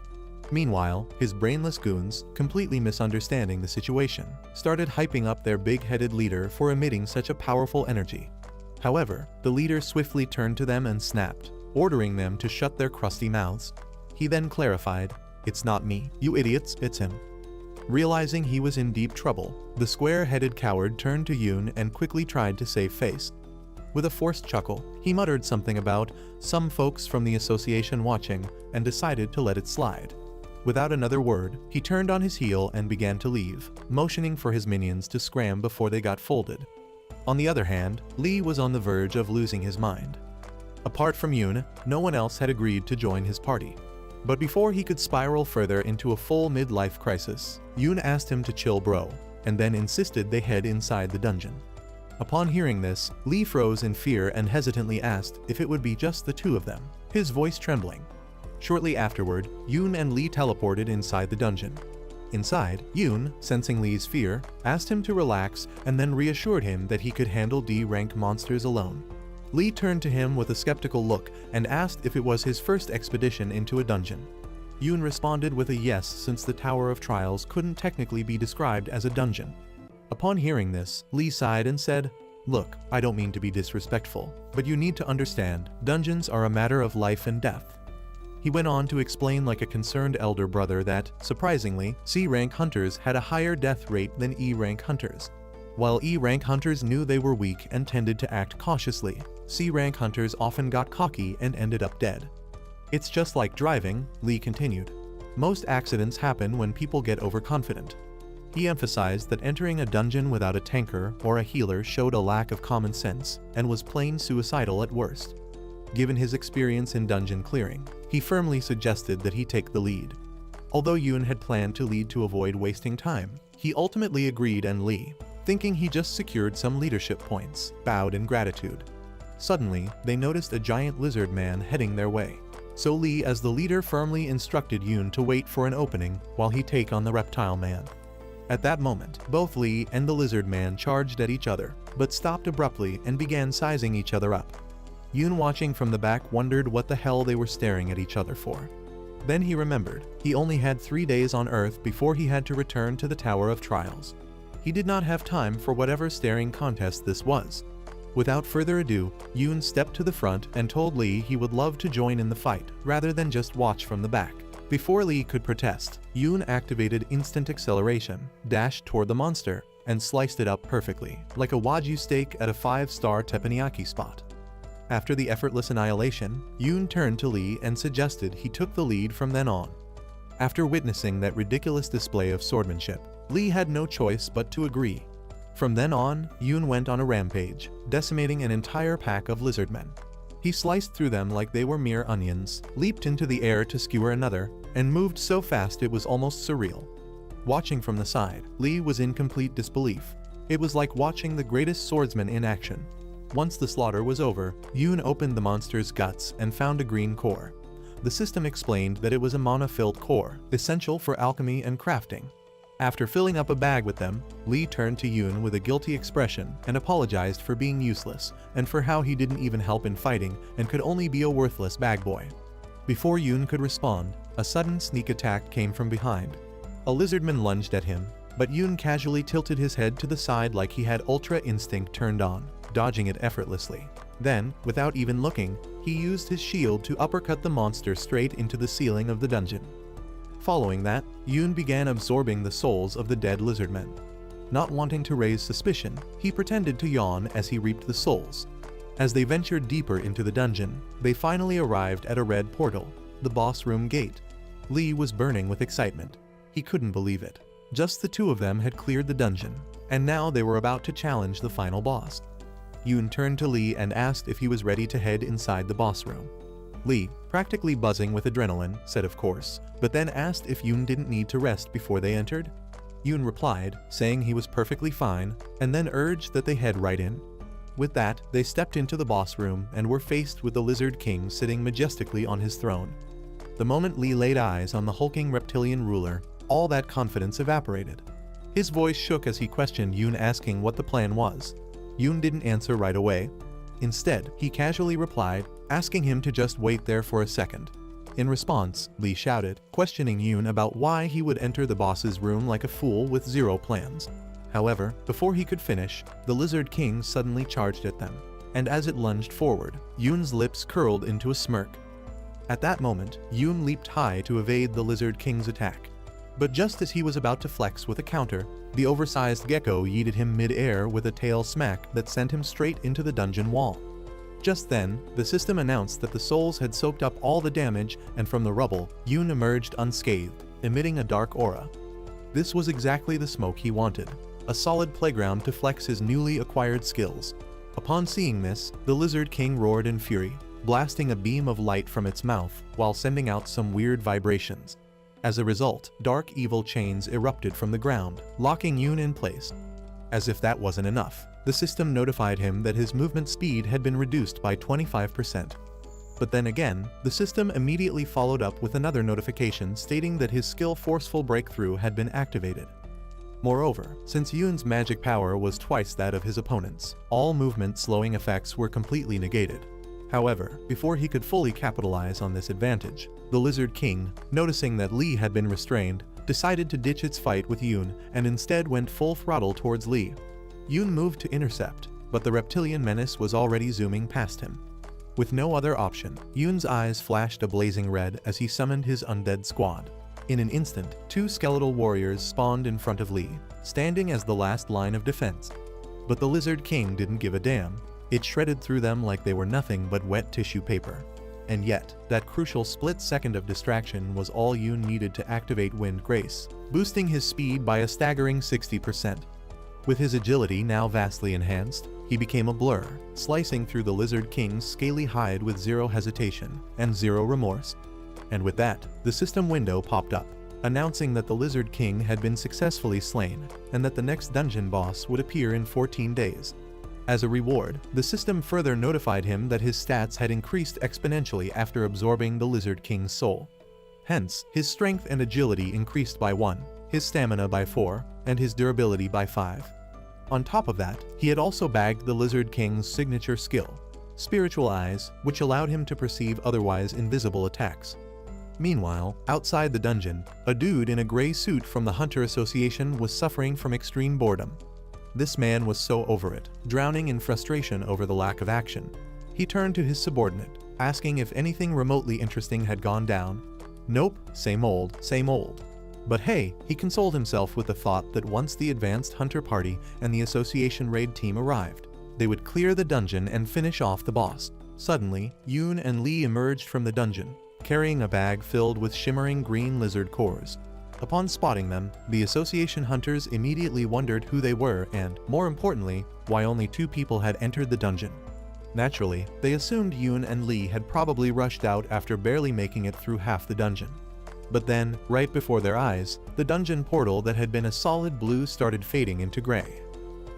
Meanwhile, his brainless goons, completely misunderstanding the situation, started hyping up their big-headed leader for emitting such a powerful energy. However, the leader swiftly turned to them and snapped, ordering them to shut their crusty mouths. He then clarified, "It's not me, you idiots, it's him." Realizing he was in deep trouble, the square-headed coward turned to Yoon and quickly tried to save face. With a forced chuckle, he muttered something about some folks from the association watching and decided to let it slide. Without another word, he turned on his heel and began to leave, motioning for his minions to scram before they got folded. On the other hand, Lee was on the verge of losing his mind. Apart from Yoon, no one else had agreed to join his party. But before he could spiral further into a full midlife crisis, Yoon asked him to chill bro, and then insisted they head inside the dungeon. Upon hearing this, Lee froze in fear and hesitantly asked if it would be just the two of them, his voice trembling. Shortly afterward, Yoon and Lee teleported inside the dungeon. Inside, Yoon, sensing Lee's fear, asked him to relax and then reassured him that he could handle D-rank monsters alone. Lee turned to him with a skeptical look and asked if it was his first expedition into a dungeon. Yoon responded with a yes, since the Tower of Trials couldn't technically be described as a dungeon. Upon hearing this, Lee sighed and said, "Look, I don't mean to be disrespectful, but you need to understand, dungeons are a matter of life and death." He went on to explain like a concerned elder brother that, surprisingly, C-rank hunters had a higher death rate than E-rank hunters. While E-rank hunters knew they were weak and tended to act cautiously, C-rank hunters often got cocky and ended up dead. "It's just like driving," Lee continued. "Most accidents happen when people get overconfident." He emphasized that entering a dungeon without a tanker or a healer showed a lack of common sense and was plain suicidal at worst. Given his experience in dungeon clearing, he firmly suggested that he take the lead. Although Yoon had planned to lead to avoid wasting time, he ultimately agreed, and Lee, thinking he just secured some leadership points, bowed in gratitude. Suddenly, they noticed a giant lizard man heading their way. So Lee as the leader firmly instructed Yoon to wait for an opening while he take on the reptile man. At that moment, both Lee and the lizard man charged at each other, but stopped abruptly and began sizing each other up. Yoon, watching from the back, wondered what the hell they were staring at each other for. Then he remembered, he only had 3 days on Earth before he had to return to the Tower of Trials. He did not have time for whatever staring contest this was. Without further ado, Yoon stepped to the front and told Lee he would love to join in the fight, rather than just watch from the back. Before Lee could protest, Yoon activated instant acceleration, dashed toward the monster, and sliced it up perfectly, like a wagyu steak at a 5-star teppanyaki spot. After the effortless annihilation, Yoon turned to Lee and suggested he took the lead from then on. After witnessing that ridiculous display of swordsmanship, Lee had no choice but to agree. From then on, Yoon went on a rampage, decimating an entire pack of lizardmen. He sliced through them like they were mere onions, leaped into the air to skewer another, and moved so fast it was almost surreal. Watching from the side, Lee was in complete disbelief. It was like watching the greatest swordsman in action. Once the slaughter was over, Yoon opened the monster's guts and found a green core. The system explained that it was a mana-filled core, essential for alchemy and crafting. After filling up a bag with them, Lee turned to Yoon with a guilty expression and apologized for being useless and for how he didn't even help in fighting and could only be a worthless bag boy. Before Yoon could respond, a sudden sneak attack came from behind. A lizardman lunged at him, but Yoon casually tilted his head to the side like he had Ultra Instinct turned on, dodging it effortlessly. Then, without even looking, he used his shield to uppercut the monster straight into the ceiling of the dungeon. Following that, Yoon began absorbing the souls of the dead lizardmen. Not wanting to raise suspicion, he pretended to yawn as he reaped the souls. As they ventured deeper into the dungeon, they finally arrived at a red portal, the boss room gate. Lee was burning with excitement. He couldn't believe it. Just the two of them had cleared the dungeon, and now they were about to challenge the final boss. Yoon turned to Lee and asked if he was ready to head inside the boss room. Lee, practically buzzing with adrenaline, said of course, but then asked if Yoon didn't need to rest before they entered. Yoon replied, saying he was perfectly fine, and then urged that they head right in. With that, they stepped into the boss room and were faced with the Lizard King sitting majestically on his throne. The moment Lee laid eyes on the hulking reptilian ruler, all that confidence evaporated. His voice shook as he questioned Yoon, asking what the plan was. Yoon didn't answer right away. Instead, he casually replied, asking him to just wait there for a second. In response, Lee shouted, questioning Yoon about why he would enter the boss's room like a fool with zero plans. However, before he could finish, the Lizard King suddenly charged at them, and as it lunged forward, Yoon's lips curled into a smirk. At that moment, Yoon leaped high to evade the Lizard King's attack. But just as he was about to flex with a counter, the oversized gecko yeeted him mid-air with a tail smack that sent him straight into the dungeon wall. Just then, the system announced that the souls had soaked up all the damage, and from the rubble, Yoon emerged unscathed, emitting a dark aura. This was exactly the smoke he wanted, a solid playground to flex his newly acquired skills. Upon seeing this, the Lizard King roared in fury, blasting a beam of light from its mouth while sending out some weird vibrations. As a result, dark evil chains erupted from the ground, locking Yoon in place. As if that wasn't enough, the system notified him that his movement speed had been reduced by 25%. But then again, the system immediately followed up with another notification stating that his skill Forceful Breakthrough had been activated. Moreover, since Yoon's magic power was twice that of his opponent's, all movement slowing effects were completely negated. However, before he could fully capitalize on this advantage, the Lizard King, noticing that Lee had been restrained, decided to ditch its fight with Yoon and instead went full throttle towards Lee. Yoon moved to intercept, but the reptilian menace was already zooming past him. With no other option, Yoon's eyes flashed a blazing red as he summoned his undead squad. In an instant, two skeletal warriors spawned in front of Lee, standing as the last line of defense. But the Lizard King didn't give a damn. It shredded through them like they were nothing but wet tissue paper. And yet, that crucial split second of distraction was all Yoon needed to activate Wind Grace, boosting his speed by a staggering 60%. With his agility now vastly enhanced, he became a blur, slicing through the Lizard King's scaly hide with zero hesitation and zero remorse. And with that, the system window popped up, announcing that the Lizard King had been successfully slain, and that the next dungeon boss would appear in 14 days. As a reward, the system further notified him that his stats had increased exponentially after absorbing the Lizard King's soul. Hence, his strength and agility increased by 1, his stamina by 4, and his durability by 5. On top of that, he had also bagged the Lizard King's signature skill, Spiritual Eyes, which allowed him to perceive otherwise invisible attacks. Meanwhile, outside the dungeon, a dude in a gray suit from the Hunter Association was suffering from extreme boredom. This man was so over it, drowning in frustration over the lack of action. He turned to his subordinate, asking if anything remotely interesting had gone down. Nope, same old, same old. But hey, he consoled himself with the thought that once the advanced hunter party and the association raid team arrived, they would clear the dungeon and finish off the boss. Suddenly, Yoon and Lee emerged from the dungeon, carrying a bag filled with shimmering green lizard cores. Upon spotting them, the association hunters immediately wondered who they were and, more importantly, why only 2 people had entered the dungeon. Naturally, they assumed Yoon and Lee had probably rushed out after barely making it through half the dungeon. But then, right before their eyes, the dungeon portal that had been a solid blue started fading into gray.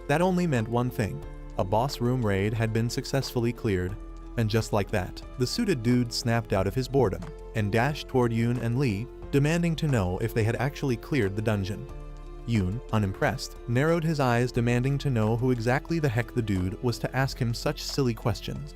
That only meant one thing: a boss room raid had been successfully cleared. And just like that, the suited dude snapped out of his boredom and dashed toward Yoon and Lee, demanding to know if they had actually cleared the dungeon. Yoon, unimpressed, narrowed his eyes, demanding to know who exactly the heck the dude was to ask him such silly questions.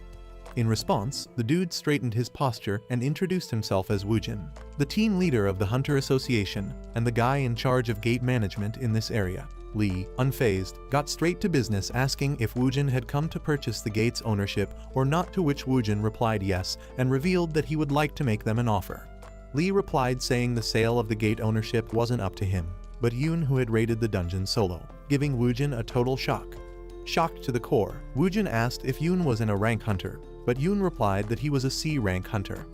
In response, the dude straightened his posture and introduced himself as Woojin, the team leader of the Hunter Association and the guy in charge of gate management in this area. Lee, unfazed, got straight to business, asking if Woojin had come to purchase the gate's ownership or not, to which Woojin replied yes and revealed that he would like to make them an offer. Lee replied saying the sale of the gate ownership wasn't up to him, but Yoon, who had raided the dungeon solo, giving Woojin a total shock. Shocked to the core, Woojin asked if Yoon was in a rank hunter, but Yoon replied that he was a C rank hunter.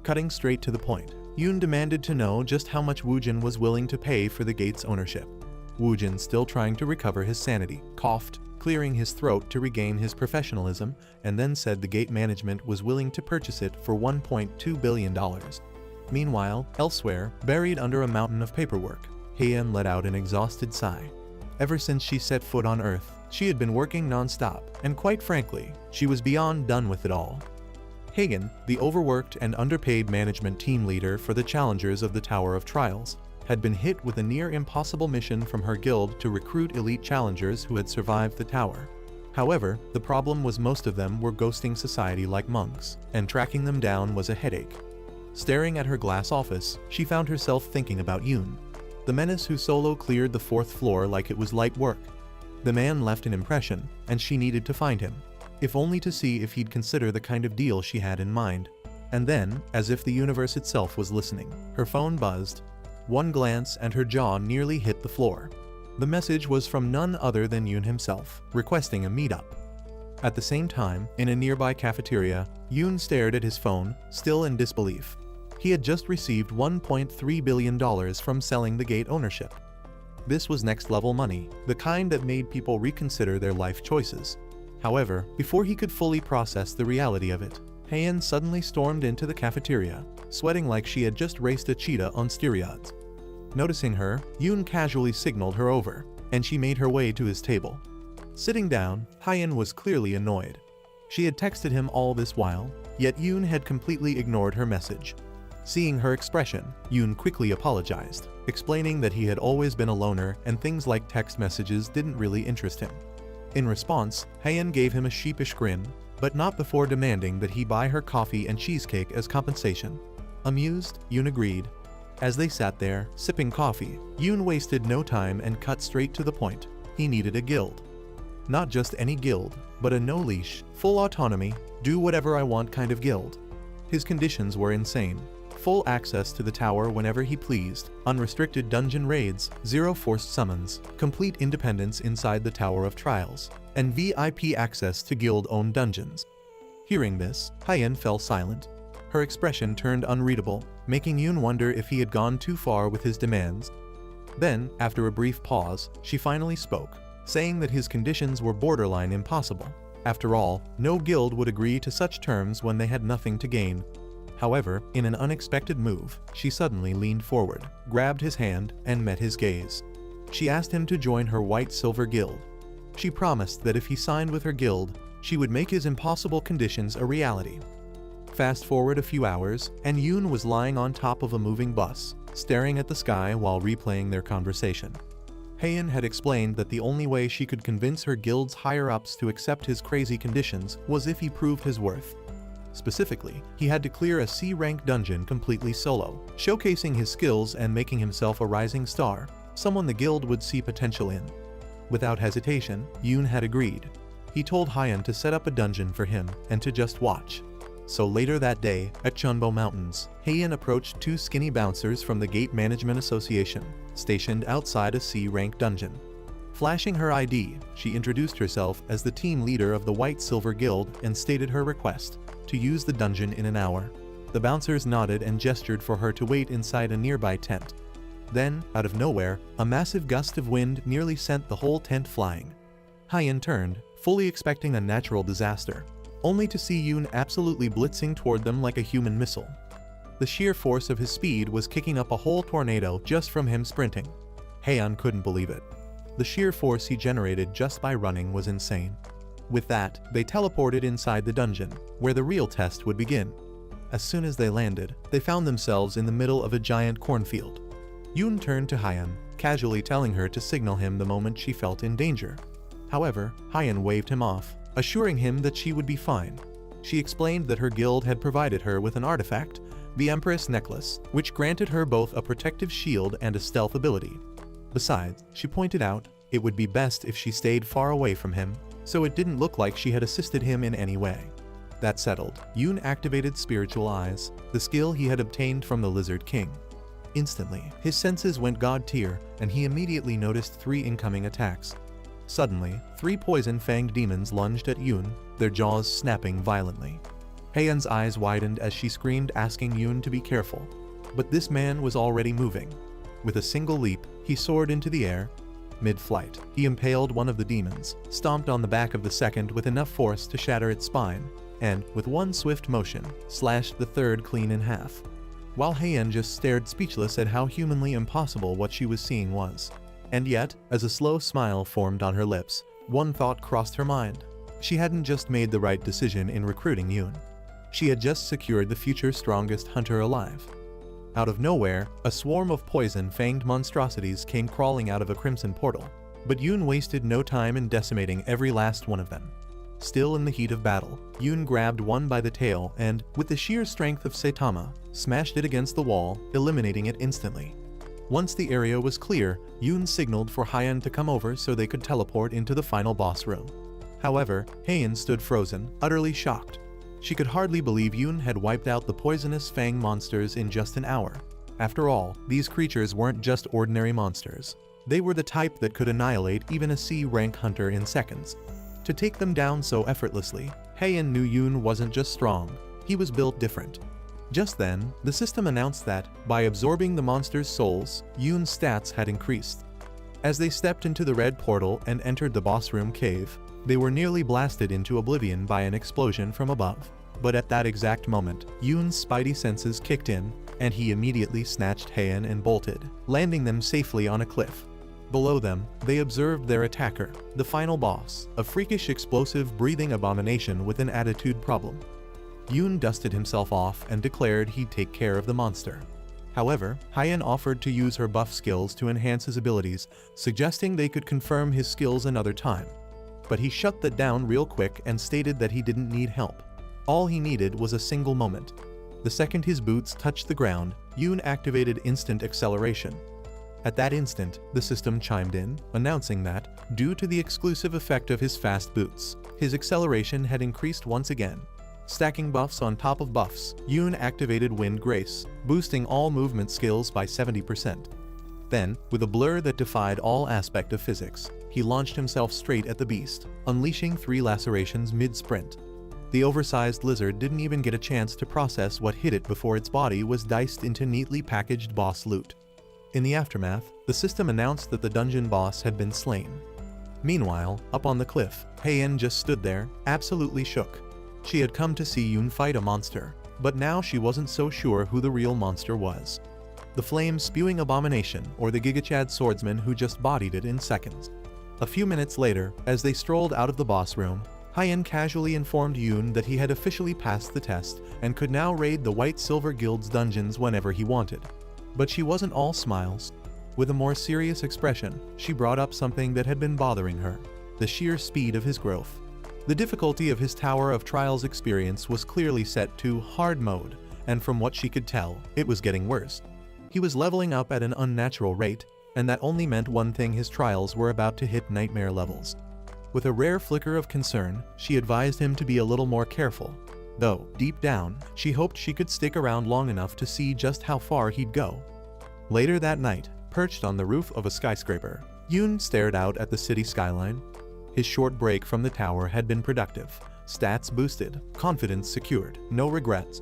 Cutting straight to the point, Yoon demanded to know just how much Woojin was willing to pay for the gate's ownership. Woojin, still trying to recover his sanity, coughed, clearing his throat to regain his professionalism, and then said the gate management was willing to purchase it for $1.2 billion. Meanwhile, elsewhere, buried under a mountain of paperwork, Heian let out an exhausted sigh. Ever since she set foot on Earth, she had been working non-stop, and quite frankly, she was beyond done with it all. Hagen, the overworked and underpaid management team leader for the challengers of the Tower of Trials, had been hit with a near impossible mission from her guild to recruit elite challengers who had survived the tower. However, the problem was most of them were ghosting society like monks, and tracking them down was a headache. Staring at her glass office, she found herself thinking about Yoon, the menace who solo cleared the 4th floor like it was light work. The man left an impression, and she needed to find him, if only to see if he'd consider the kind of deal she had in mind. And then, as if the universe itself was listening, her phone buzzed. One glance and her jaw nearly hit the floor. The message was from none other than Yoon himself, requesting a meetup. At the same time, in a nearby cafeteria, Yoon stared at his phone, still in disbelief. He had just received $1.3 billion from selling the gate ownership. This was next-level money, the kind that made people reconsider their life choices. However, before he could fully process the reality of it, Heian suddenly stormed into the cafeteria, sweating like she had just raced a cheetah on steroids. Noticing her, Yoon casually signaled her over, and she made her way to his table. Sitting down, Heian was clearly annoyed. She had texted him all this while, yet Yoon had completely ignored her message. Seeing her expression, Yoon quickly apologized, explaining that he had always been a loner and things like text messages didn't really interest him. In response, Heian gave him a sheepish grin, but not before demanding that he buy her coffee and cheesecake as compensation. Amused, Yoon agreed. As they sat there, sipping coffee, Yoon wasted no time and cut straight to the point. He needed a guild. Not just any guild, but a no-leash, full autonomy, do whatever I want kind of guild. His conditions were insane. Full access to the tower whenever he pleased, unrestricted dungeon raids, 0 forced summons, complete independence inside the Tower of Trials, and VIP access to guild-owned dungeons. Hearing this, Heian fell silent. Her expression turned unreadable, making Yoon wonder if he had gone too far with his demands. Then, after a brief pause, she finally spoke, saying that his conditions were borderline impossible. After all, no guild would agree to such terms when they had nothing to gain. However, in an unexpected move, she suddenly leaned forward, grabbed his hand, and met his gaze. She asked him to join her white-silver guild. She promised that if he signed with her guild, she would make his impossible conditions a reality. Fast forward a few hours, and Yoon was lying on top of a moving bus, staring at the sky while replaying their conversation. Haein had explained that the only way she could convince her guild's higher-ups to accept his crazy conditions was if he proved his worth. Specifically, he had to clear a C-rank dungeon completely solo, showcasing his skills and making himself a rising star, someone the guild would see potential in. Without hesitation, Yoon had agreed. He told Haein to set up a dungeon for him and to just watch. So later that day, at Chunbo Mountains, Haein approached two skinny bouncers from the Gate Management Association, stationed outside a C-rank dungeon. Flashing her ID, she introduced herself as the team leader of the White Silver Guild and stated her request to use the dungeon in an hour. The bouncers nodded and gestured for her to wait inside a nearby tent. Then, out of nowhere, a massive gust of wind nearly sent the whole tent flying. Haein turned, fully expecting a natural disaster, only to see Yoon absolutely blitzing toward them like a human missile. The sheer force of his speed was kicking up a whole tornado just from him sprinting. Haein couldn't believe it. The sheer force he generated just by running was insane. With that, they teleported inside the dungeon, where the real test would begin. As soon as they landed, they found themselves in the middle of a giant cornfield. Yoon turned to Haein, casually telling her to signal him the moment she felt in danger. However, Haein waved him off, assuring him that she would be fine. She explained that her guild had provided her with an artifact, the Empress Necklace, which granted her both a protective shield and a stealth ability. Besides, she pointed out, it would be best if she stayed far away from him, so it didn't look like she had assisted him in any way. That settled, Yoon activated Spiritual Eyes, the skill he had obtained from the Lizard King. Instantly, his senses went God tier, and he immediately noticed 3 incoming attacks. Suddenly, 3 poison-fanged demons lunged at Yoon, their jaws snapping violently. Haeun's eyes widened as she screamed, asking Yoon to be careful. But this man was already moving. With a single leap, he soared into the air. Mid-flight, he impaled one of the demons, stomped on the back of the second with enough force to shatter its spine, and, with one swift motion, slashed the third clean in half. While Haeun just stared speechless at how humanly impossible what she was seeing was. And yet, as a slow smile formed on her lips, one thought crossed her mind. She hadn't just made the right decision in recruiting Yoon. She had just secured the future strongest hunter alive. Out of nowhere, a swarm of poison-fanged monstrosities came crawling out of a crimson portal, but Yoon wasted no time in decimating every last one of them. Still in the heat of battle, Yoon grabbed one by the tail and, with the sheer strength of Saitama, smashed it against the wall, eliminating it instantly. Once the area was clear, Yoon signaled for Haeun to come over so they could teleport into the final boss room. However, Haeun stood frozen, utterly shocked. She could hardly believe Yoon had wiped out the poisonous fang monsters in just an hour. After all, these creatures weren't just ordinary monsters. They were the type that could annihilate even a C-rank hunter in seconds. To take them down so effortlessly, Haeun knew Yoon wasn't just strong, he was built different. Just then, the system announced that, by absorbing the monsters' souls, Yoon's stats had increased. As they stepped into the red portal and entered the boss room cave, they were nearly blasted into oblivion by an explosion from above. But at that exact moment, Yoon's spidey senses kicked in, and he immediately snatched Haeun and bolted, landing them safely on a cliff. Below them, they observed their attacker, the final boss, a freakish explosive breathing abomination with an attitude problem. Yoon dusted himself off and declared he'd take care of the monster. However, Haeun offered to use her buff skills to enhance his abilities, suggesting they could confirm his skills another time. But he shut that down real quick and stated that he didn't need help. All he needed was a single moment. The second his boots touched the ground, Yoon activated instant acceleration. At that instant, the system chimed in, announcing that, due to the exclusive effect of his fast boots, his acceleration had increased once again. Stacking buffs on top of buffs, Yoon activated Wind Grace, boosting all movement skills by 70%. Then, with a blur that defied all aspect of physics, he launched himself straight at the beast, unleashing 3 lacerations mid-sprint. The oversized lizard didn't even get a chance to process what hit it before its body was diced into neatly packaged boss loot. In the aftermath, the system announced that the dungeon boss had been slain. Meanwhile, up on the cliff, Haeun just stood there, absolutely shook. She had come to see Yoon fight a monster, but now she wasn't so sure who the real monster was. The flame-spewing abomination or the Gigachad swordsman who just bodied it in seconds. A few minutes later, as they strolled out of the boss room, Hyen casually informed Yoon that he had officially passed the test and could now raid the White Silver Guild's dungeons whenever he wanted. But she wasn't all smiles. With a more serious expression, she brought up something that had been bothering her: the sheer speed of his growth. The difficulty of his Tower of Trials experience was clearly set to hard mode, and from what she could tell, it was getting worse. He was leveling up at an unnatural rate, and that only meant one thing: his trials were about to hit nightmare levels. With a rare flicker of concern, she advised him to be a little more careful, though, deep down, she hoped she could stick around long enough to see just how far he'd go. Later that night, perched on the roof of a skyscraper, Yoon stared out at the city skyline. His short break from the tower had been productive, stats boosted, confidence secured, no regrets.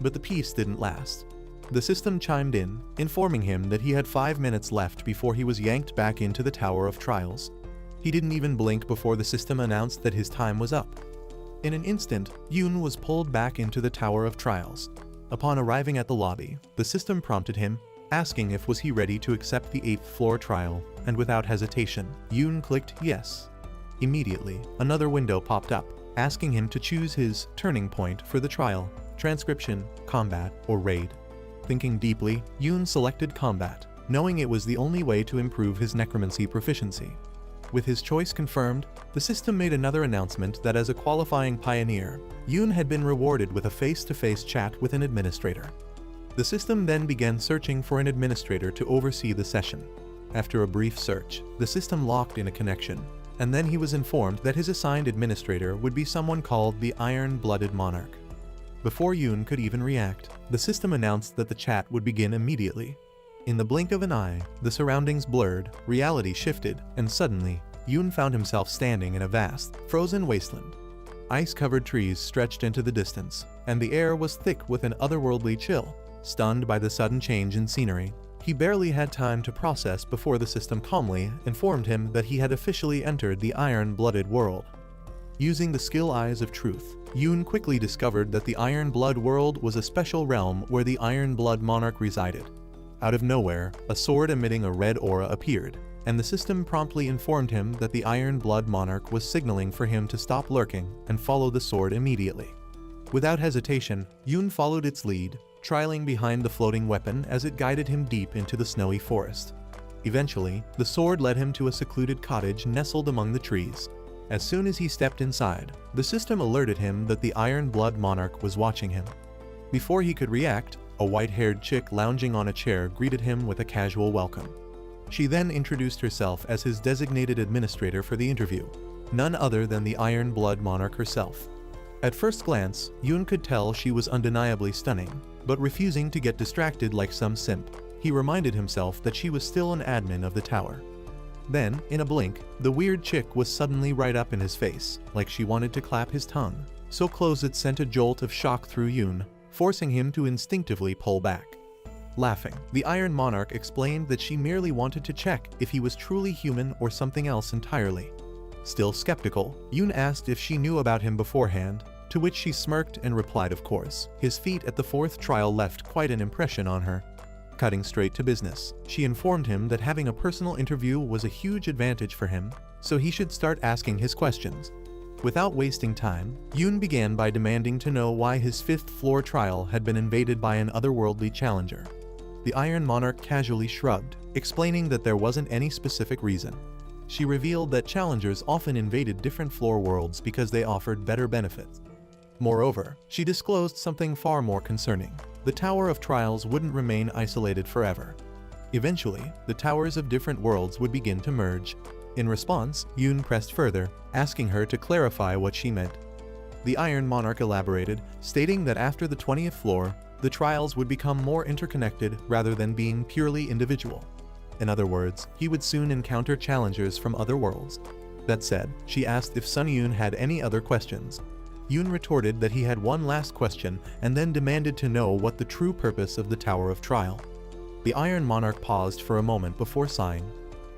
But the peace didn't last. The system chimed in, informing him that he had 5 minutes left before he was yanked back into the Tower of Trials. He didn't even blink before the system announced that his time was up. In an instant, Yoon was pulled back into the Tower of Trials. Upon arriving at the lobby, the system prompted him, asking if was he ready to accept the 8th floor trial, and without hesitation, Yoon clicked yes. Immediately, another window popped up, asking him to choose his turning point for the trial: transcription, combat, or raid. Thinking deeply, Yoon selected combat, knowing it was the only way to improve his necromancy proficiency. With his choice confirmed, the system made another announcement that as a qualifying pioneer, Yoon had been rewarded with a face-to-face chat with an administrator. The system then began searching for an administrator to oversee the session. After a brief search, the system locked in a connection, and then he was informed that his assigned administrator would be someone called the Iron-Blooded Monarch. Before Yoon could even react, the system announced that the chat would begin immediately. In the blink of an eye, the surroundings blurred, reality shifted, and suddenly, Yoon found himself standing in a vast, frozen wasteland. Ice-covered trees stretched into the distance, and the air was thick with an otherworldly chill. Stunned by the sudden change in scenery, he barely had time to process before the system calmly informed him that he had officially entered the Iron-Blooded world. Using the skill Eyes of Truth, Yoon quickly discovered that the Iron Blood world was a special realm where the Iron Blood Monarch resided. Out of nowhere, a sword emitting a red aura appeared, and the system promptly informed him that the Iron Blood Monarch was signaling for him to stop lurking and follow the sword immediately. Without hesitation, Yoon followed its lead, trailing behind the floating weapon as it guided him deep into the snowy forest. Eventually, the sword led him to a secluded cottage nestled among the trees. As soon as he stepped inside, the system alerted him that the Iron Blood Monarch was watching him. Before he could react, a white-haired chick lounging on a chair greeted him with a casual welcome. She then introduced herself as his designated administrator for the interview, none other than the Iron Blood Monarch herself. At first glance, Yoon could tell she was undeniably stunning, but refusing to get distracted like some simp, he reminded himself that she was still an admin of the tower. Then, in a blink, the weird chick was suddenly right up in his face, like she wanted to clap his tongue, so close it sent a jolt of shock through Yoon, forcing him to instinctively pull back. Laughing, the Iron Monarch explained that she merely wanted to check if he was truly human or something else entirely. Still skeptical, Yoon asked if she knew about him beforehand, to which she smirked and replied of course. His feat at the 4th trial left quite an impression on her. Cutting straight to business, she informed him that having a personal interview was a huge advantage for him, so he should start asking his questions. Without wasting time, Yoon began by demanding to know why his 5th floor trial had been invaded by an otherworldly challenger. The Iron Monarch casually shrugged, explaining that there wasn't any specific reason. She revealed that challengers often invaded different floor worlds because they offered better benefits. Moreover, she disclosed something far more concerning. The Tower of Trials wouldn't remain isolated forever. Eventually, the towers of different worlds would begin to merge. In response, Yoon pressed further, asking her to clarify what she meant. The Iron Monarch elaborated, stating that after the 20th floor, the trials would become more interconnected rather than being purely individual. In other words, he would soon encounter challengers from other worlds. That said, she asked if Sun Yoon had any other questions. Yoon retorted that he had one last question and then demanded to know what the true purpose of the Tower of Trial. The Iron Monarch paused for a moment before sighing.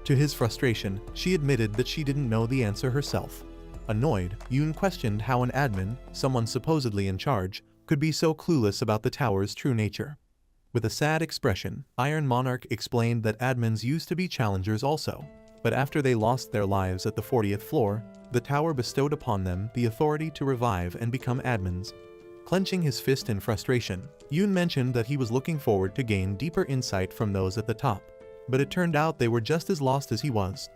To his frustration, she admitted that she didn't know the answer herself. Annoyed, Yoon questioned how an admin, someone supposedly in charge, could be so clueless about the tower's true nature. With a sad expression, Iron Monarch explained that admins used to be challengers also, But after they lost their lives at the 40th floor, the tower bestowed upon them the authority to revive and become admins. Clenching his fist in frustration, Yoon mentioned that he was looking forward to gain deeper insight from those at the top. But it turned out they were just as lost as he was.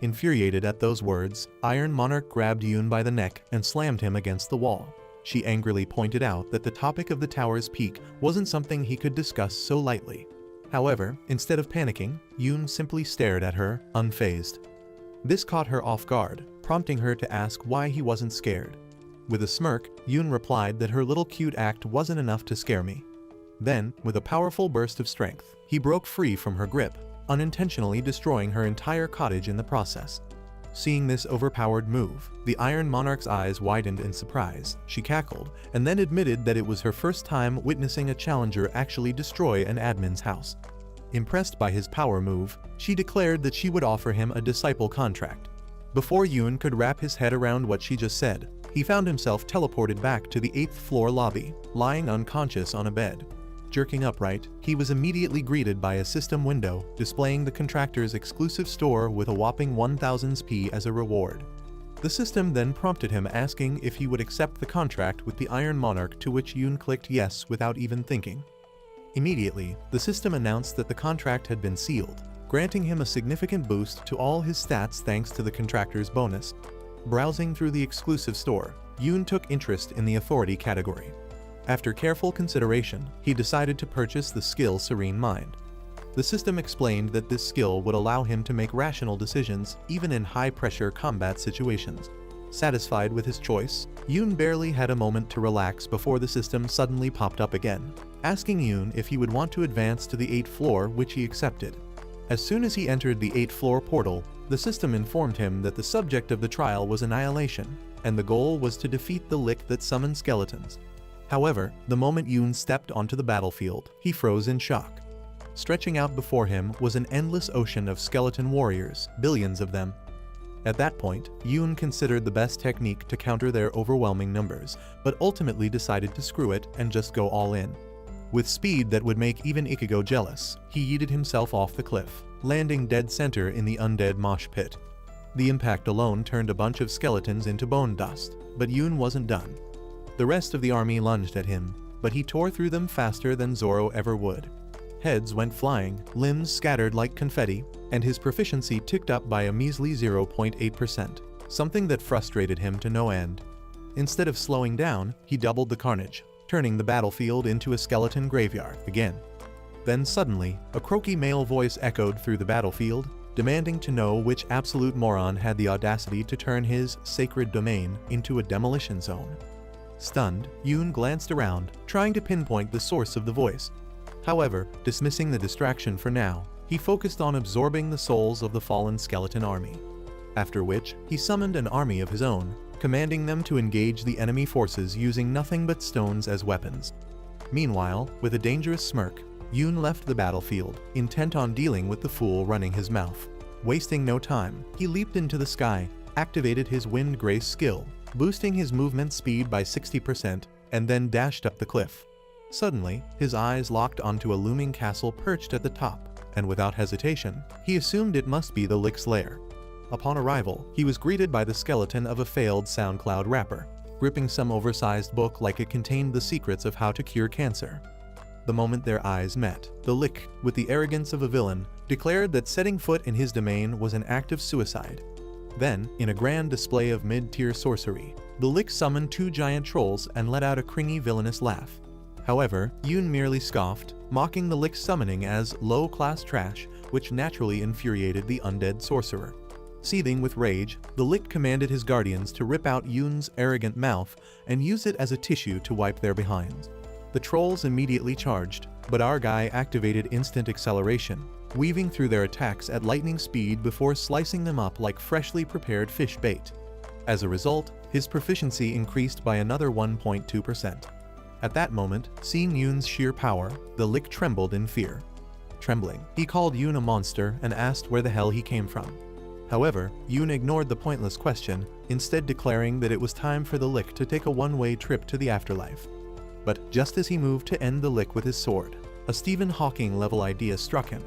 Infuriated at those words, Iron Monarch grabbed Yoon by the neck and slammed him against the wall. She angrily pointed out that the topic of the tower's peak wasn't something he could discuss so lightly. However, instead of panicking, Yoon simply stared at her, unfazed. This caught her off guard, prompting her to ask why he wasn't scared. With a smirk, Yoon replied that her little cute act wasn't enough to scare me. Then, with a powerful burst of strength, he broke free from her grip, unintentionally destroying her entire cottage in the process. Seeing this overpowered move, the Iron Monarch's eyes widened in surprise. She cackled, and then admitted that it was her first time witnessing a challenger actually destroy an admin's house. Impressed by his power move, she declared that she would offer him a disciple contract. Before Yoon could wrap his head around what she just said, he found himself teleported back to the 8th floor lobby, lying unconscious on a bed. Jerking upright, he was immediately greeted by a system window displaying the contractor's exclusive store with a whopping 1000 SP as a reward. The system then prompted him asking if he would accept the contract with the Iron Monarch, to which Yoon clicked yes without even thinking. Immediately, the system announced that the contract had been sealed, granting him a significant boost to all his stats thanks to the contractor's bonus. Browsing through the exclusive store, Yoon took interest in the authority category. After careful consideration, he decided to purchase the skill Serene Mind. The system explained that this skill would allow him to make rational decisions even in high-pressure combat situations. Satisfied with his choice, Yoon barely had a moment to relax before the system suddenly popped up again, asking Yoon if he would want to advance to the 8th floor, which he accepted. As soon as he entered the 8th floor portal, the system informed him that the subject of the trial was annihilation, and the goal was to defeat the lick that summoned skeletons. However, the moment Yoon stepped onto the battlefield, he froze in shock. Stretching out before him was an endless ocean of skeleton warriors, billions of them. At that point, Yoon considered the best technique to counter their overwhelming numbers, but ultimately decided to screw it and just go all in. With speed that would make even Ichigo jealous, he yeeted himself off the cliff, landing dead center in the undead mosh pit. The impact alone turned a bunch of skeletons into bone dust, but Yoon wasn't done. The rest of the army lunged at him, but he tore through them faster than Zoro ever would. Heads went flying, limbs scattered like confetti, and his proficiency ticked up by a measly 0.8%, something that frustrated him to no end. Instead of slowing down, he doubled the carnage, turning the battlefield into a skeleton graveyard again. Then suddenly, a croaky male voice echoed through the battlefield, demanding to know which absolute moron had the audacity to turn his sacred domain into a demolition zone. Stunned, Yoon glanced around, trying to pinpoint the source of the voice. However, dismissing the distraction for now, he focused on absorbing the souls of the fallen skeleton army. After which, he summoned an army of his own, commanding them to engage the enemy forces using nothing but stones as weapons. Meanwhile, with a dangerous smirk, Yoon left the battlefield, intent on dealing with the fool running his mouth. Wasting no time, he leaped into the sky, activated his Wind Grace skill, boosting his movement speed by 60%, and then dashed up the cliff. Suddenly, his eyes locked onto a looming castle perched at the top, and without hesitation, he assumed it must be the Lick's lair. Upon arrival, he was greeted by the skeleton of a failed SoundCloud rapper, gripping some oversized book like it contained the secrets of how to cure cancer. The moment their eyes met, the Lick, with the arrogance of a villain, declared that setting foot in his domain was an act of suicide. Then, in a grand display of mid-tier sorcery, the Lick summoned 2 giant trolls and let out a cringy villainous laugh. However, Yoon merely scoffed, mocking the Lick's summoning as low-class trash, which naturally infuriated the undead sorcerer. Seething with rage, the Lick commanded his guardians to rip out Yoon's arrogant mouth and use it as a tissue to wipe their behinds. The trolls immediately charged, but our guy activated instant acceleration, weaving through their attacks at lightning speed before slicing them up like freshly prepared fish bait. As a result, his proficiency increased by another 1.2%. At that moment, seeing Yoon's sheer power, the Lick trembled in fear. Trembling, he called Yoon a monster and asked where the hell he came from. However, Yoon ignored the pointless question, instead declaring that it was time for the Lick to take a one-way trip to the afterlife. But just as he moved to end the Lick with his sword, a Stephen Hawking-level idea struck him.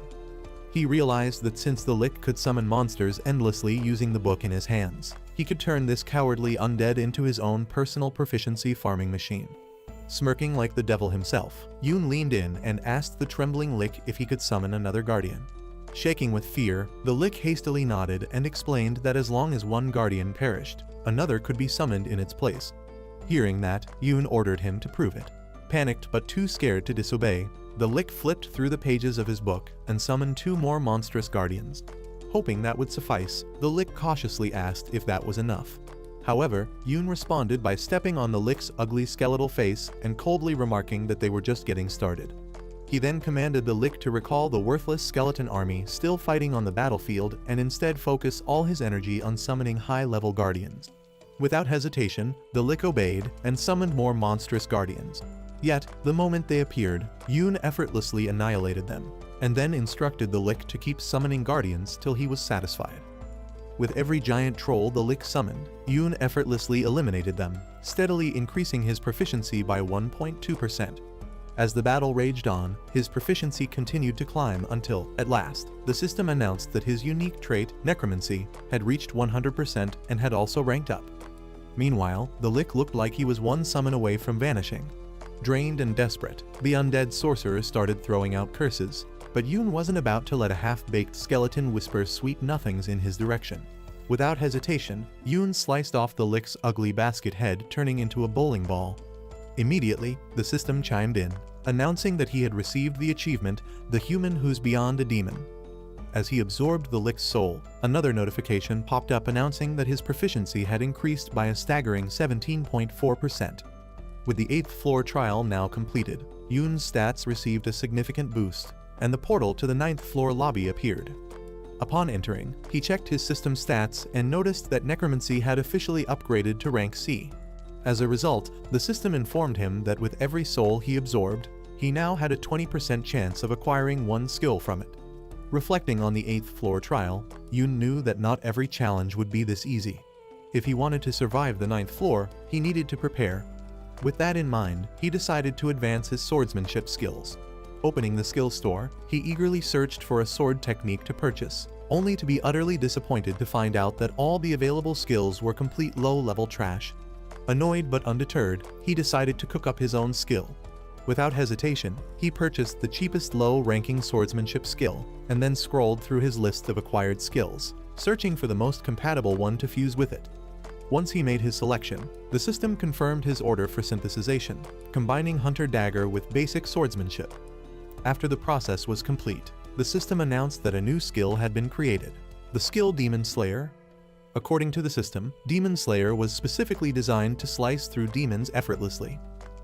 He realized that since the Lick could summon monsters endlessly using the book in his hands, he could turn this cowardly undead into his own personal proficiency farming machine. Smirking like the devil himself, Yoon leaned in and asked the trembling Lick if he could summon another guardian. Shaking with fear, the Lick hastily nodded and explained that as long as one guardian perished, another could be summoned in its place. Hearing that, Yoon ordered him to prove it. Panicked but too scared to disobey, the Lick flipped through the pages of his book and summoned 2 more monstrous guardians. Hoping that would suffice, the Lick cautiously asked if that was enough. However, Yoon responded by stepping on the Lick's ugly skeletal face and coldly remarking that they were just getting started. He then commanded the Lick to recall the worthless skeleton army still fighting on the battlefield and instead focus all his energy on summoning high-level guardians. Without hesitation, the Lick obeyed and summoned more monstrous guardians. Yet, the moment they appeared, Yoon effortlessly annihilated them, and then instructed the Lick to keep summoning guardians till he was satisfied. With every giant troll the Lick summoned, Yoon effortlessly eliminated them, steadily increasing his proficiency by 1.2%. As the battle raged on, his proficiency continued to climb until, at last, the system announced that his unique trait, Necromancy, had reached 100% and had also ranked up. Meanwhile, the Lick looked like he was one summon away from vanishing. Drained and desperate, the undead sorcerer started throwing out curses, but Yoon wasn't about to let a half-baked skeleton whisper sweet nothings in his direction. Without hesitation, Yoon sliced off the Lick's ugly basket head, turning into a bowling ball. Immediately, the system chimed in, announcing that he had received the achievement, The Human Who's Beyond a Demon. As he absorbed the Lick's soul, another notification popped up announcing that his proficiency had increased by a staggering 17.4%. With the 8th floor trial now completed, Yoon's stats received a significant boost, and the portal to the 9th floor lobby appeared. Upon entering, he checked his system stats and noticed that Necromancy had officially upgraded to rank C. As a result, the system informed him that with every soul he absorbed, he now had a 20% chance of acquiring one skill from it. Reflecting on the 8th floor trial, Yoon knew that not every challenge would be this easy. If he wanted to survive the 9th floor, he needed to prepare. With that in mind, he decided to advance his swordsmanship skills. Opening the skill store, he eagerly searched for a sword technique to purchase, only to be utterly disappointed to find out that all the available skills were complete low-level trash. Annoyed but undeterred, he decided to cook up his own skill. Without hesitation, he purchased the cheapest low-ranking swordsmanship skill, and then scrolled through his list of acquired skills, searching for the most compatible one to fuse with it. Once he made his selection, the system confirmed his order for synthesization, combining Hunter Dagger with basic swordsmanship. After the process was complete, the system announced that a new skill had been created, the skill Demon Slayer. According to the system, Demon Slayer was specifically designed to slice through demons effortlessly.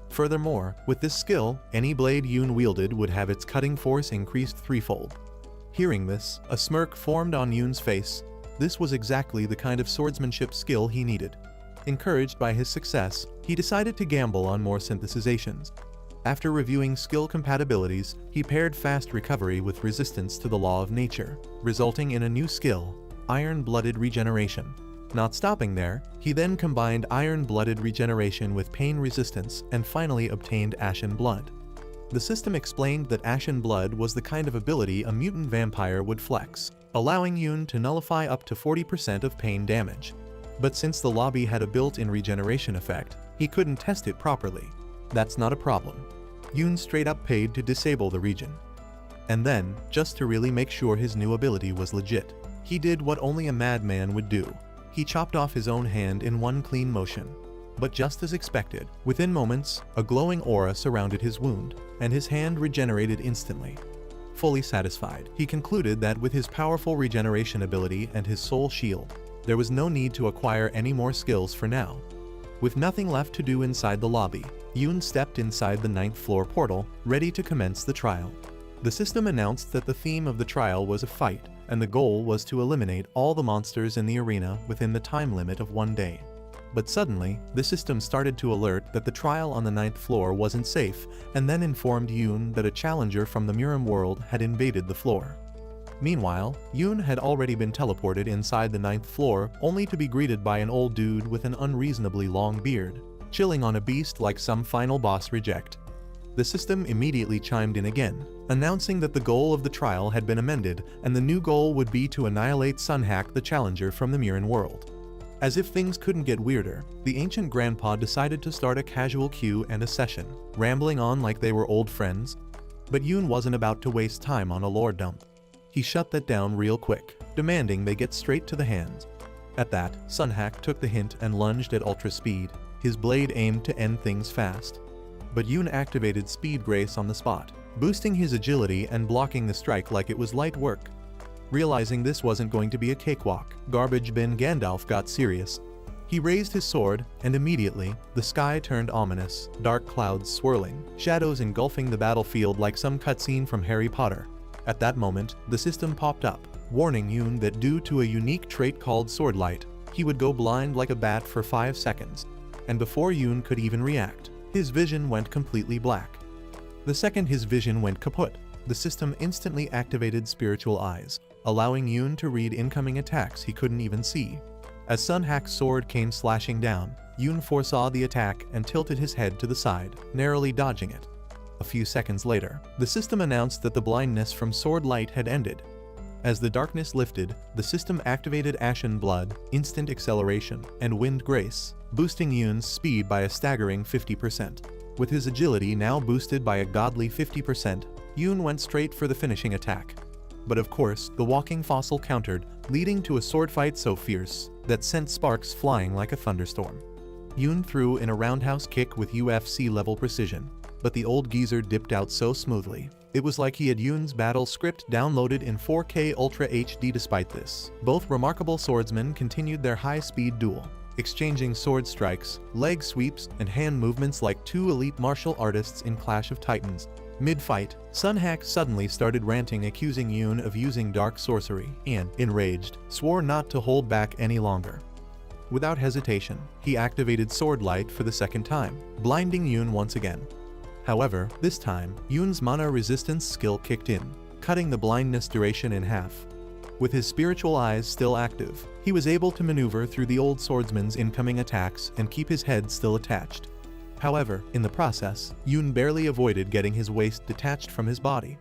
Furthermore, with this skill, any blade Yoon wielded would have its cutting force increased threefold. Hearing this, a smirk formed on Yoon's face. This was exactly the kind of swordsmanship skill he needed. Encouraged by his success, he decided to gamble on more synthesizations. After reviewing skill compatibilities, he paired fast recovery with resistance to the law of nature, resulting in a new skill, Iron-Blooded Regeneration. Not stopping there, he then combined Iron-Blooded Regeneration with pain resistance and finally obtained Ashen Blood. The system explained that Ashen Blood was the kind of ability a mutant vampire would flex, allowing Yoon to nullify up to 40% of pain damage. But since the lobby had a built-in regeneration effect, he couldn't test it properly. That's not a problem. Yoon straight up paid to disable the regen. And then, just to really make sure his new ability was legit, he did what only a madman would do. He chopped off his own hand in one clean motion. But just as expected, within moments, a glowing aura surrounded his wound, and his hand regenerated instantly. Fully satisfied, he concluded that with his powerful regeneration ability and his soul shield, there was no need to acquire any more skills for now. With nothing left to do inside the lobby, Yoon stepped inside the 9th floor portal, ready to commence the trial. The system announced that the theme of the trial was a fight, and the goal was to eliminate all the monsters in the arena within the time limit of 1 day. But suddenly, the system started to alert that the trial on the 9th floor wasn't safe, and then informed Yoon that a challenger from the Murim world had invaded the floor. Meanwhile, Yoon had already been teleported inside the 9th floor, only to be greeted by an old dude with an unreasonably long beard, chilling on a beast like some final boss reject. The system immediately chimed in again, announcing that the goal of the trial had been amended and the new goal would be to annihilate Sunhack the challenger from the Mirren world. As if things couldn't get weirder, the ancient grandpa decided to start a casual queue and a session, rambling on like they were old friends. But Yoon wasn't about to waste time on a lore dump. He shut that down real quick, demanding they get straight to the hands. At that, Sunhack took the hint and lunged at ultra speed, his blade aimed to end things fast. But Yoon activated Speed Grace on the spot, boosting his agility and blocking the strike like it was light work. Realizing this wasn't going to be a cakewalk, Garbage Bin Gandalf got serious. He raised his sword, and immediately, the sky turned ominous, dark clouds swirling, shadows engulfing the battlefield like some cutscene from Harry Potter. At that moment, the system popped up, warning Yoon that due to a unique trait called Sword Light, he would go blind like a bat for 5 seconds. And before Yoon could even react, his vision went completely black. The second his vision went kaput, the system instantly activated Spiritual Eyes, allowing Yoon to read incoming attacks he couldn't even see. As Sunhack's sword came slashing down, Yoon foresaw the attack and tilted his head to the side, narrowly dodging it. A few seconds later, the system announced that the blindness from Sword Light had ended. As the darkness lifted, the system activated Ashen Blood, Instant Acceleration, and Wind Grace, boosting Yoon's speed by a staggering 50%. With his agility now boosted by a godly 50%, Yoon went straight for the finishing attack. But of course, the walking fossil countered, leading to a sword fight so fierce that sent sparks flying like a thunderstorm. Yoon threw in a roundhouse kick with UFC-level precision, but the old geezer dipped out so smoothly. It was like he had Yoon's battle script downloaded in 4K Ultra HD. Despite this, both remarkable swordsmen continued their high-speed duel, exchanging sword strikes, leg sweeps, and hand movements like two elite martial artists in Clash of Titans. Mid-fight, Sunhack suddenly started ranting, accusing Yoon of using dark sorcery, and, enraged, swore not to hold back any longer. Without hesitation, he activated Sword Light for the second time, blinding Yoon once again. However, this time, Yoon's mana resistance skill kicked in, cutting the blindness duration in half. With his spiritual eyes still active, he was able to maneuver through the old swordsman's incoming attacks and keep his head still attached. However, in the process, Yoon barely avoided getting his waist detached from his body.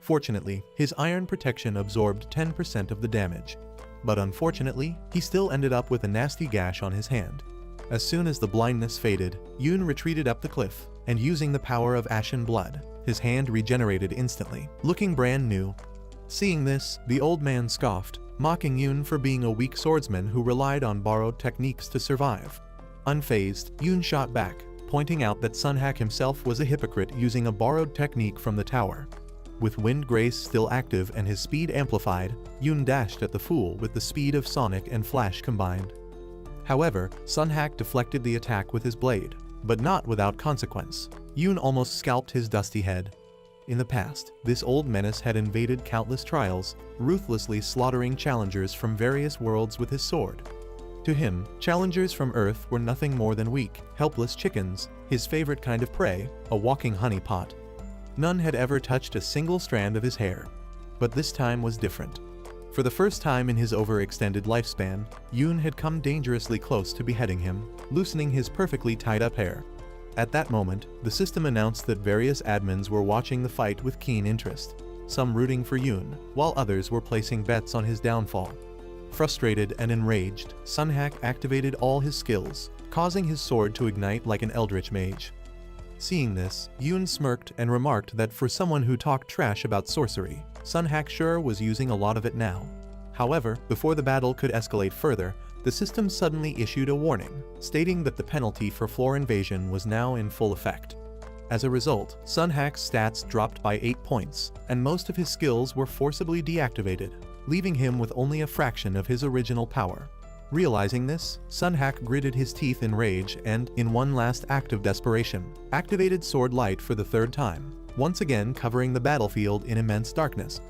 Fortunately, his iron protection absorbed 10% of the damage. But unfortunately, he still ended up with a nasty gash on his hand. As soon as the blindness faded, Yoon retreated up the cliff, and using the power of Ashen Blood, his hand regenerated instantly, looking brand new. Seeing this, the old man scoffed, mocking Yoon for being a weak swordsman who relied on borrowed techniques to survive. Unfazed, Yoon shot back, pointing out that Sunhack himself was a hypocrite using a borrowed technique from the tower. With Wind Grace still active and his speed amplified, Yoon dashed at the fool with the speed of Sonic and Flash combined. However, Sunhack deflected the attack with his blade, but not without consequence. Yoon almost scalped his dusty head. In the past, this old menace had invaded countless trials, ruthlessly slaughtering challengers from various worlds with his sword. To him, challengers from Earth were nothing more than weak, helpless chickens, his favorite kind of prey, a walking honeypot. None had ever touched a single strand of his hair. But this time was different. For the first time in his overextended lifespan, Yoon had come dangerously close to beheading him, loosening his perfectly tied-up hair. At that moment, the system announced that various admins were watching the fight with keen interest, some rooting for Yoon, while others were placing bets on his downfall. Frustrated and enraged, Sunhack activated all his skills, causing his sword to ignite like an eldritch mage. Seeing this, Yoon smirked and remarked that for someone who talked trash about sorcery, Sunhack sure was using a lot of it now. However, before the battle could escalate further, the system suddenly issued a warning, stating that the penalty for floor invasion was now in full effect. As a result, Sunhack's stats dropped by 8 points, and most of his skills were forcibly deactivated, leaving him with only a fraction of his original power. Realizing this, Sunhack gritted his teeth in rage and, in one last act of desperation, activated Sword Light for the third time, once again covering the battlefield in immense darkness.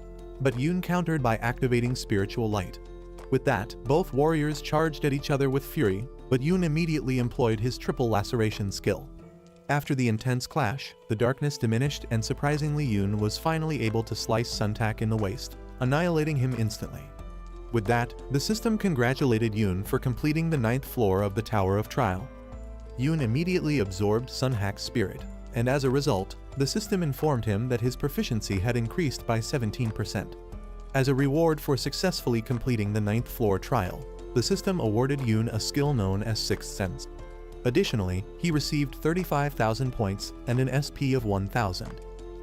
But Yoon countered by activating Spiritual Light. With that, both warriors charged at each other with fury, but Yoon immediately employed his triple laceration skill. After the intense clash, the darkness diminished and surprisingly Yoon was finally able to slice Sunhack in the waist, annihilating him instantly. With that, the system congratulated Yoon for completing the 9th floor of the Tower of Trial. Yoon immediately absorbed Sunhack's spirit, and as a result, the system informed him that his proficiency had increased by 17%. As a reward for successfully completing the 9th floor trial, the system awarded Yoon a skill known as Sixth Sense. Additionally, he received 35,000 points and an SP of 1,000.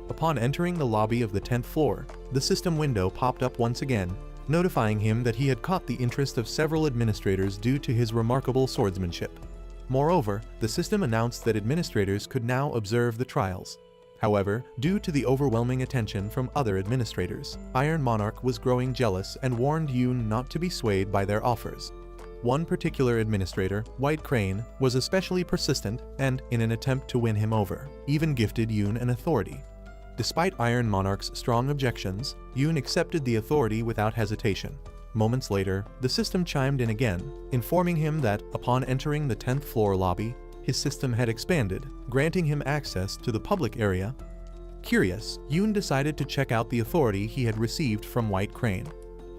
Upon entering the lobby of the 10th floor, the system window popped up once again, notifying him that he had caught the interest of several administrators due to his remarkable swordsmanship. Moreover, the system announced that administrators could now observe the trials. However, due to the overwhelming attention from other administrators, Iron Monarch was growing jealous and warned Yoon not to be swayed by their offers. One particular administrator, White Crane, was especially persistent and, in an attempt to win him over, even gifted Yoon an authority. Despite Iron Monarch's strong objections, Yoon accepted the authority without hesitation. Moments later, the system chimed in again, informing him that, upon entering the 10th floor lobby, his system had expanded, granting him access to the public area. Curious, Yoon decided to check out the authority he had received from White Crane.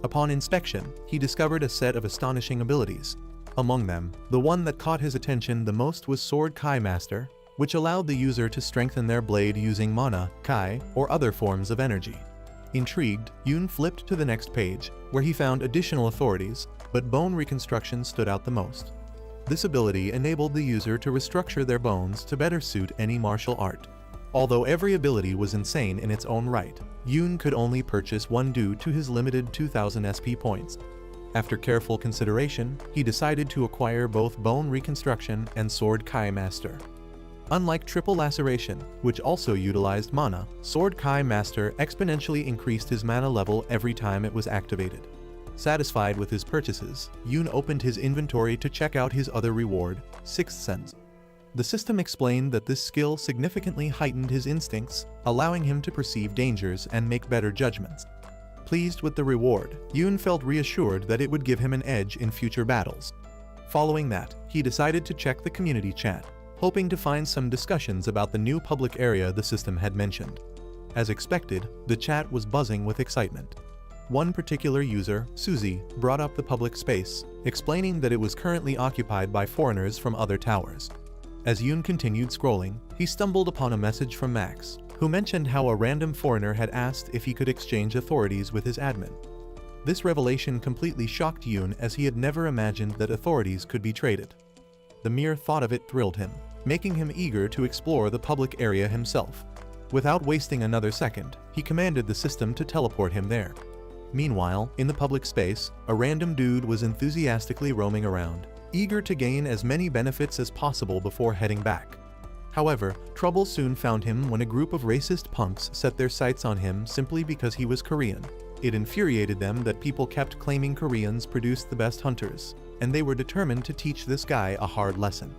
Upon inspection, he discovered a set of astonishing abilities. Among them, the one that caught his attention the most was Sword Kai Master, which allowed the user to strengthen their blade using mana, kai, or other forms of energy. Intrigued, Yoon flipped to the next page, where he found additional authorities, but bone reconstruction stood out the most. This ability enabled the user to restructure their bones to better suit any martial art. Although every ability was insane in its own right, Yoon could only purchase one due to his limited 2,000 SP points. After careful consideration, he decided to acquire both Bone Reconstruction and Sword Kai Master. Unlike Triple Laceration, which also utilized mana, Sword Kai Master exponentially increased his mana level every time it was activated. Satisfied with his purchases, Yoon opened his inventory to check out his other reward, Sixth Sense. The system explained that this skill significantly heightened his instincts, allowing him to perceive dangers and make better judgments. Pleased with the reward, Yoon felt reassured that it would give him an edge in future battles. Following that, he decided to check the community chat, hoping to find some discussions about the new public area the system had mentioned. As expected, the chat was buzzing with excitement. One particular user, Suzy, brought up the public space, explaining that it was currently occupied by foreigners from other towers. As Yoon continued scrolling, he stumbled upon a message from Max, who mentioned how a random foreigner had asked if he could exchange authorities with his admin. This revelation completely shocked Yoon, as he had never imagined that authorities could be traded. The mere thought of it thrilled him, making him eager to explore the public area himself. Without wasting another second, he commanded the system to teleport him there. Meanwhile, in the public space, a random dude was enthusiastically roaming around, eager to gain as many benefits as possible before heading back. However, trouble soon found him when a group of racist punks set their sights on him simply because he was Korean. It infuriated them that people kept claiming Koreans produced the best hunters, and they were determined to teach this guy a hard lesson.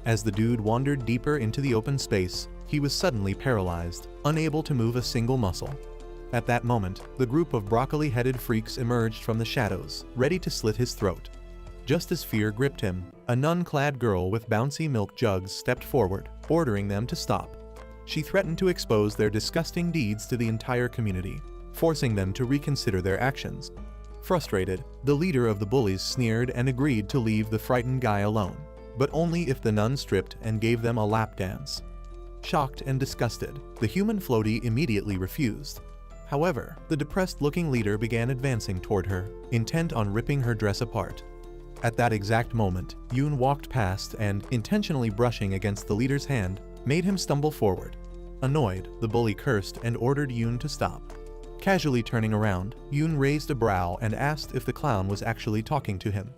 As the dude wandered deeper into the open space, he was suddenly paralyzed, unable to move a single muscle. At that moment, the group of broccoli-headed freaks emerged from the shadows, ready to slit his throat. Just as fear gripped him, a nun-clad girl with bouncy milk jugs stepped forward, ordering them to stop. She threatened to expose their disgusting deeds to the entire community, forcing them to reconsider their actions. Frustrated, the leader of the bullies sneered and agreed to leave the frightened guy alone, but only if the nun stripped and gave them a lap dance. Shocked and disgusted, the human floaty immediately refused. However, the depressed-looking leader began advancing toward her, intent on ripping her dress apart. At that exact moment, Yoon walked past and, intentionally brushing against the leader's hand, made him stumble forward. Annoyed, the bully cursed and ordered Yoon to stop. Casually turning around, Yoon raised a brow and asked if the clown was actually talking to him.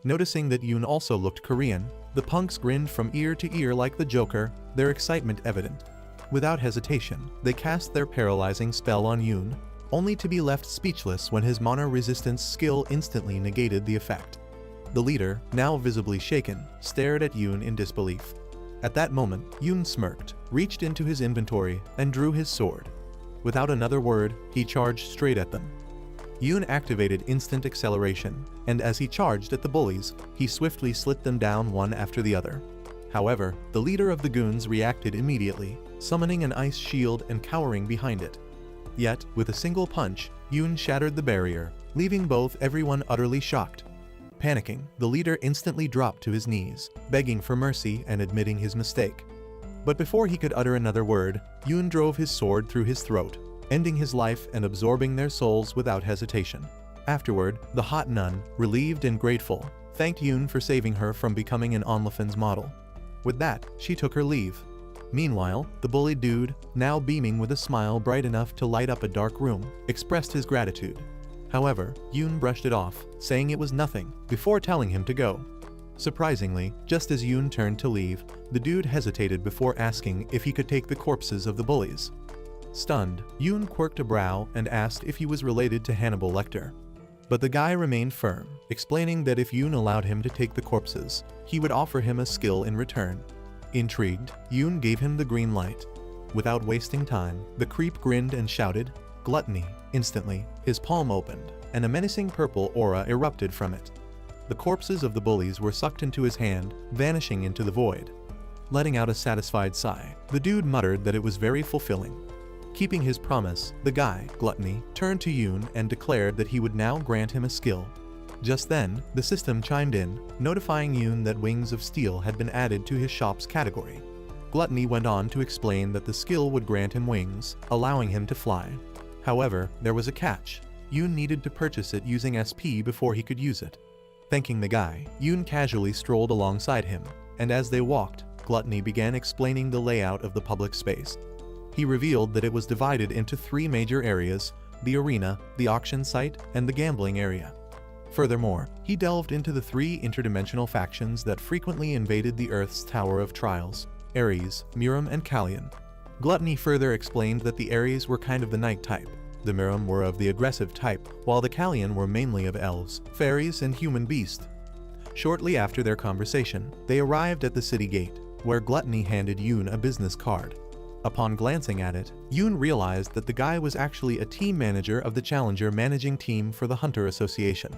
Noticing that Yoon also looked Korean, the punks grinned from ear to ear like the Joker, their excitement evident. Without hesitation, they cast their paralyzing spell on Yoon, only to be left speechless when his mana resistance skill instantly negated the effect. The leader, now visibly shaken, stared at Yoon in disbelief. At that moment, Yoon smirked, reached into his inventory, and drew his sword. Without another word, he charged straight at them. Yoon activated instant acceleration, and as he charged at the bullies, he swiftly slit them down one after the other. However, the leader of the goons reacted immediately, summoning an ice shield and cowering behind it. Yet, with a single punch, Yoon shattered the barrier, leaving everyone utterly shocked. Panicking, the leader instantly dropped to his knees, begging for mercy and admitting his mistake. But before he could utter another word, Yoon drove his sword through his throat, ending his life and absorbing their souls without hesitation. Afterward, the hot nun, relieved and grateful, thanked Yoon for saving her from becoming an OnlyFans model. With that, she took her leave. Meanwhile, the bullied dude, now beaming with a smile bright enough to light up a dark room, expressed his gratitude. However, Yoon brushed it off, saying it was nothing, before telling him to go. Surprisingly, just as Yoon turned to leave, the dude hesitated before asking if he could take the corpses of the bullies. Stunned, Yoon quirked a brow and asked if he was related to Hannibal Lecter. But the guy remained firm, explaining that if Yoon allowed him to take the corpses, he would offer him a skill in return. Intrigued, Yoon gave him the green light. Without wasting time, the creep grinned and shouted, "Gluttony!" Instantly, his palm opened, and a menacing purple aura erupted from it. The corpses of the bullies were sucked into his hand, vanishing into the void. Letting out a satisfied sigh, the dude muttered that it was very fulfilling. Keeping his promise, the guy, Gluttony, turned to Yoon and declared that he would now grant him a skill. Just then, the system chimed in, notifying Yoon that Wings of Steel had been added to his shop's category. Gluttony went on to explain that the skill would grant him wings, allowing him to fly. However, there was a catch. Yoon needed to purchase it using SP before he could use it. Thanking the guy, Yoon casually strolled alongside him, and as they walked, Gluttony began explaining the layout of the public space. He revealed that it was divided into 3 major areas: the arena, the auction site, and the gambling area. Furthermore, he delved into the 3 interdimensional factions that frequently invaded the Earth's Tower of Trials: Ares, Miram, and Kalyan. Gluttony further explained that the Ares were kind of the night type, the Miram were of the aggressive type, while the Kalyan were mainly of elves, fairies, and human beast. Shortly after their conversation, they arrived at the city gate, where Gluttony handed Yoon a business card. Upon glancing at it, Yoon realized that the guy was actually a team manager of the Challenger managing team for the Hunter Association.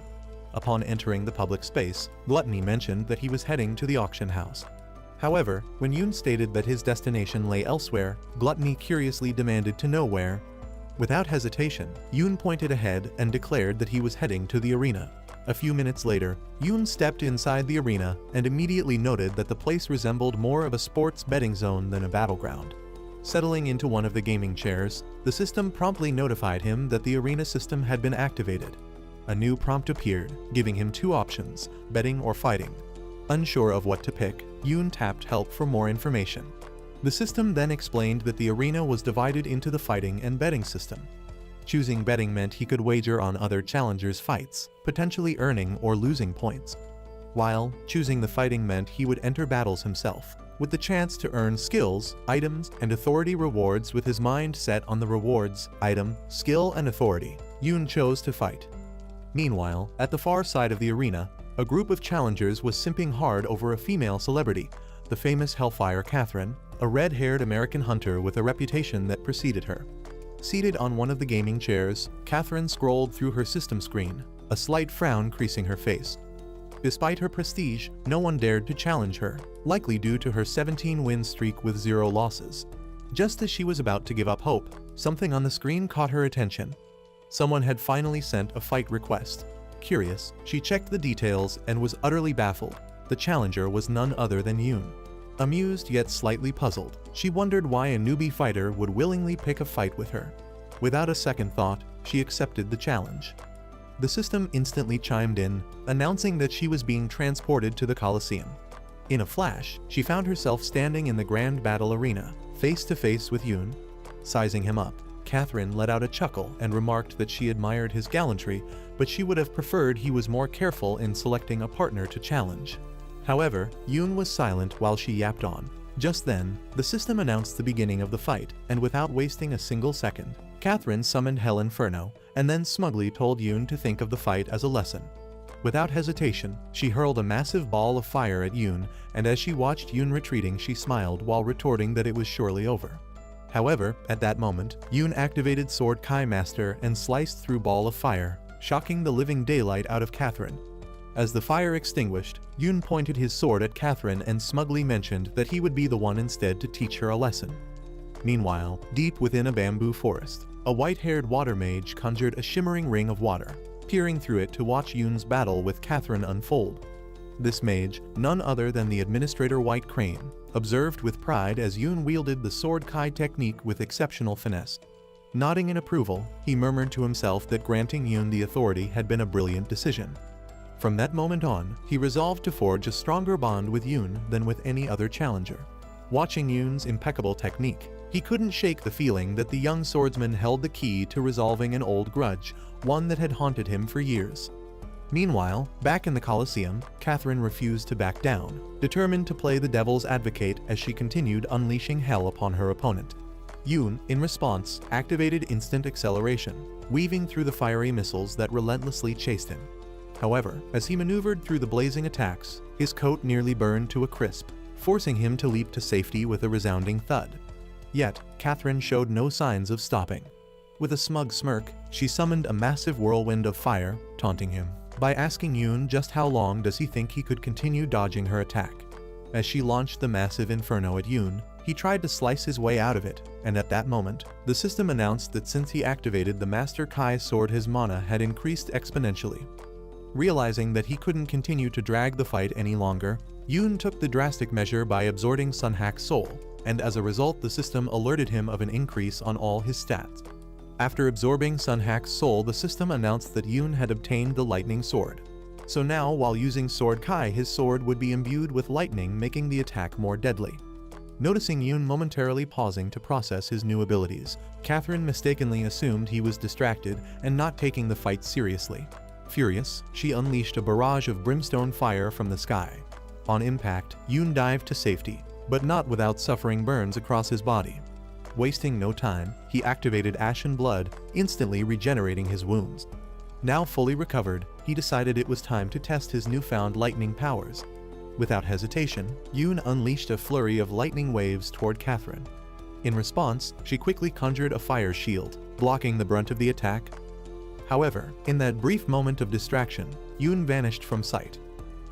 Upon entering the public space, Gluttony mentioned that he was heading to the auction house. However, when Yoon stated that his destination lay elsewhere, Gluttony curiously demanded to know where. Without hesitation, Yoon pointed ahead and declared that he was heading to the arena. A few minutes later, Yoon stepped inside the arena and immediately noted that the place resembled more of a sports betting zone than a battleground. Settling into one of the gaming chairs, the system promptly notified him that the arena system had been activated. A new prompt appeared, giving him 2 options, betting or fighting. Unsure of what to pick, Yoon tapped help for more information. The system then explained that the arena was divided into the fighting and betting system. Choosing betting meant he could wager on other challengers' fights, potentially earning or losing points. While choosing the fighting meant he would enter battles himself, with the chance to earn skills, items, and authority rewards with his mind set on the rewards, item, skill, and authority. Yoon chose to fight. Meanwhile, at the far side of the arena, a group of challengers was simping hard over a female celebrity, the famous Hellfire Catherine, a red-haired American hunter with a reputation that preceded her. Seated on one of the gaming chairs, Catherine scrolled through her system screen, a slight frown creasing her face. Despite her prestige, no one dared to challenge her, likely due to her 17-win streak with 0 losses. Just as she was about to give up hope, something on the screen caught her attention. Someone had finally sent a fight request. Curious, she checked the details and was utterly baffled. The challenger was none other than Yoon. Amused yet slightly puzzled, she wondered why a newbie fighter would willingly pick a fight with her. Without a second thought, she accepted the challenge. The system instantly chimed in, announcing that she was being transported to the Colosseum. In a flash, she found herself standing in the grand battle arena, face to face with Yoon. Sizing him up, Catherine let out a chuckle and remarked that she admired his gallantry, but she would have preferred he was more careful in selecting a partner to challenge. However, Yoon was silent while she yapped on. Just then, the system announced the beginning of the fight, and without wasting a single second, Catherine summoned Hell Inferno, and then smugly told Yoon to think of the fight as a lesson. Without hesitation, she hurled a massive ball of fire at Yoon, and as she watched Yoon retreating, she smiled while retorting that it was surely over. However, at that moment, Yoon activated Sword Kai Master and sliced through Ball of Fire, shocking the living daylight out of Catherine. As the fire extinguished, Yoon pointed his sword at Catherine and smugly mentioned that he would be the one instead to teach her a lesson. Meanwhile, deep within a bamboo forest, a white-haired water mage conjured a shimmering ring of water, peering through it to watch Yoon's battle with Catherine unfold. This mage, none other than the administrator White Crane, observed with pride as Yoon wielded the sword kai technique with exceptional finesse. Nodding in approval, he murmured to himself that granting Yoon the authority had been a brilliant decision. From that moment on, he resolved to forge a stronger bond with Yoon than with any other challenger. Watching Yoon's impeccable technique, he couldn't shake the feeling that the young swordsman held the key to resolving an old grudge, one that had haunted him for years. Meanwhile, back in the Colosseum, Catherine refused to back down, determined to play the devil's advocate as she continued unleashing hell upon her opponent. Yoon, in response, activated instant acceleration, weaving through the fiery missiles that relentlessly chased him. However, as he maneuvered through the blazing attacks, his coat nearly burned to a crisp, forcing him to leap to safety with a resounding thud. Yet, Catherine showed no signs of stopping. With a smug smirk, she summoned a massive whirlwind of fire, taunting him by asking Yoon just how long does he think he could continue dodging her attack. As she launched the massive inferno at Yoon, he tried to slice his way out of it, and at that moment, the system announced that since he activated the Master Kai sword, his mana had increased exponentially. Realizing that he couldn't continue to drag the fight any longer, Yoon took the drastic measure by absorbing Sunhak's soul, and as a result the system alerted him of an increase on all his stats. After absorbing Sunhak's soul, the system announced that Yoon had obtained the lightning sword. So now, while using Sword Kai, his sword would be imbued with lightning, making the attack more deadly. Noticing Yoon momentarily pausing to process his new abilities, Catherine mistakenly assumed he was distracted and not taking the fight seriously. Furious, she unleashed a barrage of brimstone fire from the sky. On impact, Yoon dived to safety, but not without suffering burns across his body. Wasting no time, he activated Ashen Blood, instantly regenerating his wounds. Now fully recovered, he decided it was time to test his newfound lightning powers. Without hesitation, Yoon unleashed a flurry of lightning waves toward Catherine. In response, she quickly conjured a fire shield, blocking the brunt of the attack. However, in that brief moment of distraction, Yoon vanished from sight.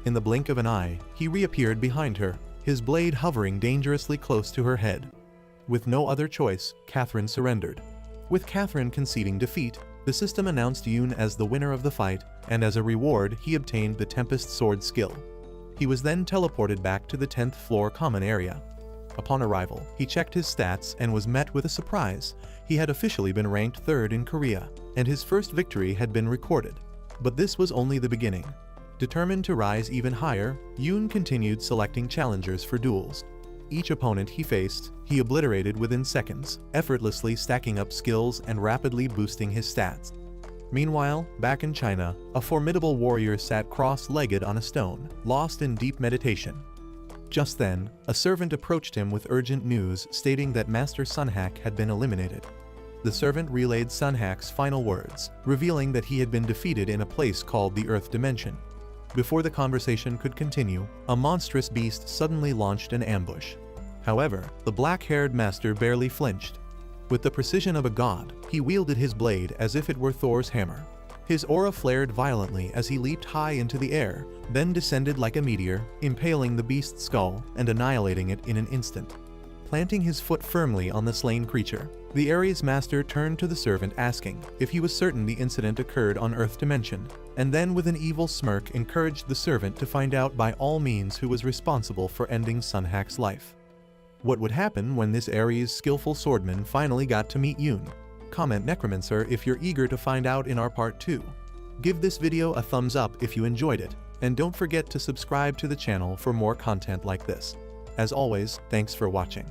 In the blink of an eye, he reappeared behind her, his blade hovering dangerously close to her head. With no other choice, Catherine surrendered. With Catherine conceding defeat, the system announced Yoon as the winner of the fight, and as a reward he obtained the Tempest Sword skill. He was then teleported back to the 10th floor common area. Upon arrival, he checked his stats and was met with a surprise. He had officially been ranked 3rd in Korea, and his first victory had been recorded. But this was only the beginning. Determined to rise even higher, Yoon continued selecting challengers for duels. Each opponent he faced, he obliterated within seconds, effortlessly stacking up skills and rapidly boosting his stats. Meanwhile, back in China, a formidable warrior sat cross-legged on a stone, lost in deep meditation. Just then, a servant approached him with urgent news stating that Master Sunhak had been eliminated. The servant relayed Sunhak's final words, revealing that he had been defeated in a place called the Earth Dimension. Before the conversation could continue, a monstrous beast suddenly launched an ambush. However, the black-haired master barely flinched. With the precision of a god, he wielded his blade as if it were Thor's hammer. His aura flared violently as he leaped high into the air, then descended like a meteor, impaling the beast's skull and annihilating it in an instant. Planting his foot firmly on the slain creature, the Ares master turned to the servant asking if he was certain the incident occurred on Earth Dimension, and then with an evil smirk encouraged the servant to find out by all means who was responsible for ending Sunhak's life. What would happen when this Ares skillful swordman finally got to meet Yoon? Comment Necromancer if you're eager to find out in our part 2. Give this video a thumbs up if you enjoyed it, and don't forget to subscribe to the channel for more content like this. As always, thanks for watching.